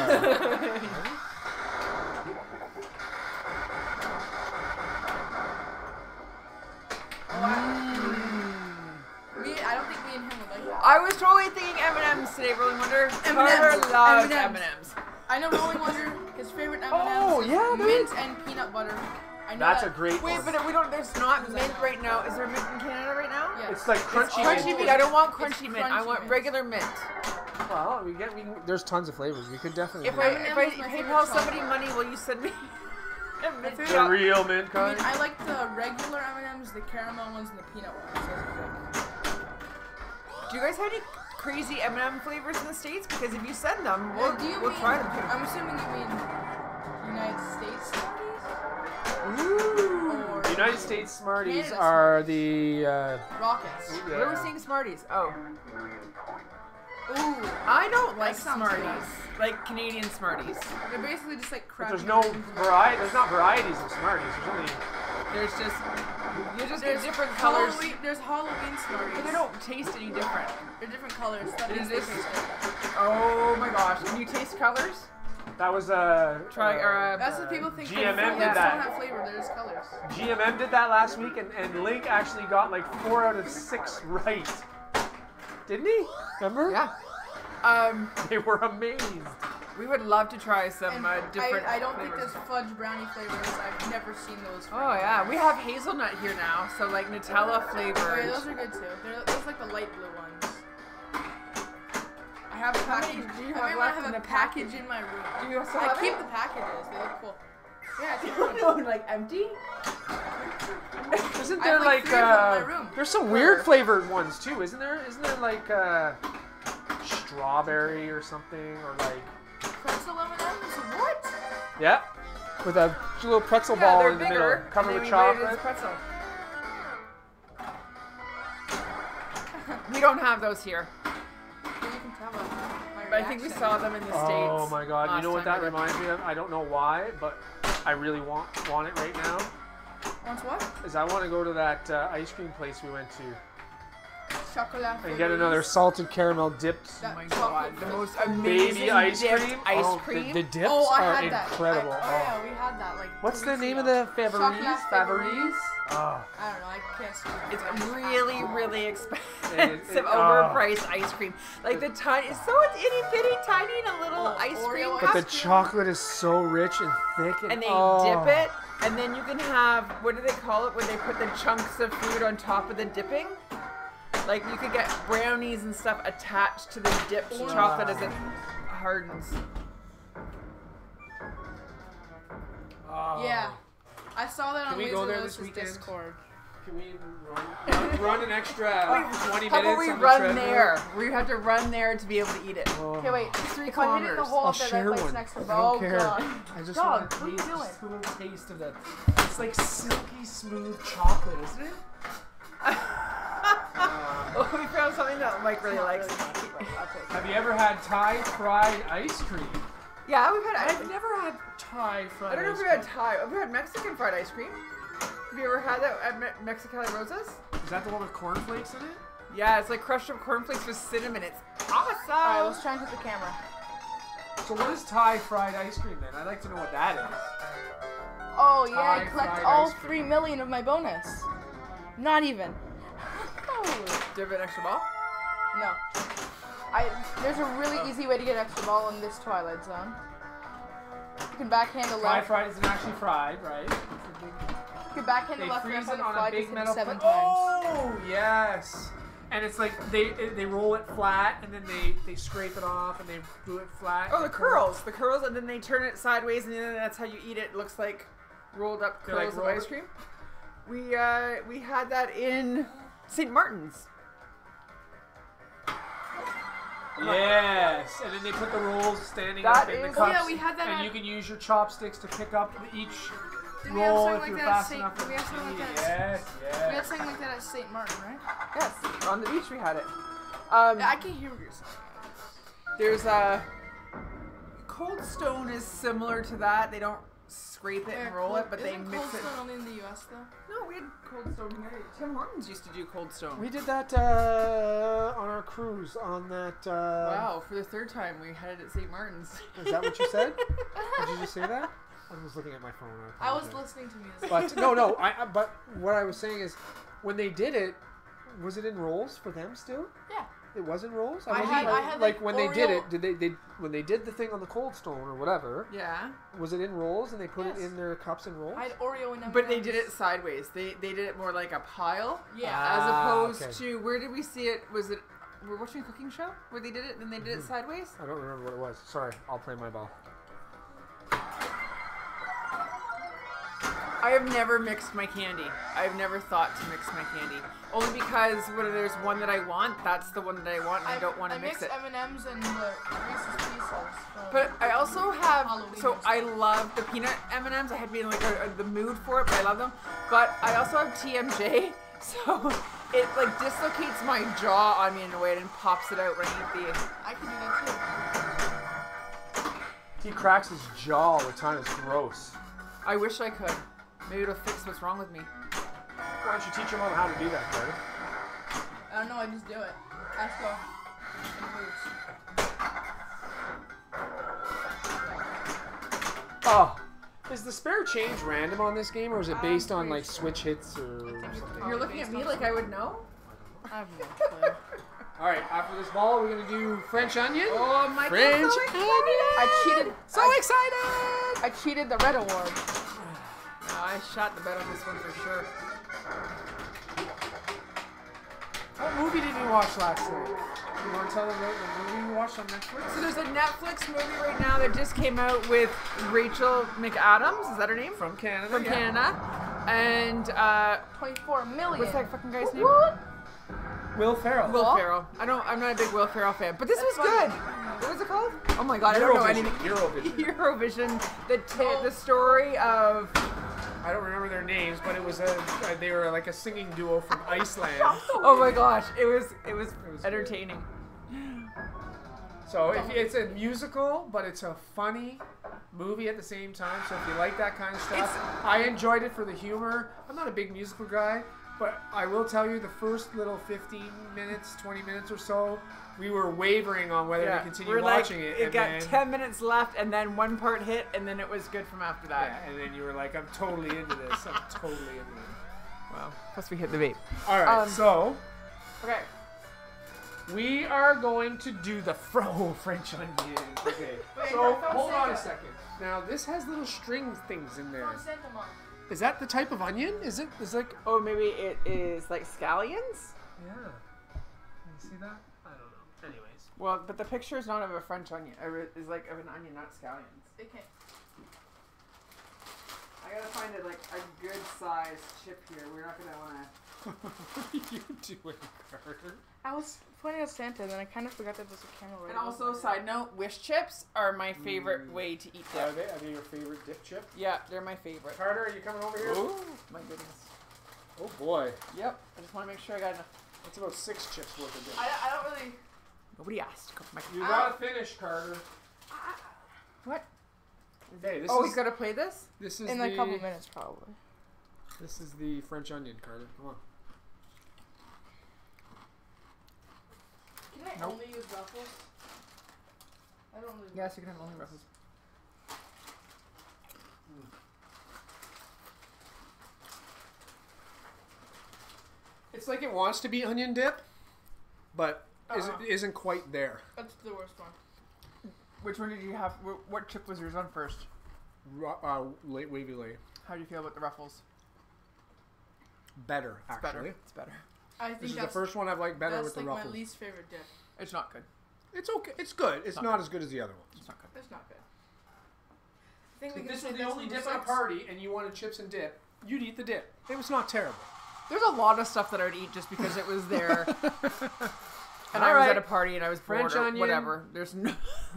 I don't think me and him would like that. I was totally thinking M&M's today, Rolling Wonder. M&Ms. Carter loves M&Ms. M&M's. I know Rolling Wonder, his favorite M&Ms Oh, yeah, is mint and peanut butter. I know That's that. a great Wait, one. but we don't. There's not mint right now. Is there mint in Canada right now? Yeah. It's like crunchy. Crunchy mint. mint. I don't want It's crunchy mint. I crunchy want mint. regular mint. Well, there's tons of flavors. We could definitely. If do I that. M&Ms if I is my PayPal favorite somebody chocolate. money, will you send me a mint favorite- The shop? real mint I kind. mean, I like the regular M&Ms, the caramel ones, and the peanut ones. Those are Do you guys have any crazy M&M flavors in the States? Because if you send them, good. Do you we'll mean, try them too. I'm assuming you mean United States Smarties? Ooh. Or The United States Smarties Canada are the. Rockets. Where are we seeing Smarties? Oh, Ooh. I don't like sounds Smarties. good. Like Canadian Smarties. They're basically just like But crappy. there's no versions of- variety. There's not varieties of Smarties. There's only. There's just you just There's get different colors, There's Halloween Smarties. but they don't taste any different. They're different colors. That Is means they this- taste good. Oh my gosh! Can you taste colors? That was Try or That's what people think. GMM flavors did don't that. have flavor. They're just colors. GMM did that last week, and Link actually got like 4 out of 6 right. Didn't he? Remember? Yeah. They were amazed. We would love to try some And different. I don't think flavors. there's fudge brownie flavors. I've never seen those. Oh yeah, we have hazelnut here now, so like Nutella Oh, flavored. yeah, those are good too. Those like the light blue ones. I have a How many package. do you I have might left have in a the package package? in my room. Do you still I have keep it? the packages. They look cool. Yeah, it's No, like empty. Isn't I there have, like, 3 of them in my room. there's some weird flavored ones too, isn't there? Isn't there like strawberry or something, or like pretzel M&Ms. What? yeah, with a little pretzel Yeah, ball they're in the bigger. middle, covered and with then we made it as chocolate. pretzel. We don't have those here, Well, you can tell by my but I think we reaction. saw them in the States. Oh my god! You last know what time that we were- reminds me of? I don't know why, but I really want it right now. Wants what? Is I want to go to that ice cream place we went to Chocolate. and get another salted caramel dipped Oh my god, the most amazing baby ice dipped cream. ice Oh, cream. The dips Oh, I are had that. incredible. Yeah, we had that like. What's 2 the weeks name of ago. the Favoris? Chocolate Favoris? Oh. I don't know. I can't speak. It's really, really expensive, it- overpriced ice cream. Like the tiny, it's so it's itty bitty, tiny, and a little Oh, ice Oreo cream ice But the cup. chocolate is so rich and thick, And they oh. dip it, and then you can have what do they call it when they put the chunks of food on top of the dipping? Like you could get brownies and stuff attached to the dipped chocolate as it hardens. Yeah. I saw that on Can we go there Laserless's this weekend? Discord. Can we run an extra 20 How minutes about we on the run treadmill? there? We have to run there to be able to eat it. Okay, wait. It's 3 If I hit it in the kilometers. hole I'll up there, share that place one. next to I the don't oh care. god. I just Dog, want what to are you taste doing? just a little taste of that. It's like silky smooth chocolate, isn't it? Oh, we found something that Mike really likes. Have you ever had Thai fried ice cream? Yeah, we've had. I've never had Thai fried I don't know if ice we've had cream. Thai. We've had Mexican fried ice cream. Have you ever had that at Mexicali Rosas? Is that the one with cornflakes in it? Yeah, it's like crushed up cornflakes with cinnamon. It's awesome. Alright, let's try and hit the camera. So what is Thai fried ice cream then? I'd like to know what that is. Oh yeah, Thai I collect fried all ice cream. 3 million of my bonus. Not even. Do you have an extra ball? No. There's a really easy way to get extra ball in this Twilight Zone. You can backhand a Thai left. fried isn't actually fried, right? It's a big, You can backhand a they left freeze ramp on it the on a fly, big just hit metal it 7 plate. times. Oh, yes. And it's like they roll it flat and then they scrape it off and they do it flat. Oh, the curls. The curls, and then they turn it sideways, and then that's how you eat it. It looks like rolled up They're curls like of rolled- ice cream. We had that in St. Martin's. Yes, and then they put the rolls standing That up in the is- cups. Oh, yeah, we had that and at- you can use your chopsticks to pick up each Did we have roll something if like you're that at fast St. enough. We had something like that. Yes, We had yes. something like that at St. Martin, right? Yes, on the beach we had it. Yeah, I can hear what you're saying. There's a Cold Stone is similar to that. They don't scrape it and roll it, but they Isn't mix Cold it. Stone only in the US though? No, we had Cold Stone here. Tim Hortons used to do Cold Stone. We did that on our cruise on that. Wow, for the 3rd time we had it at St. Martin's. Is that what you said? Did you just say that? I was looking at my phone. I was apologize. listening to music. But no. But what I was saying is, when they did it, was it in rolls for them still? Yeah. It was in rolls. I wasn't had, like when they did Oreo- it. Did they when they did the thing on the Cold Stone or whatever? Yeah, Was it in rolls and they put it Yes. in their cups and rolls? I had Oreo and M&M's. but they did it sideways. They did it more like a pile. Yeah. As opposed okay. to, where did we see it? Was it, we're watching a cooking show where they did it and they did it sideways? I don't remember what it was. Sorry, I'll play my ball. I have never mixed my candy. I've never thought to mix my candy. Only because when there's one that I want, that's the one that I want, and I don't want to mix it. I mix M&M's and the Reese's Pieces. from But I also have, Halloween so and I stuff. love the peanut M&M's. I had been like the mood for it, but I love them. But I also have TMJ, so it like dislocates my jaw on me in a way and pops it out when I eat the. I can do that too. He cracks his jaw all the time. It's gross. I wish I could. Maybe it'll fix what's wrong with me. Why don't you teach your mom how to do that, Carter? I don't know, I just do it. Ask her. It moves. Oh, is the spare change random on this game, or is it based on like switch hits or something? You're looking at me like I would know? I have no clue. All right, after this ball, we're gonna do French onion. Oh my French God! I cheated. So excited! I cheated the red award. No, I shot the bet on this one for sure. What movie did you watch last night? You want to tell them the movie you watched on Netflix? So there's a Netflix movie right now that just came out with Rachel McAdams. Is that her name? From Canada. From yeah. Canada. And 24 million. what's that fucking guy's name? What? Will Ferrell. Will Ferrell. I'm not a big Will Ferrell fan, but this was funny. good. What was it called? Oh my god, I don't know anything. Eurovision. Eurovision. The story of. I don't remember their names, but it was they were like a singing duo from Iceland. Oh my gosh, it was entertaining. So it's a musical, but it's a funny movie at the same time. So if you like that kind of stuff, I enjoyed it for the humor. I'm not a big musical guy, but I will tell you the first little 15 minutes, 20 minutes or so, we were wavering on whether to continue we're watching like, it. It and got then, 10 minutes left, and then one part hit, and then it was good from after that. yeah, and then you were like, I'm totally into this. I'm totally into it. Wow. Plus we hit the vape. All right, so Okay. we are going to do the French onion. Okay. Wait, So from hold on a Santa. second. Now this has little string things in there. From Santa Mom. Is that the type of onion? Is it? Is like? Oh, maybe it is like scallions? Yeah. see that? I don't know. Anyways. Well, but the picture is not of a French onion. It's like of an onion, not scallions. It can't. I gotta find it like a good sized chip here. We're not gonna wanna. What are you doing, Carter? I was pointing at Santa, and then I kind of forgot that there's a camera right And also, side note, wish chips are my favorite way to eat Are dip. they? Are they your favorite dip chip? Yeah, they're my favorite. Carter, are you coming over here? Oh my goodness. Oh boy. Yep. I just want to make sure I got enough. That's about 6 chips worth of dip. I don't really. Nobody asked. You gotta finish, Carter. What? Hey, this Oh, is he's gotta play this? this is In the a couple minutes, probably. this is the French onion, Carter. Come on. Can I Nope. only use Ruffles? I don't really. Yes, you can have only Ruffles. It's like it wants to be onion dip, but isn't quite there. That's the worst one. Which one did you have? What chip was yours on first? Late wavy lay. How do you feel about the Ruffles? Better, It's actually. better. It's better. I think This is the that's first one I've liked better that's with the like ruffles. my least favorite dip. It's not good. It's okay. It's good. It's not as good as the other ones. It's not good. It's not good. I think we If can this say was the that's only number dip at a 6. party and you wanted chips and dip, you'd eat the dip. It was not terrible. There's a lot of stuff that I would eat just because it was there. And I All was right. at a party and I was bored French or onion. whatever. There's no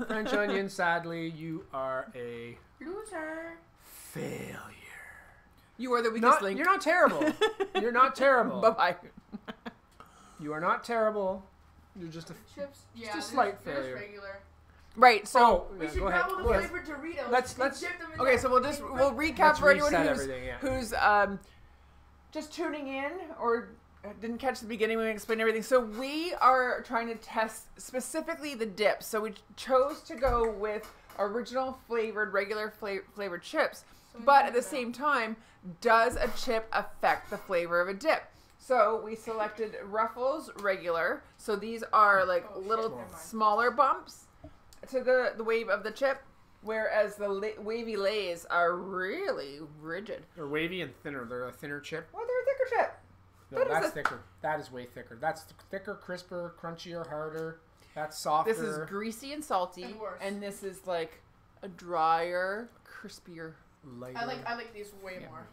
French onion, sadly, you are a Loser. failure. You are the weakest link. You're not terrible. You're not terrible. Bye-bye. You are not terrible. You're just a... Chips. Yeah, a they're slight they're failure. regular. Right, so... Oh, We yeah, should go ahead. double Go the ahead. flavored Doritos. Let's- and dip them in Okay, that so we'll recap for anyone reset who's everything, yeah. who's just tuning in or didn't catch the beginning when we explained everything. So we are trying to test specifically the dip. So we chose to go with original flavored, regular flavored chips. But at the same time, does a chip affect the flavor of a dip? So we selected Ruffles regular. So these are like little smaller bumps to the wave of the chip. Whereas the wavy lays are really rigid. They're wavy and thinner. They're a thinner chip. Well, they're a thicker chip. No, That is that's a- thicker. That is way thicker. That's thicker, crisper, crunchier, harder. That's softer. This is greasy and salty, And worse. and this is like a drier, crispier. lighter. I like these way more.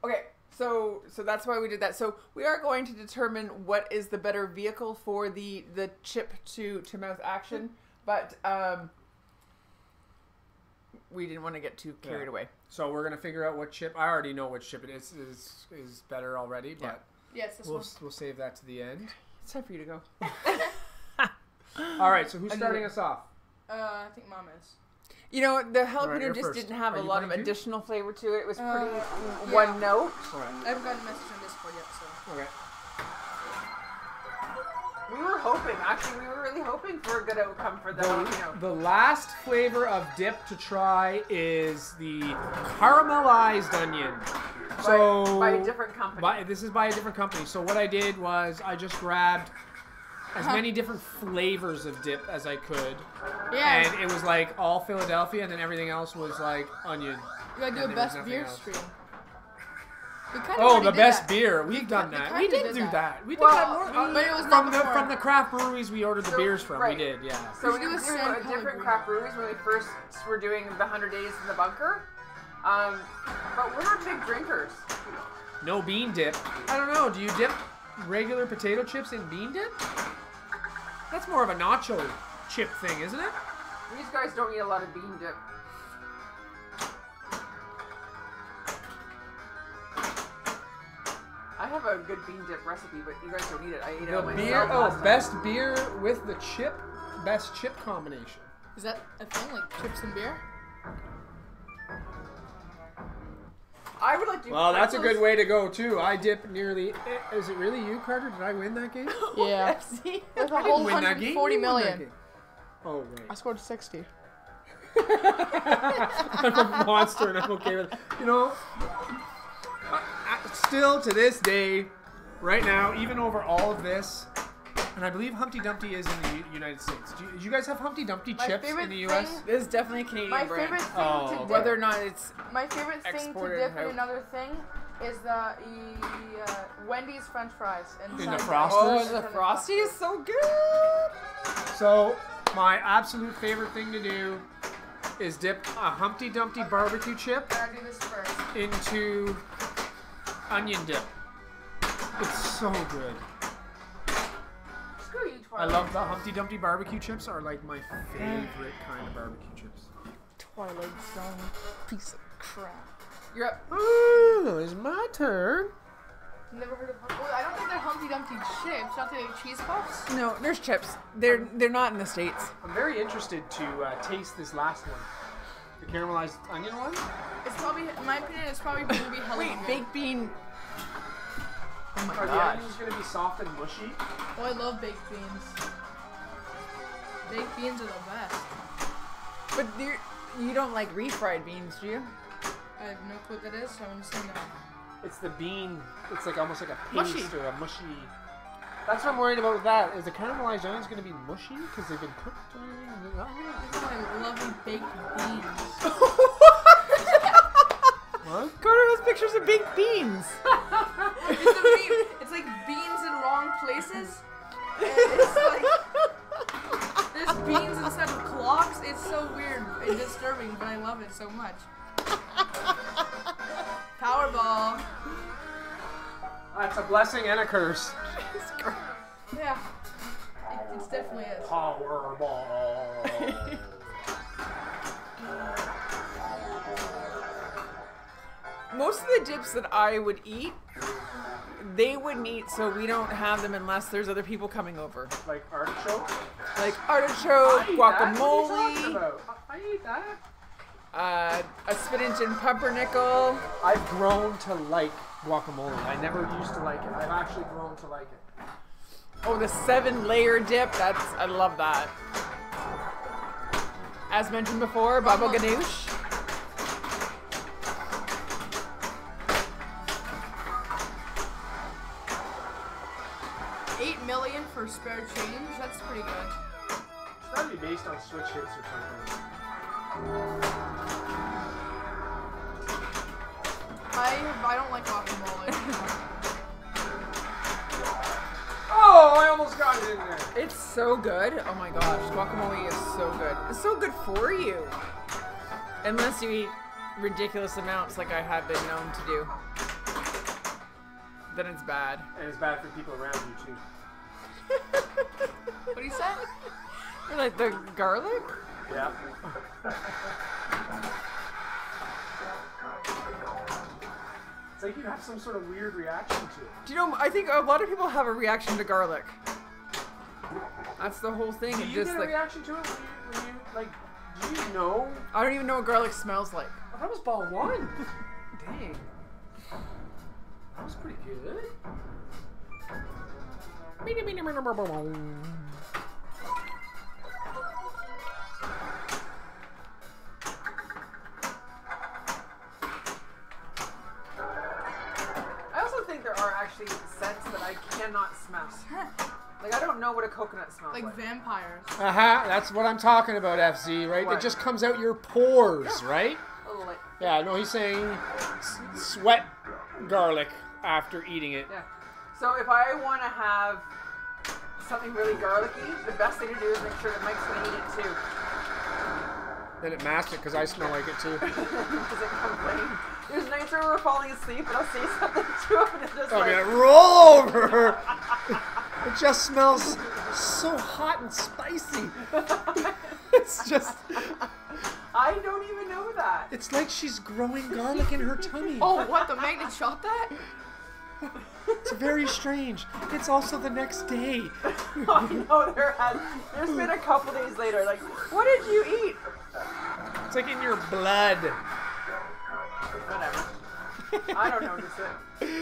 Okay, so that's why we did that. So we are going to determine what is the better vehicle for the chip to mouth action, but we didn't want to get too carried away. So we're gonna figure out what chip. I already know which chip it is better already, but Yes, this we'll one. we'll save that to the end. It's time for you to go. All right. So who's I knew starting it. us off? I think Mom is. You know, the Alright, jalapeno you're just first. didn't have Are a you lot of playing too? additional flavor to it. It was pretty Yeah. one note. All right. I haven't gotten a message on Discord yet, so. Okay. We were hoping, actually, we were really hoping for a good outcome for the jalapeno. The last flavor of dip to try is the caramelized onion. So by a different company. This is by a different company. So what I did was I just grabbed as many different flavors of dip as I could. Yeah. And it was like all Philadelphia, and then everything else was like onion. You gotta do and a there was best nothing beer else. stream. We kind of Oh, the best beer. We've done we that. kinda We did did do that. that. We did Well, that more. but it was not before. from the craft breweries we ordered the So, beers from. right. We did, yeah. So we should do were a doing sand a different colored craft breweries when we first were doing the 100 Days in the Bunker. But we're not big drinkers. No bean dip. I don't know. Do you dip regular potato chips in bean dip? That's more of a nacho chip thing, isn't it? These guys don't eat a lot of bean dip. I have a good bean dip recipe, but you guys don't eat it. I ate it The on beer. myself Oh, last time. best beer with the chip. Best chip combination. Is that a thing, like chips and beer? I would like to. Well, that's a good way to go too. I dip nearly. Is it really you, Carter? Did I win that game? Yeah. See? With a I whole didn't win that game. 140 You won that million. game. Oh I right. scored 60. I'm a monster, and I'm okay with it. You know. Still to this day, right now, even over all of this, and I believe Humpty Dumpty is in the United States. Do you guys have Humpty Dumpty My chips favorite in the U.S.? thing- This is definitely a Canadian My brand. favorite thing Oh. to dip, Whether or not it's my favorite thing to exported dip in out. another thing is the Wendy's French fries. In the Frosty. Frosters? Oh, the Frosty is so good. So, my absolute favorite thing to do is dip a Humpty Dumpty barbecue chip Gotta do this first. into onion dip. It's so good. Screw you, I Twilight. love the Humpty Dumpty barbecue chips. Are like my favorite kind of barbecue chips. Twilight Zone piece of crap. You're up. Ooh, it's my turn. Never heard of I don't think they're Humpty Dumpty chips. Don't they like cheese puffs? No, there's chips. They're not in the States. I'm very interested to taste this last one. The caramelized onion one? It's probably, in my opinion, it's probably going to be hella Wait, good. baked bean. Oh my Are the gosh. onions going to be soft and mushy? Oh, I love baked beans. Baked beans are the best. But you don't like refried beans, do you? I have no clue what that is, so I'm just saying no. It's the bean. It's like almost like a paste Mushy. or a mushy. That's what I'm worried about with that. Is the caramelized onions going to be mushy because they've been cooked? I love baked beans. What? Carter has pictures of baked beans. It's like beans in wrong places. And it's like there's beans instead of clocks. It's so weird and disturbing, but I love it so much. Powerball. That's a blessing and a curse. Yeah. It's definitely is. Powerball. Most of the dips that I would eat, they wouldn't eat, so we don't have them unless there's other people coming over. Like artichoke? Like artichoke, guacamole, I eat that. a spinach and pumpernickel. I've grown to like guacamole. I never used to like it. I've actually grown to like it. Oh, the 7-layer dip. I love that. As mentioned before, baba ganoush. $8 million for spare change. That's pretty good. It's gotta be based on Switch hits or something. I don't like guacamole. Oh, I almost got it in there. It's so good. Oh my gosh, guacamole is so good. It's so good for you. Unless you eat ridiculous amounts like I have been known to do. Then it's bad. And it's bad for people around you too. What do you say? Like the garlic? Yeah. It's like you have some sort of weird reaction to it. Do you know, I think a lot of people have a reaction to garlic. That's the whole thing. Do It you just get a like, reaction to it when you like, do you know? I don't even know what garlic smells like. Oh, that was ball one. Dang. That was pretty good. I also think there are actually scents that I cannot smell. Like, I don't know what a coconut smells like. Like vampires. That's what I'm talking about, FZ, right? What? It just comes out your pores, right? A little like, Yeah, no, he's saying sweat garlic after eating it. yeah. So if I want to have something really garlicky, the best thing to do is make sure that Mike's going to eat it too. Then it masked it because I smell like it too. Because it complains. There's nights where we're falling asleep and I'll say something to him and it's just I'm like... gonna roll over. It just smells so hot and spicy. It's just... I don't even know that. It's like she's growing garlic in her tummy. Oh, what? The magnet shot that? It's very strange. It's also the next day. I know there's been a couple days later, like, what did you eat? It's like in your blood. Whatever. I don't notice it.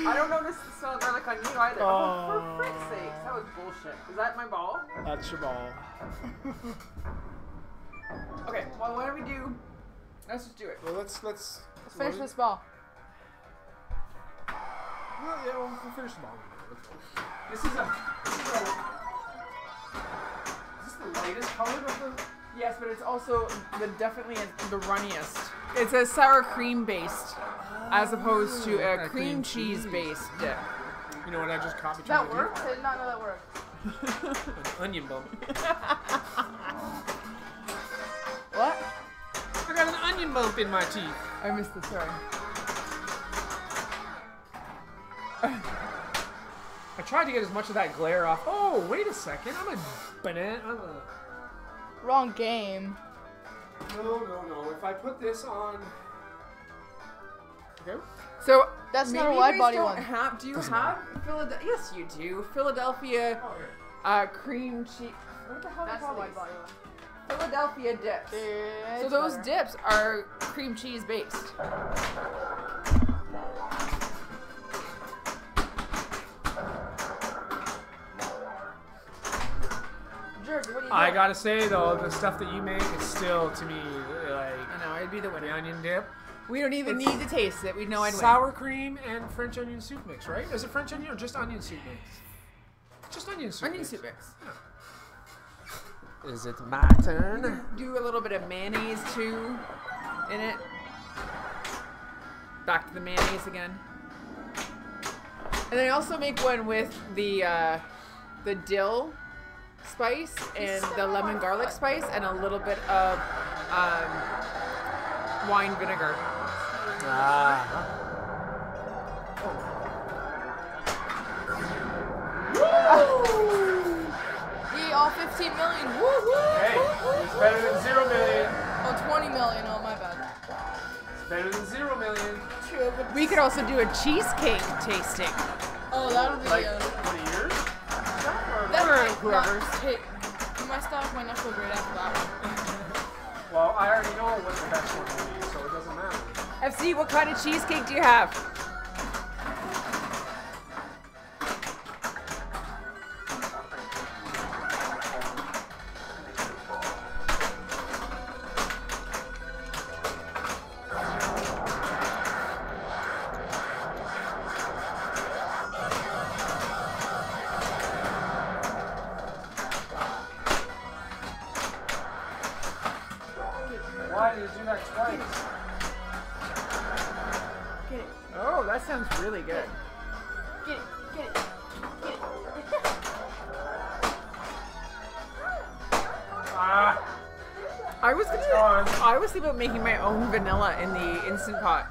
I don't notice the smell of garlic on you either. Oh, for frick's sake. That was bullshit. Is that my ball? That's your ball. Okay, well, what do we do? Let's just do it. Well, let's Finish this ball. Well, yeah, we'll finish the ball. This is the lightest color of the... Yes, but it's also definitely the runniest. It's a sour cream based. as opposed to a A cream cheese based dip. You know what I just caught between That the two? worked? I did not know that worked. An onion bump. What? I got an onion bump in my teeth. I missed the story. I tried to get as much of that glare off. Oh, wait a second. I'm a banana. I'm a... Wrong game. No. If I put this on... Okay. So That's not maybe a wide you guys body don't one. have. Do you have Philadelphia? Yes, you do. Philadelphia cream cheese. What the hell That's are the they wide called? body one. Philadelphia dips. Yeah, So it's those better. dips are cream cheese based. Jersey, what do you I doing? gotta say, though, the stuff that you make is still, to me, like... I know, I'd be the The winner. onion dip. We don't even need to taste it. We know I'd win. Sour cream and French onion soup mix, right? Is it French onion or just onion soup mix? Just onion soup Onion mix. soup mix. Is it my turn? Do a little bit of mayonnaise too in it. Back to the mayonnaise again. And then I also make one with the dill spice and the lemon garlic spice and a little bit of wine vinegar. Ah. Yeah, all 15 million. Woo woo. Hey, it's better than 0 million. Oh, 20 million. Oh, my bad. It's better than 0 million. True, but We could also do a cheesecake tasting. oh, that would be Like, what a year? that or might whoever's. not hit. My stomach might not feel great after that one. Well, I already know what the best one will be, so it doesn't matter. FC, what kind of cheesecake do you have? Why did you do that twice? Get it. Oh, that sounds really good. Get it. Get it. Get it. Ah, I was gone. thinking about making my own vanilla in the Instant Pot.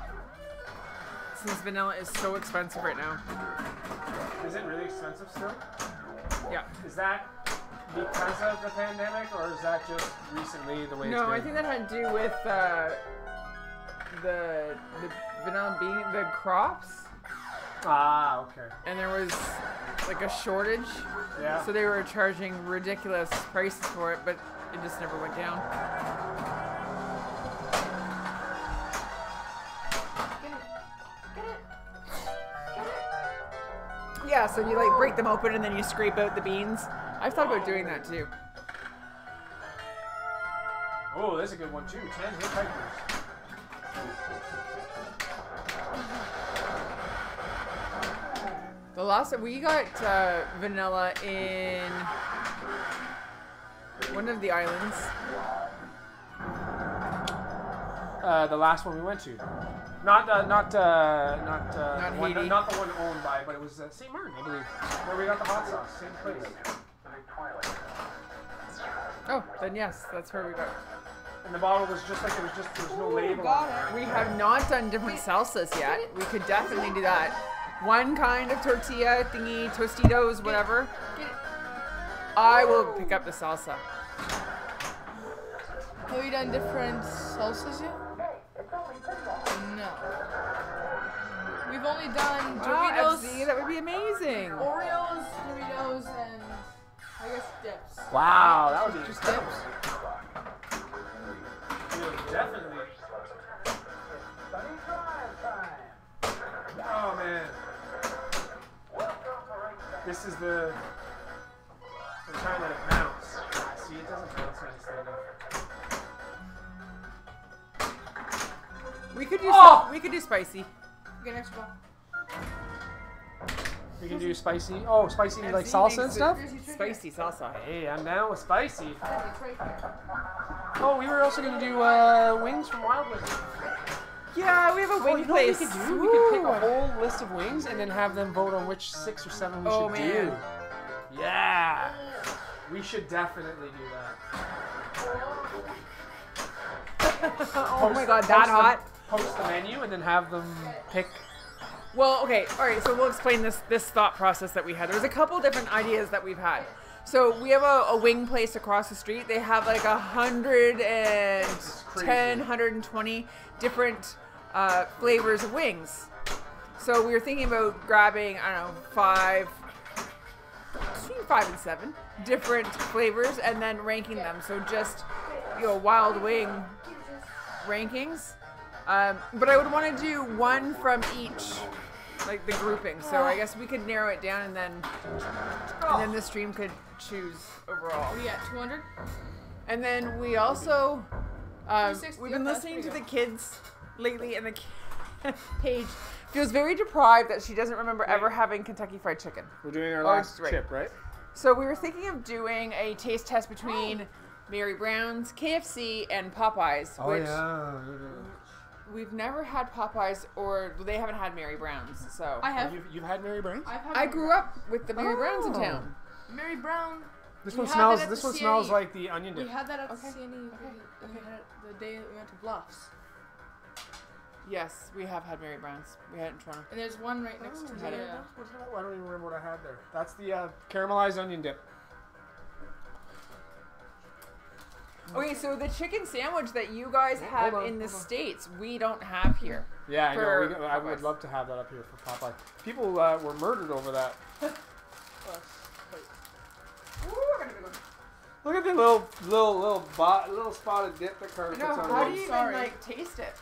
Since vanilla is so expensive right now. is it really expensive still? Yeah. Is that because of the pandemic, or is that just recently the way it's No, been? I think that had to do with the vanilla bean, the crops, Ah, okay. and there was like a shortage. Yeah. So they were charging ridiculous prices for it, but it just never went down. Get it. Get it. Get it. Yeah, so you like break them open and then you scrape out the beans. I've thought about doing that too. Oh, that's a good one too. 10 hit Pipers. The last we got vanilla in one of the islands. The last one we went to. Not Haiti. not the one owned by, but it was St. Martin, I believe, where we got the hot sauce. Same place. Oh, then yes, that's where we got. And the bottle was just like there was no label on it. We have not done different salsas yet. We could definitely do that. One kind of tortilla thingy, Tostitos, whatever. Get it. I will pick up the salsa. Have you done different salsas yet? No. We've only done Wow, Doritos, FC, that would be amazing. Oreos, Doritos, and I guess dips. Wow, that would be Just dips. definitely. Oh man. This is the. I'm trying to let it bounce. See, it doesn't bounce nicely. We could do Oh! we could do spicy. Okay, next one. We can do spicy. Oh, spicy like FC salsa makes and it stuff. Spicy salsa. Hey, I'm down with spicy. It's right here. Oh, we were also gonna do wings from Wild Wings. Yeah, we have a Oh, wing you know what we place. could do? We could pick Ooh. a whole list of wings and then have them vote on which 6 or 7 we Oh, should man. do. Yeah. We should definitely do that. Oh my god, that hot. Post the menu and then have them pick. Well, okay, all right. So we'll explain this thought process that we had. There was a couple different ideas that we've had. So we have a wing place across the street. They have like 110, 120 different flavors of wings. So we were thinking about grabbing, I don't know, between 5 and 7 different flavors and then ranking them. So just, wild wing rankings. But I would want to do one from each, like the grouping. So I guess we could narrow it down and then the stream could choose overall. What are you at, 200? And then we also, 260, we've been that's listening to pretty the kids lately, and the Paige feels very deprived that she doesn't remember ever having Kentucky Fried Chicken. We're doing our Oh, last right. chip, right? So we were thinking of doing a taste test between Mary Brown's, KFC, and Popeyes, which we've never had Popeyes, or they haven't had Mary Brown's. So I have. You've had Mary Brown's? I've had I Mary grew up with the Mary Browns in Oh. town. Mary Brown. This We one had smells. that at This the one smells CNE. like the onion We dip. had that at Okay. the CNE we had it the day that we went to Bluffs. Yes, we have had Mary Brown's. We had it in Toronto. And there's one right next to the. Had it. I don't even remember what I had there. That's the caramelized onion dip. Okay, so the chicken sandwich that you guys have hold on, in the hold on. States, we don't have here. Yeah, I know. For I would Popeyes. love to have that up here for Popeye. People were murdered over that. Look at the little spotted dip that Carter No, puts on how it. do you even Sorry. like taste it?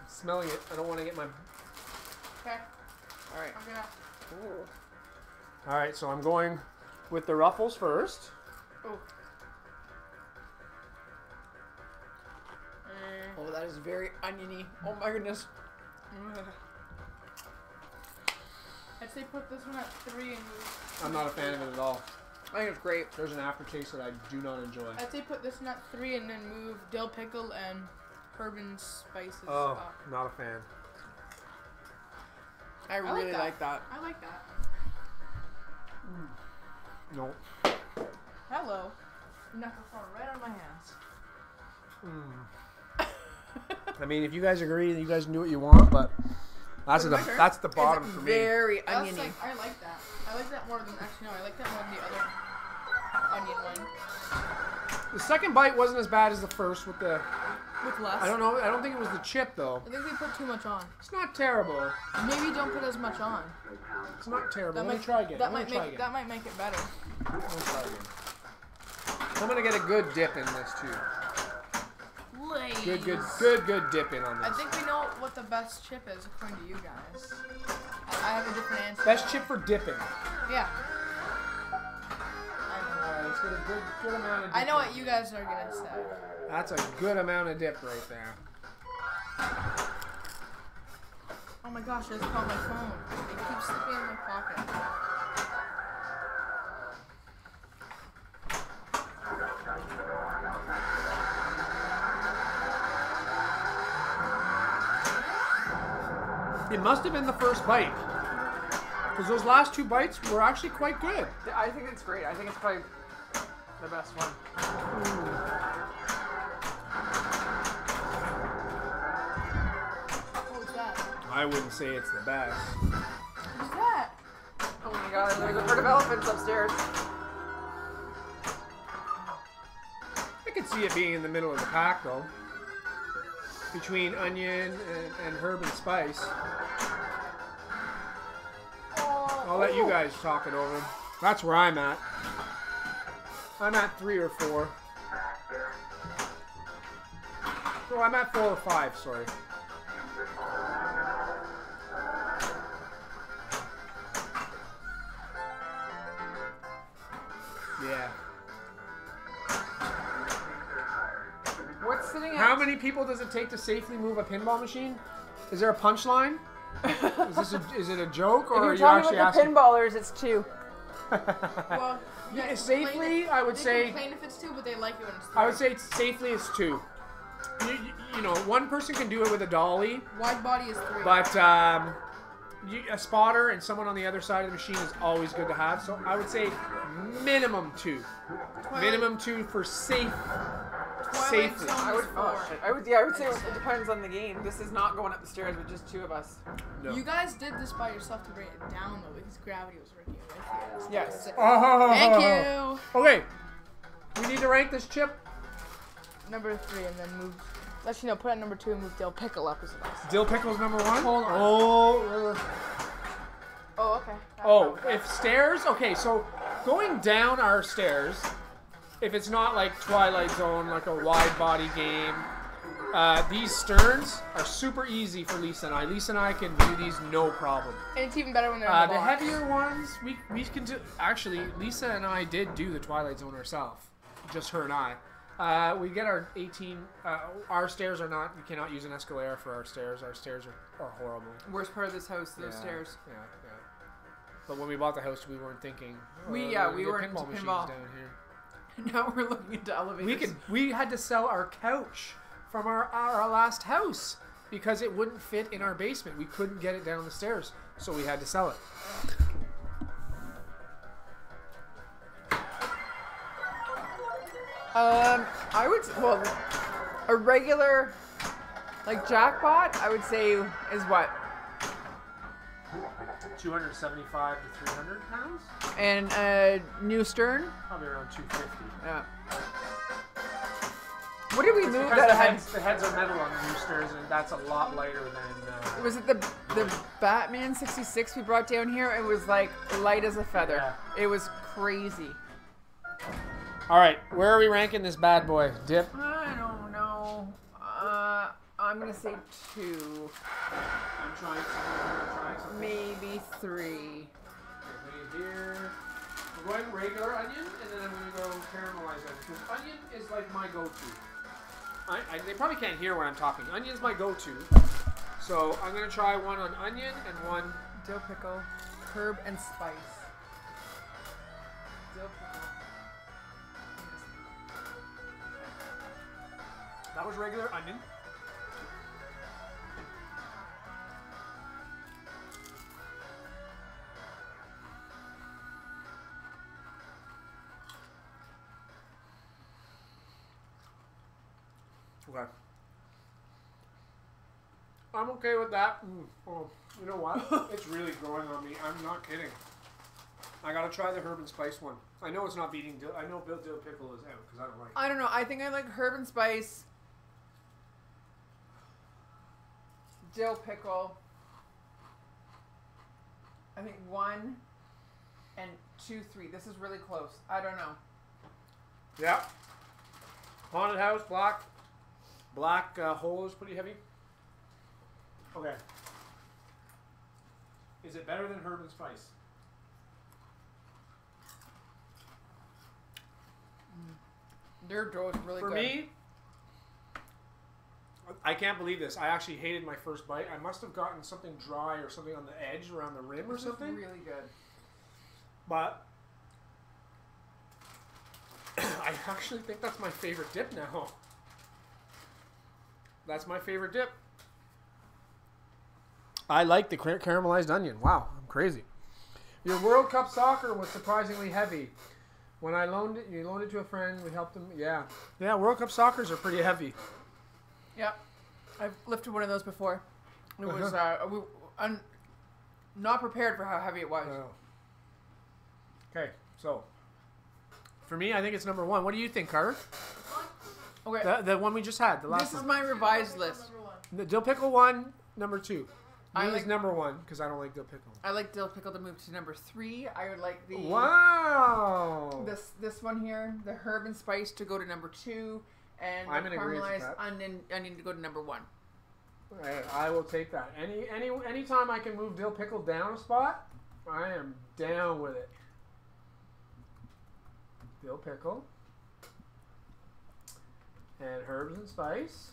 I'm smelling it. I don't want to get my. Okay, All right. I'm gonna. All right, so I'm going with the Ruffles first. Oh. Oh, that is very oniony. Oh my goodness. I'd say put this one at 3 and I'm not a fan of it at all. I think it's great. There's an aftertaste that I do not enjoy. I'd say put this one at 3 and then move dill pickle and herb and spices Oh, up. not a fan. I really like that. I like that. No. Hello. Knuckle falling right on my hands. I mean, if you guys agree, you guys do what you want, but that's Was it my turn? that's the bottom It's for me. very That's oniony. like, I like that. I like that more than, actually no, I like that more than the other onion one. The second bite wasn't as bad as the first with the. With less. I don't know. I don't think it was the chip though. I think we put too much on. It's not terrible. Maybe don't put as much on. It's not terrible. That Let me might try again. That Let might me try make again. that might make it better. Let me try again. I'm gonna get a good dip in this too. Good dip in on I this. think we know what the best chip is according to you guys. I have a different answer. Best chip for dipping. Yeah. Alright, let's get a good amount of dip. I know what you guys are gonna say. That's a good amount of dip right there. Oh my gosh, I just called my phone. It keeps slipping in my pocket. It must have been the first bite. Because those last 2 bites were actually quite good. I think it's great. I think it's probably the best one. What was that? I wouldn't say it's the best. What's that? Oh my god, there's a herd of elephants upstairs. I could see it being in the middle of the pack though. Between onion and herb and spice. I'll let you guys talk it over. That's where I'm at. I'm at 3 or 4. Oh, I'm at 4 or 5, sorry. Yeah. What's sitting How at? many people does it take to safely move a pinball machine? Is there a punchline? Is it a joke, or If are you're you talking actually about the asking? pinballers, it's 2. Well, Yeah, they safely, complain I would they say. complain if it's 2, but they like it when it's 3. I would say safely it's 2. you know, one person can do it with a dolly, Wide body is 3. but a spotter and someone on the other side of the machine is always good to have. So I would say minimum 2. Minimum 2 for safety. I would. Oh shit. I would say it depends on the game. This is not going up the stairs with just 2 of us. No. You guys did this by yourself to bring it down though, because gravity was working with you. Yes. Thank you. Okay. We need to rank this chip. Number 3 and then move. Actually, no, put it at number 2 and move Dill Pickle up as nice. Dill pickle's number 1. Hold on. Oh, okay. Oh, if stairs. Okay, so going down our stairs, if it's not like Twilight Zone, like a wide body game, these sterns are super easy for Lisa and I. Lisa and I can do these no problem. And it's even better when they're in the The box. heavier ones, we can do. Actually, Lisa and I did do the Twilight Zone ourselves. Just her and I. We get our 18. Our stairs are not. You cannot use an escalator for our stairs. Our stairs are horrible. Worst part of this house, those stairs. Yeah. But when we bought the house, we weren't thinking. We get were pinball into machines pinball. down here. Now we're looking into elevators. We had to sell our couch from our last house because it wouldn't fit in our basement. We couldn't get it down the stairs, so we had to sell it. I would a regular like jackpot. I would say is what 275 to 300 pounds. and a new stern. Probably around 250. Yeah. What did we move Because that the had? heads are metal on the new stairs, and that's a lot lighter than. Was it the Batman 66 we brought down here? It was like light as a feather. Yeah. It was crazy. All right, where are we ranking this bad boy? Dip. I don't know. I'm gonna say 2, I'm trying something. maybe 3. Okay, here. We're going regular onion, and then I'm going to go caramelized onion. Because onion is like my go-to. They probably can't hear when I'm talking. Onion's my go-to. So I'm going to try one on onion and one... Dill pickle, herb and spice. Dill pickle. That was regular onion. Okay. I'm okay with that. Oh, you know what? It's really growing on me. I'm not kidding. I gotta try the herb and spice one. I know it's not beating dill. I know dill pickle is out because I don't like it. I don't know. I think I like herb and spice. Dill pickle. I think 1 and 2, 3. This is really close. I don't know. Yeah. Haunted house, black hole is pretty heavy. Okay. Is it better than herb and spice? Their dough is really For good. me, I can't believe this. I actually hated my first bite. I must have gotten something dry or something on the edge around the rim or This is something. really good. But I actually think that's my favorite dip now. That's my favorite dip. I like the caramelized onion. Wow, I'm crazy. Your World Cup soccer was surprisingly heavy. When I loaned it, you loaned it to a friend. We helped him. Yeah, World Cup soccers are pretty heavy. Yep. I've lifted one of those before. It was not prepared for how heavy it was. Okay, so for me, I think it's number 1. What do you think, Carter? Okay. The one we just had, the last This is one. my revised list. The dill pickle one, number 2. I Mine is like- number 1 because I don't like dill pickle. I like dill pickle to move to number 3. I would like the Wow. this one here, the herb and spice, to go to number 2, and I'm the in agreement with caramelized onion to go to number 1. I will take that. Anytime I can move dill pickle down a spot, I am down with it. Dill pickle and herbs and spice.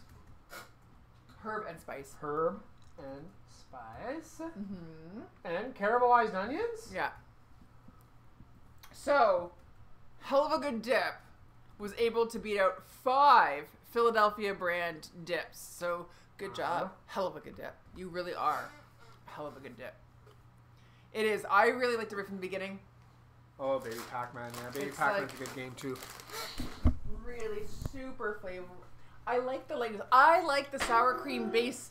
Herb and spice. Herb and spice. Mm-hmm. And caramelized onions? Yeah. So, hell of a good dip was able to beat out 5 Philadelphia brand dips. So good job. Hell of a good dip. You really are. Hell of a good dip. It is. I really liked it right from the beginning. Oh, Baby Pac-Man. Yeah, Baby It's Pac-Man's like- a good game too. Really super flavorful. I like the lightness. I like the sour cream base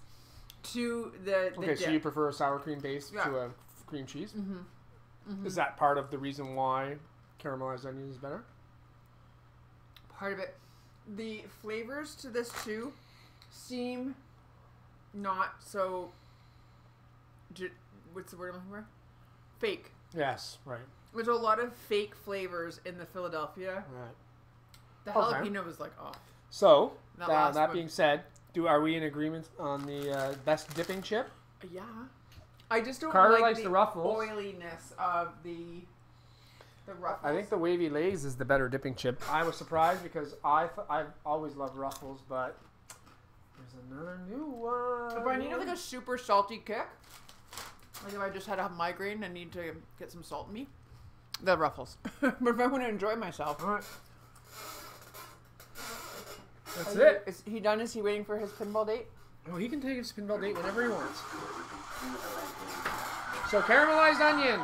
to the Okay, dip. so you prefer a sour cream base Yeah. to a cream cheese? Mm-hmm. Is that part of the reason why caramelized onion is better? Part of it. The flavors to this too seem not so. What's the word I'm looking for? Fake. Yes, right. There's a lot of fake flavors in the Philadelphia. Right. The Okay. jalapeno was like off. So, That last that one. being said, are we in agreement on the best dipping chip? Yeah. I just don't Carter like likes the the Ruffles. oiliness of the Ruffles. I think the Wavy Lay's is the better dipping chip. I was surprised because I've always loved Ruffles, but there's another new one. If I needed like a super salty kick, like if I just had a migraine and need to get some salt in me, the Ruffles. But if I want to enjoy myself. All right. That's it. Is he done? Is he waiting for his pinball date? Oh, he can take his pinball date whenever he wants. So caramelized onion,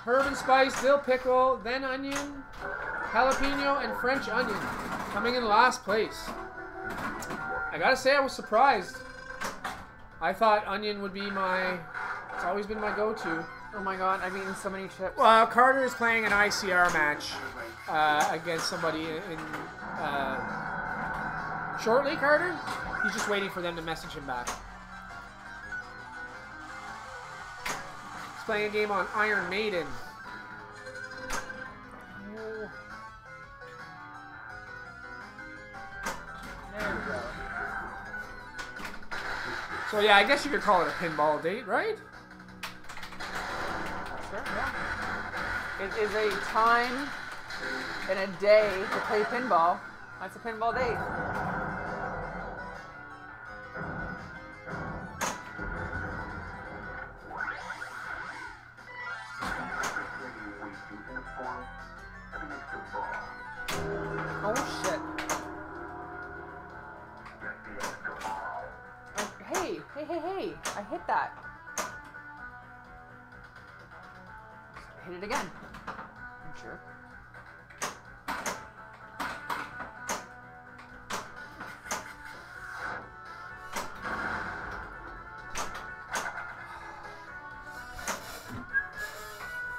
herb and spice, dill pickle, then onion, jalapeno, and French onion. Coming in last place. I gotta say, I was surprised. I thought onion would be it's always been my go-to. Oh my god, I've eaten so many chips. Well, Carter is playing an ICR match against somebody in shortly, Carter? He's just waiting for them to message him back. He's playing a game on Iron Maiden. There we go. So yeah, I guess you could call it a pinball date, right? Sure, yeah. It is a time and a day to play pinball. That's a pinball date. Oh shit. Hey, I hit that. Hit it again. I'm sure.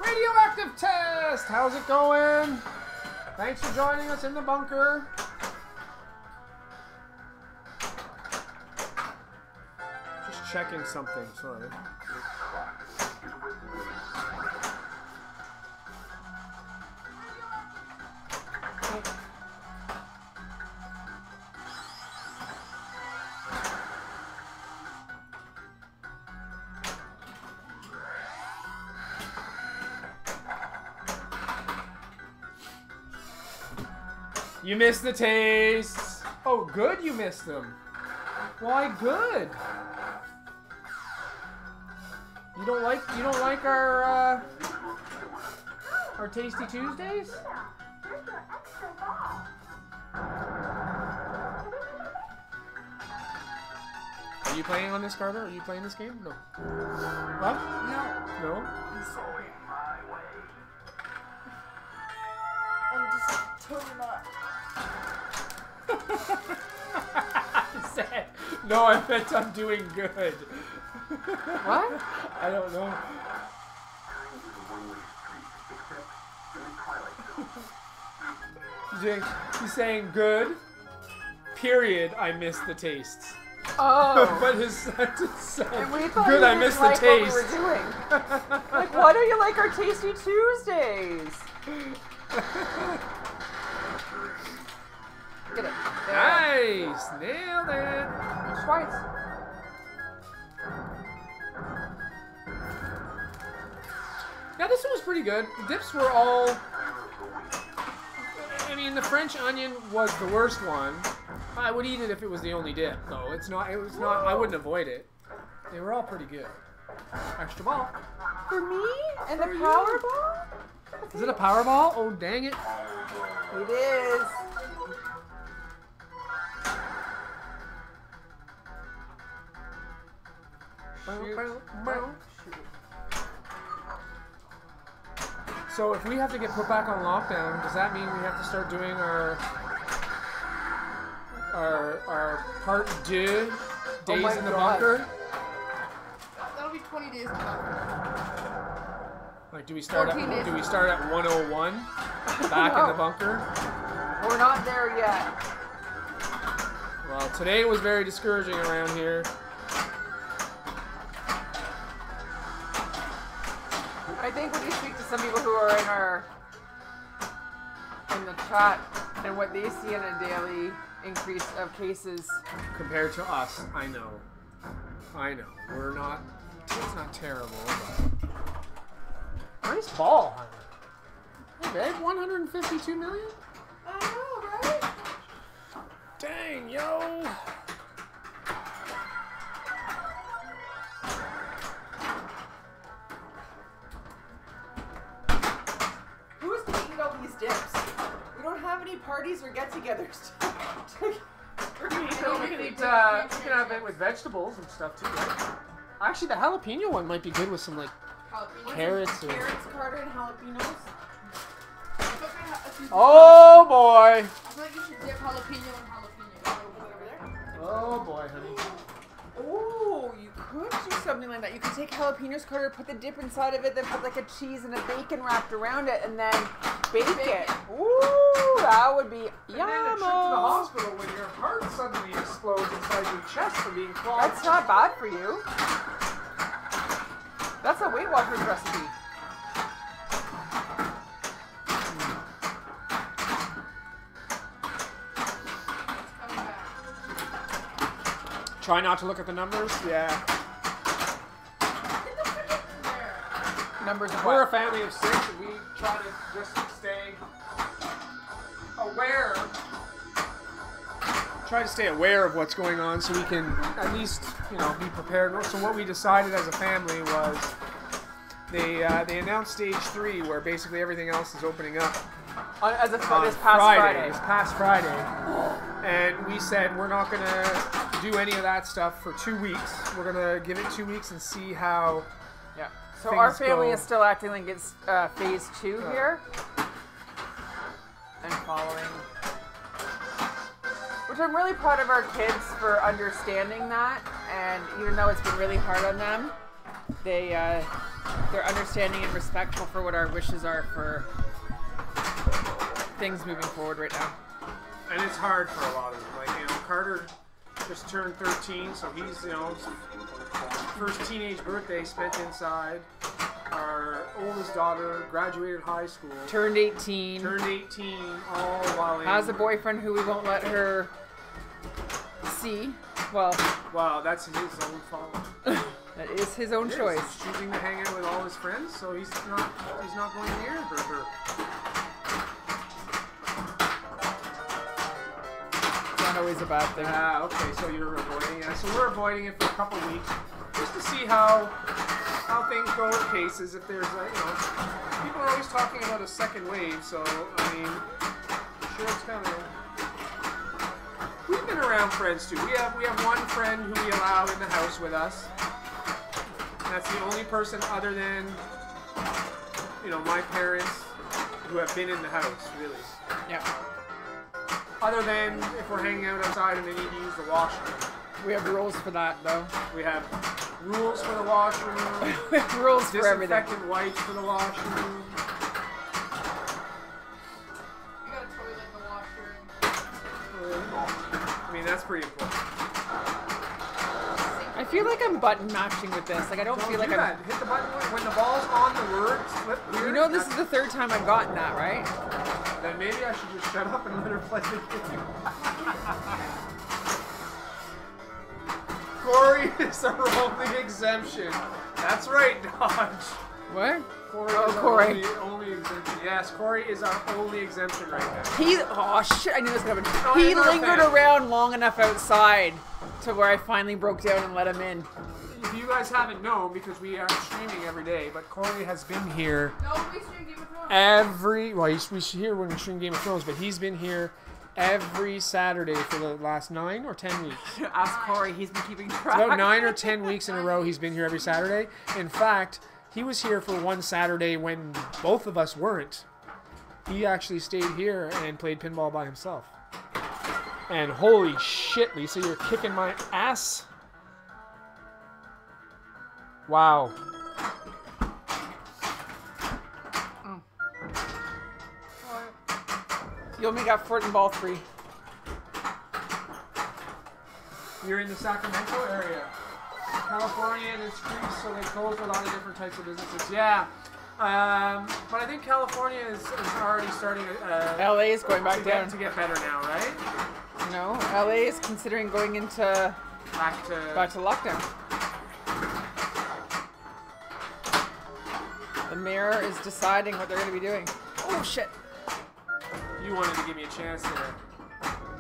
Radioactive test! How's it going? Thanks for joining us in the bunker. Just checking something, sorry. You missed the tastes. Oh, good. You missed them. Why good? You don't like our Tasty Tuesdays? Are you playing on this, Carter? Are you playing this game? No. What? No. I'm just totally not. I said, no, I meant I'm doing good. What? I don't know. He's saying good, period, I missed the tastes. Oh. But his sentence said, And we thought good, you I didn't missed like the what we taste. were doing. Like, why don't you like our Tasty Tuesdays? Get it. There. Nice! Nailed it! Twice. Yeah, this one was pretty good. The dips were all... I mean, the French onion was the worst one. I would eat it if it was the only dip, though. It was not, I wouldn't avoid it. They were all pretty good. Extra ball. For me? And the For you. Powerball? Is it a Powerball? Oh, dang it. It is. So if we have to get put back on lockdown, does that mean we have to start doing our part 2 days in the bunker? That'll be 20 days in the bunker. Like, do we start at 14 days. 101 back in the bunker? We're not there yet. Well, today was very discouraging around here. I think when you speak to some people who are in the chat and what they see in a daily increase of cases. Compared to us, I know. We're not, it's not terrible, but... Nice ball, Hunter. Hey, babe, 152 million? I know, right? Dang, yo! Who is taking all these dips? We don't have any parties or get-togethers. We can have it with vegetables and stuff too, right? Actually, the jalapeno one might be good with some, like, Jalapenos. carrots or... Carrots, Carter, and jalapenos. Oh, boy! I feel like you should dip jalapeno and jalapeno. Put it over there. Oh, boy, honey. Oh, you could do something like that. You could take jalapenos, Carter, put the dip inside of it, then put like a cheese and a bacon wrapped around it, and then bake it. Ooh, that would be And then a trip to the yummo. hospital when your heart suddenly explodes inside your chest from being clogged. That's not bad for you. That's a Weight Watchers recipe. Coming back. Try not to look at the numbers. Yeah. Get the frick in there. Numbers of We're a what? family of 6, and we try to just stay aware. Try to stay aware of what's going on so we can at least, be prepared. So what we decided as a family was they announced stage 3, where basically everything else is opening up. As of On this past Friday. This past Friday. And we said we're not going to do any of that stuff for 2 weeks. We're going to give it 2 weeks and see how... Yeah. So our Things family go- is still acting like it's phase 2 here. And following. Which I'm really proud of our kids for understanding that. And even though it's been really hard on them, they're understanding and respectful for what our wishes are for things moving forward right now. And it's hard for a lot of them. Like, Carter just turned 13, so he's, first teenage birthday spent inside. Our oldest daughter graduated high school. Turned 18. Turned 18, all while in... Has a boyfriend who we won't let her see. Well, Wow, that's his own fault. that is his own It is. choice. He's choosing to hang out with all his friends, so he's not going near her. It's not always a bad thing. Okay, so you're avoiding it. So we're avoiding it for a couple weeks, just to see how things go with cases. If there's people are always talking about a second wave, so I mean, I'm sure it's coming. We've been around friends too. We have one friend who we allow in the house with us. And that's the only person other than my parents who have been in the house, really. Yeah. Other than if we're hanging out outside and they need to use the washroom. We have rules for that, though. We have rules for the washroom. We have rules for everything. Disinfectant wipes for the washroom. You got a toilet in the washroom. I mean, that's pretty important. I feel like I'm button matching with this. Like, I don't feel like do I'm... that. Hit the button when the ball's on the word. Flip here. You know this is the third time I've gotten that, right? Then maybe I should just shut up and let her play the game. Corey is our only exemption. That's right, Dodge. What? Corey Oh, is Corey. our only exemption. Yes, Corey is our only exemption right now. Oh shit, I knew this was coming. No, He he's not a lingered fan. around long enough outside to where I finally broke down and let him in. If you guys haven't known, because we are streaming every day, but Corey has been here No, we stream Game of Thrones. well, he's here when we stream Game of Thrones, but he's been here every Saturday for the last 9 or 10 weeks. Ask Corey. He's been keeping track. It's about 9 or 10 weeks in a row he's been here every Saturday. In fact, he was here for one Saturday when both of us weren't. He actually stayed here and played pinball by himself. And holy shit, Lisa, you're kicking my ass. Wow. You only got Fort and Ball 3. You're in the Sacramento area. California and its creeks, so they close a lot of different types of businesses. Yeah. But I think California is already starting LA is going back down. to get better now, right? No, LA is considering going into back to lockdown. The mayor is deciding what they're going to be doing. Oh shit! You wanted to give me a chance there.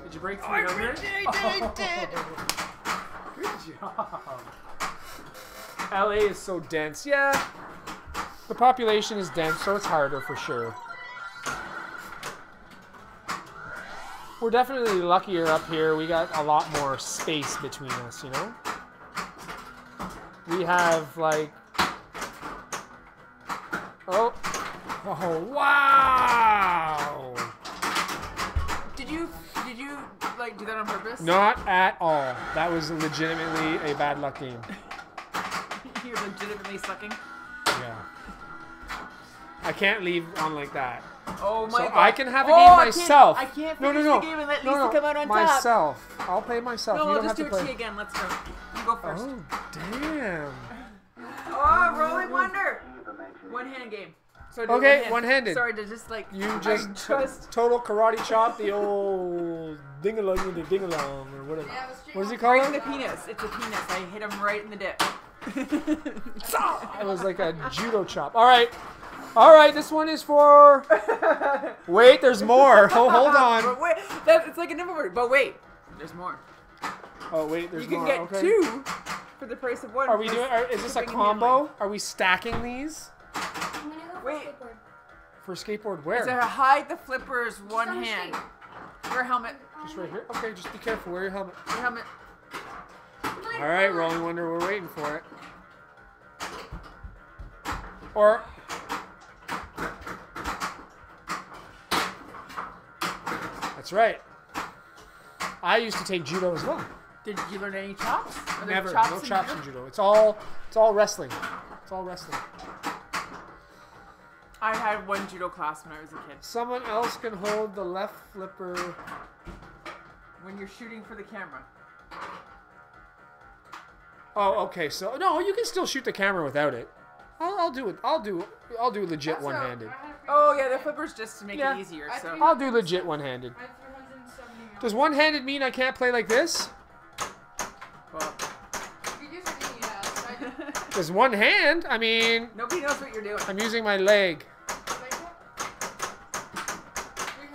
Did you break 300? I did. Good job. LA is so dense. Yeah. The population is dense, so it's harder for sure. We're definitely luckier up here. We got a lot more space between us, you know? We have like... Oh. Oh, wow! Did you like do that on purpose? Not at all. That was legitimately a bad luck game. You're legitimately sucking. Yeah. I can't leave on like that. Oh my so god. I can have a game myself. I can't no, finish no, no. the game and let no, Lisa no. come out on top. Myself. I'll play myself. No, you I'll don't just have do to a play. T again. Let's go. You go first. Oh, damn. Oh, Rolling Wonder. One-hand game. So do Okay, one-handed. Sorry to just like... You just total karate chop the old ding-along with the ding-along or whatever. Yeah, What does he call Right in it? the penis. It's a penis. I hit him right in the dip. It was like a judo chop. All right. All right, this one is for... Wait, there's more. Oh, hold on. But wait, it's like a number word. But wait, there's more. Oh, wait, there's You more. can get okay. 2 for the price of 1. Are we doing... Is this a Flipping and combo? handling. Are we stacking these? I'm gonna go for Wait. skateboard. For skateboard where? It's a hide the flippers one on the hand. street. Wear a helmet. Just right here? Okay, just be careful. Wear your helmet. Wear a helmet. All right, Rolling Wonder, we're waiting for it. Or... That's right. I used to take judo as well. Did you learn any chops? Are there Never. chops No in chops judo? in judo. It's all wrestling. It's all wrestling. I had 1 judo class when I was a kid. Someone else can hold the left flipper. When you're shooting for the camera. Oh, okay. So no, you can still shoot the camera without it. I'll do it. I'll do legit one-handed. Oh yeah, the flippers just to make Yeah. it easier. So I'll do legit one-handed. I have 370 Does one-handed mean I can't play like this? well, You can use your knee, yeah. Does one hand? I mean, nobody knows what you're doing. I'm using my leg.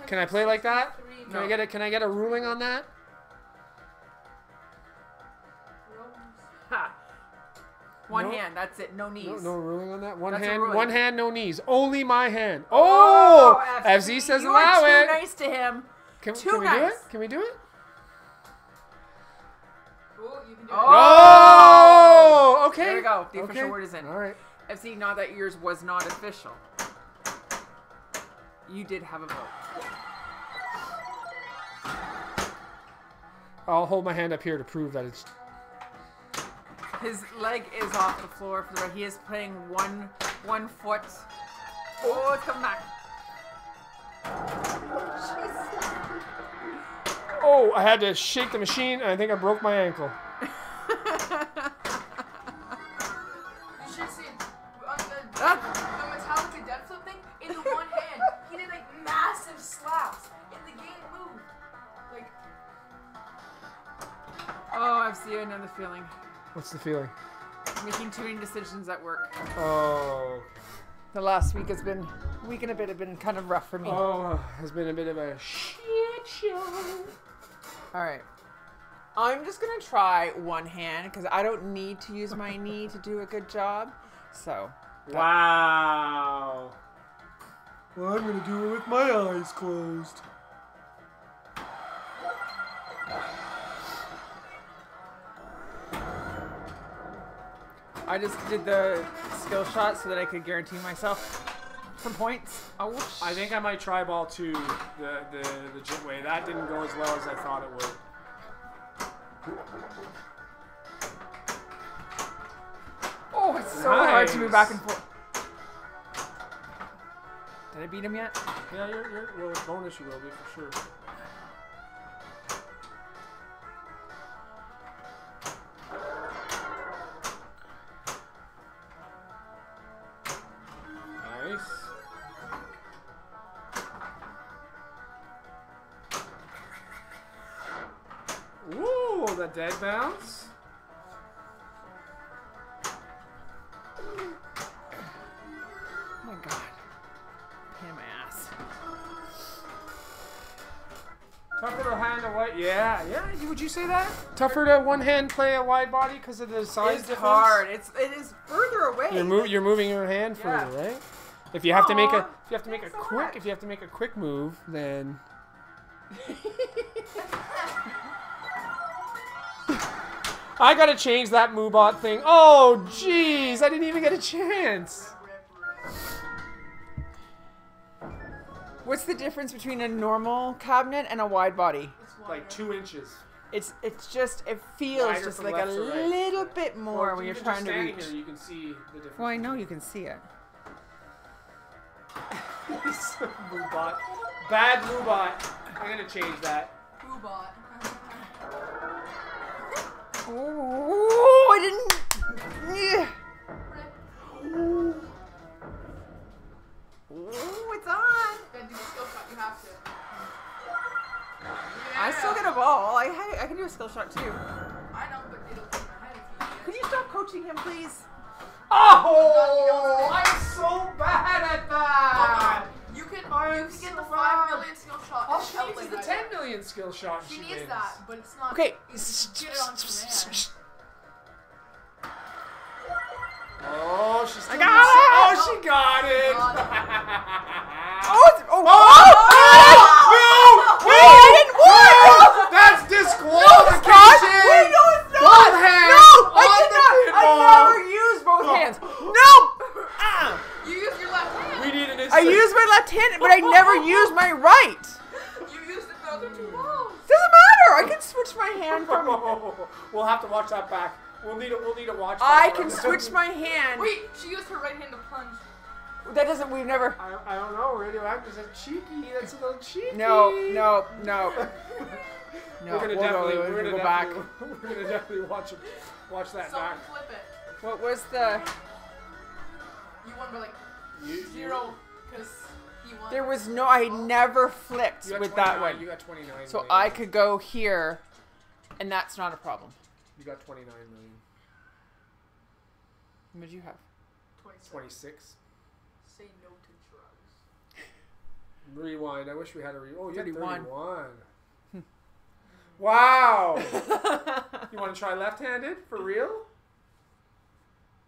Can I play like that? Can No. I get it? Can I get a ruling on that? Ha. One No. hand. That's it. No knees. No ruling on that. One That's a hand, ruling. one hand, no knees. Only my hand. Oh, FZ says you allow are it. too nice to him. Can Too we do it? nice. Can we do it? Oh, you can do Oh, okay. There we go. The Okay. official word is in. All right. FC, not that yours was not official. You did have a vote. I'll hold my hand up here to prove that it's. His leg is off the floor for the right. He is playing one foot. Oh, it's coming back. Oh, I had to shake the machine, and I think I broke my ankle. You should see on the Metallica dead flip thing, in the one hand, he did like massive slaps, and the game moved. Like, Oh, FC, I know the feeling. What's the feeling? Making too many decisions at work. Oh. The last week has been, week and a bit have been kind of rough for me. Oh, has been a bit of a shit show. All right. I'm just going to try one hand because I don't need to use my knee to do a good job. So. Wow. Well, I'm going to do it with my eyes closed. I just did the skill shot so that I could guarantee myself some points. Oh, I think I might try ball 2 the legit way. That didn't go as well as I thought it would. Oh, it's so hard to move back and forth. Did I beat him yet? Yeah, well, bonus you will be for sure. Nice. Ooh, the dead bounce. Oh my god. Pain in my ass. Tougher to hand a wide. Yeah. Would you say that? Tougher to one hand play a wide body because of the size It's difference. hard. It is further away. You're moving your hand further, Yeah. right? If you have to make Aw, a quick move, then I gotta change that Moobot thing. Oh, jeez, I didn't even get a chance. What's the difference between a normal cabinet and a wide body? Like 2 inches. It feels Wider just from like a left to right. little bit more Or when you're even trying just to standing reach. Here, you can see the difference. Well, I know you can see it. Moobot. Bad Moobot. I'm gonna change that. Boobot. Oh, I didn't. Yeah. Oh, it's on. Gotta do the skill shot, you have to. I still get a ball. I can do a skill shot too. I know, but it'll keep my head if you Could you stop coaching him, please? Oh, I'm so bad at that. You can I'm get the so 5 million skill shot. All and she outplay needs is the right 10 there. million skill shot. She needs wins. that, but it's not. Okay. You get it on command. Oh, she's still I got it! Oh, she got it! Oh! No! Wait, I didn't win! That's disqualification! Wait, no, it's not! Both hands No! on I did the not! pinball. I never used both hands. No! You use your left hand. We need an instant. I used my left hand, but I never used my right. You used the other 2 balls. Doesn't matter. I can switch my hand from. We'll have to watch that back. We'll need to watch. I that can back. switch my hand. Wait, she used her right hand to plunge. That doesn't. We've never. I don't know. Radioactive is cheeky. That's a little cheeky. No. We're gonna go back. We're gonna definitely watch that Someone back. flip it. What was the? You won by like You- 0 because he won. There was no. I never flipped You got with that 29, one. You got 29. So million. I could go here, and that's not a problem. You got 29 million. What did you have? 26. Say no to drugs. Rewind. I wish we had a Oh, you had 31. 31. Wow. You want to try left-handed for real?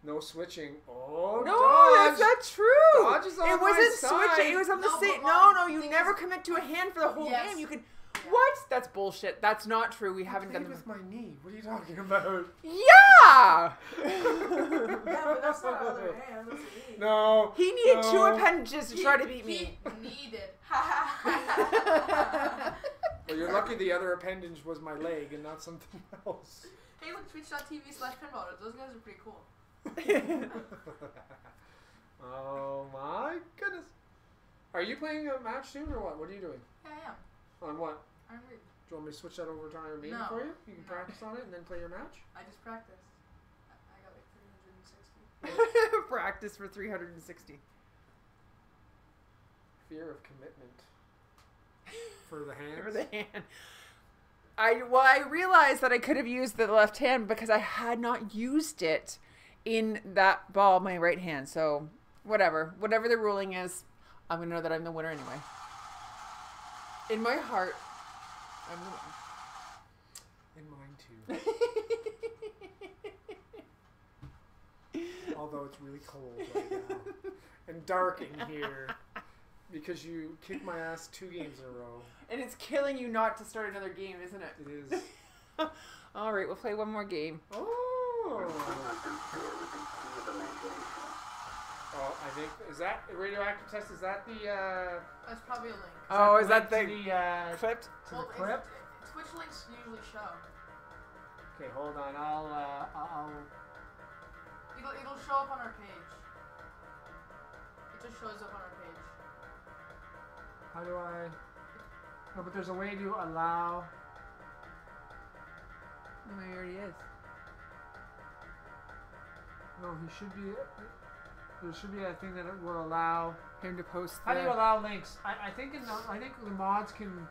No switching. Oh, No, dodge. that's not true. Dodge is on it my wasn't side. switching. It was on the No, same. but No, Mom, you thing never is- commit to a hand for the whole Yes. game. You could. Yeah. What? That's bullshit. That's not true. We I haven't done played them. with my knee. What are you talking about? Yeah. Yeah, but that's not other hand. That's what he No. He needed no. 2 appendages to try to beat me. He needed. Well, you're lucky the other appendage was my leg and not something else. Hey, look, twitch.tv/pinball. Those guys are pretty cool. Oh my goodness. Are you playing a match soon or what? What are you doing? Yeah, I am. On what? I'm ready. Do you want me to switch that over to Iron Maiden No. for you? You can No. practice on it and then play your match? I just practiced. I got like 360. Practice for 360. Fear of commitment. For the hands? For the hand. I realized that I could have used the left hand because I had not used it in that ball, my right hand. So whatever the ruling is, I'm gonna know that I'm the winner anyway. In my heart, I'm the In mine too. Although it's really cold right now. And dark in here. Because you kicked my ass 2 games in a row. And it's killing you not to start another game, isn't it? It is. All right, we'll play one more game. Oh! Oh, I think is that the radioactive test? Is that the? That's probably a link. Oh, is that link the to the clipped? to the clip? Twitch links usually show. Okay, hold on. I'll. It'll show up on our page. It just shows up on our page. How do I? No, but there's a way to allow. Oh, he already is. No, he should be. There should be a thing that will allow him to post. How do you allow links? I think I think the mods can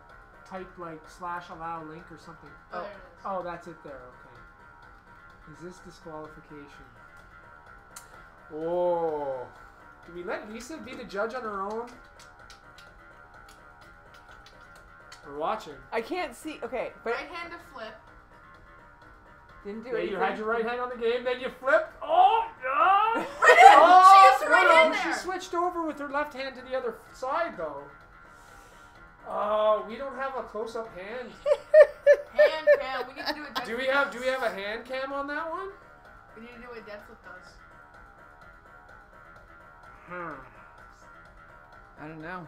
type like /allow link or something. Oh, there it is. Oh, that's it there. Okay. Is this disqualification? Oh. Do we let Lisa be the judge on her own? We're watching. I can't see. Okay, but Right hand to flip. didn't do Yeah, anything. you had your right hand on the game, then you flipped. Oh, no! She used the right hand She there. switched over with her left hand to the other side, though. Oh, we don't have a close-up hand. Hand cam. We need to do what Do we Deadflip have a hand cam on that one? We need to do what Deadflip does. I don't know.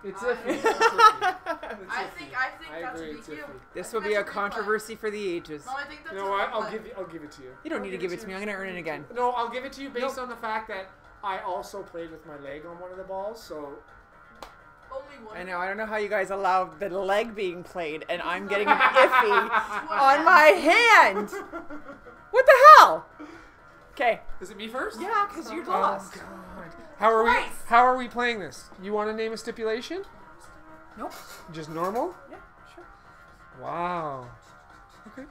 It's I- iffy. It's iffy. I think that's a agree, big it's deal. iffy. This I will think be a that's big play. controversy for the ages. No, I think that's You a know what? big play. I'll give it to you. You don't need to give it to me. I'm gonna earn it again. No, I'll give it to you based on the fact that I also played with my leg on one of the balls, so Only one. I know. I don't know how you guys allow the leg being played, and I'm getting iffy on my hand. What the hell? Okay. is it me first? Yeah, because you lost. Oh, God. How Twice. are we playing this? You want to name a stipulation? Nope. Just normal? Yeah, sure. Wow. Okay.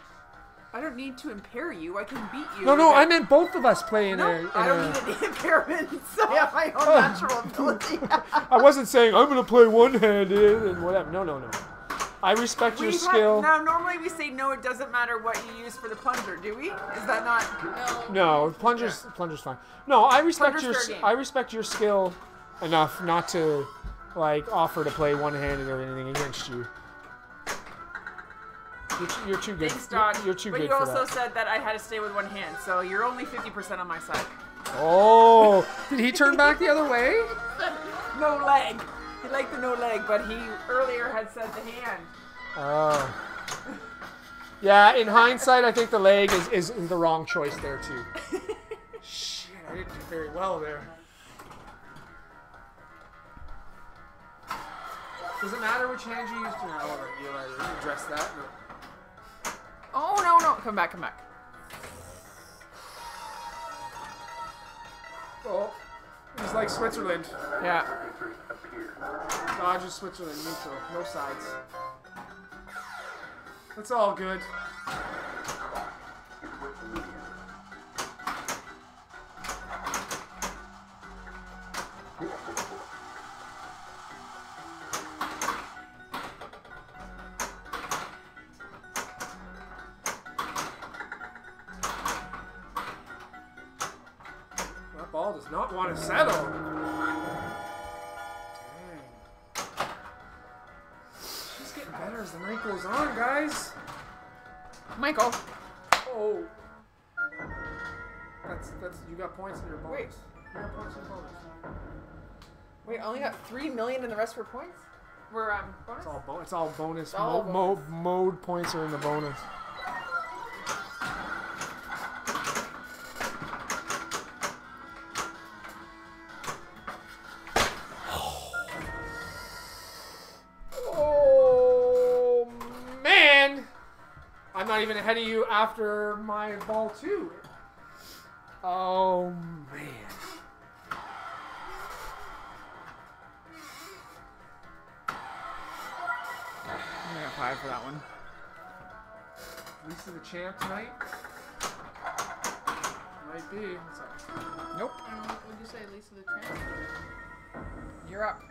I don't need to impair you. I can beat you. No, I meant both of us play in No, I don't need any impairments. I have my own Oh. natural ability. I wasn't saying I'm going to play one-handed and whatever. No. I respect your skill. Now, normally we say no, it doesn't matter what you use for the plunger, do we? Is that not? No, plunger's fine. No, I respect Plunger's fair game. I respect your skill enough not to like offer to play one-handed or anything against you. You're too good. Thanks, Dodge. You're too but good you for also that. said that I had to stay with one hand, so you're only 50% on my side. Oh, did he turn back the other way? No leg. He liked the no leg, but he earlier had said the hand. Oh. Yeah, in hindsight, I think the leg is the wrong choice there too. Shit, I didn't do very well there. Does it matter which hand you used to now? You'll address that. No. Oh, no. Come back. Oh, he's like Switzerland. Yeah. Dodge is Switzerland, neutral, no sides. It's all good. That ball does not want to settle. Dang. She's getting better as the night goes on, guys. Michael. Oh. That's you got points in your bonus. Wait. You got points in your bonus. Wait, I only got 3 million and the rest were points? Were bonus? It's all bonus. all bonus. Mode points are in the bonus. Oh man! I'm not even ahead of you after my ball 2. Oh man. I got 5 for that one. Lisa the champ tonight? Might be. What's up? Nope. I don't know, would you say Lisa the Tramp? You're up.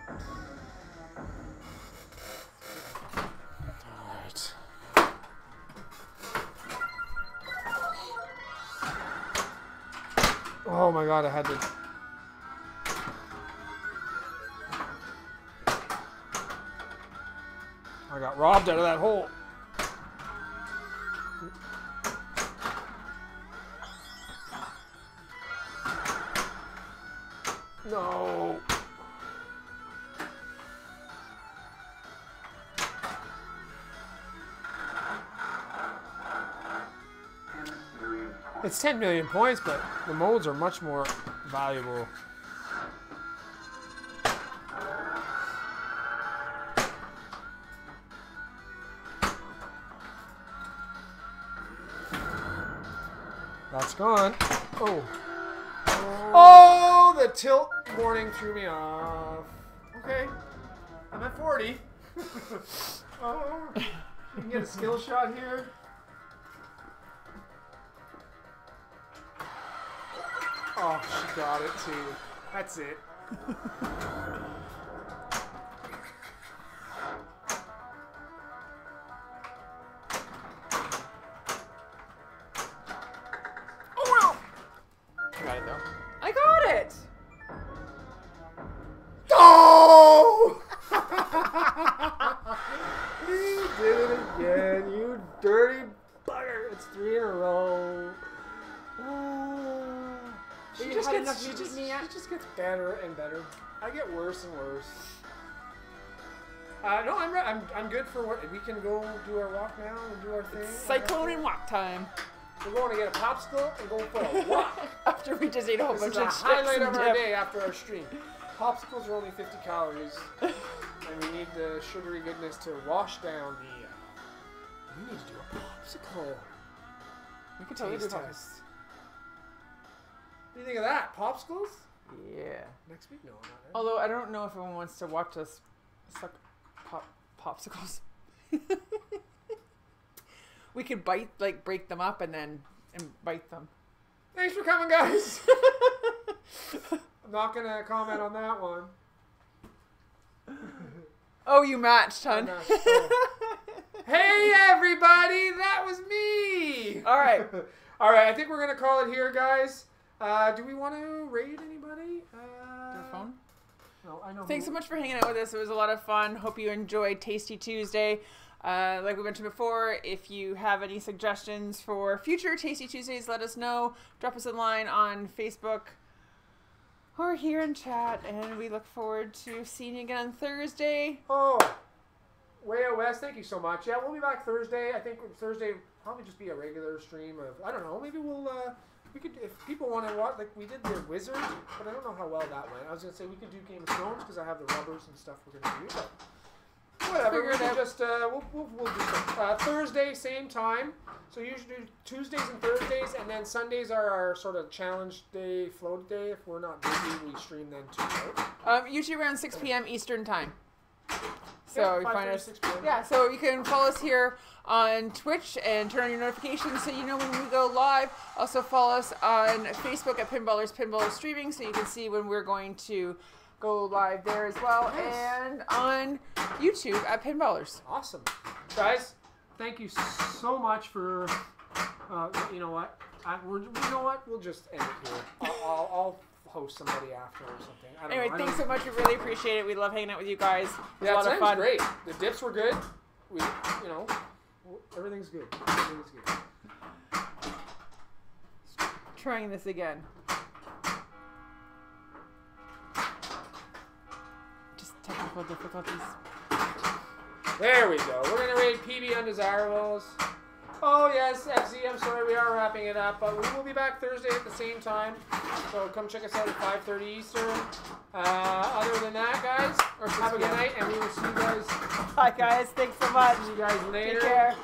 Alright. Oh my god, I had to. I got robbed out of that hole. No. It's 10 million points, but the molds are much more valuable. That's gone. Oh. Oh, the tilt warning threw me off. Okay. I'm at 40. Oh. You can get a skill shot here. Oh, she got it too. That's it. Oh wow! I got it though. I got it! Oh! You did it again, you dirty bugger. It's 3 in a row. She just gets better and better. I get worse and worse. No, I'm good for what we can go do our walk now and do our thing. Cyclone and walk time. We're going to get a popsicle and go for a walk. After we just ate a whole bunch of chips. chips. Highlight of our dip. day after our stream. Popsicles are only 50 calories, and we need the sugary goodness to wash down the. We need to do a popsicle. We could totally do Taste popsicles. test. What do you think of that? Popsicles? Yeah. Next week? No, not next. Although I don't know if everyone wants to watch us suck popsicles. We could break them up and bite them. Thanks for coming, guys. I'm not gonna comment on that one. Oh, you matched, hun. Hey, everybody, that was me. All right. All right. I think we're gonna call it here, guys. Do we want to raid anybody? Your phone? No, I know. Thanks so much for hanging out with us. It was a lot of fun. Hope you enjoyed Tasty Tuesday. Like we mentioned before, if you have any suggestions for future Tasty Tuesdays, let us know. Drop us a line on Facebook or here in chat, and we look forward to seeing you again on Thursday. Oh, Way Out West, thank you so much. Yeah, we'll be back Thursday. I think Thursday will probably just be a regular stream of, I don't know, maybe we'll, we could, if people want to watch, like we did the Wizard, but I don't know how well that went. I was going to say we could do Game of Thrones because I have the rubbers and stuff we're going to do, but whatever, we can just, we'll do some. Thursday, same time. So we usually do Tuesdays and Thursdays, and then Sundays are our sort of challenge day, float day. If we're not busy, we stream then too, right? Usually around 6 p.m. Eastern time. So Yeah, you find 5:30, us. 6 p.m. Yeah, so you can follow us here on Twitch and turn on your notifications so you know when we go live. Also follow us on Facebook at Pinballers Streaming so you can see when we're going to go live there as well. Nice. And on YouTube at Pinballers. Awesome. Guys, thank you so much for, you know what? You know what? We'll just end it here. I'll host somebody after or something. I don't Anyway, know. thanks so much. We really appreciate it. We love hanging out with you guys. It was Yeah, a lot of time's fun. great. The dips were good. We, you know, everything's good. Everything's good. Trying this again. Just technical difficulties. There we go. We're gonna rate PB Undesirables. Oh yes, FZ, I'm sorry, we are wrapping it up, but we will be back Thursday at the same time. So come check us out at 5:30 Eastern. Other than that, guys, have a good night, and we will see you guys. Bye, guys. Thanks so much. See you guys later. Take care.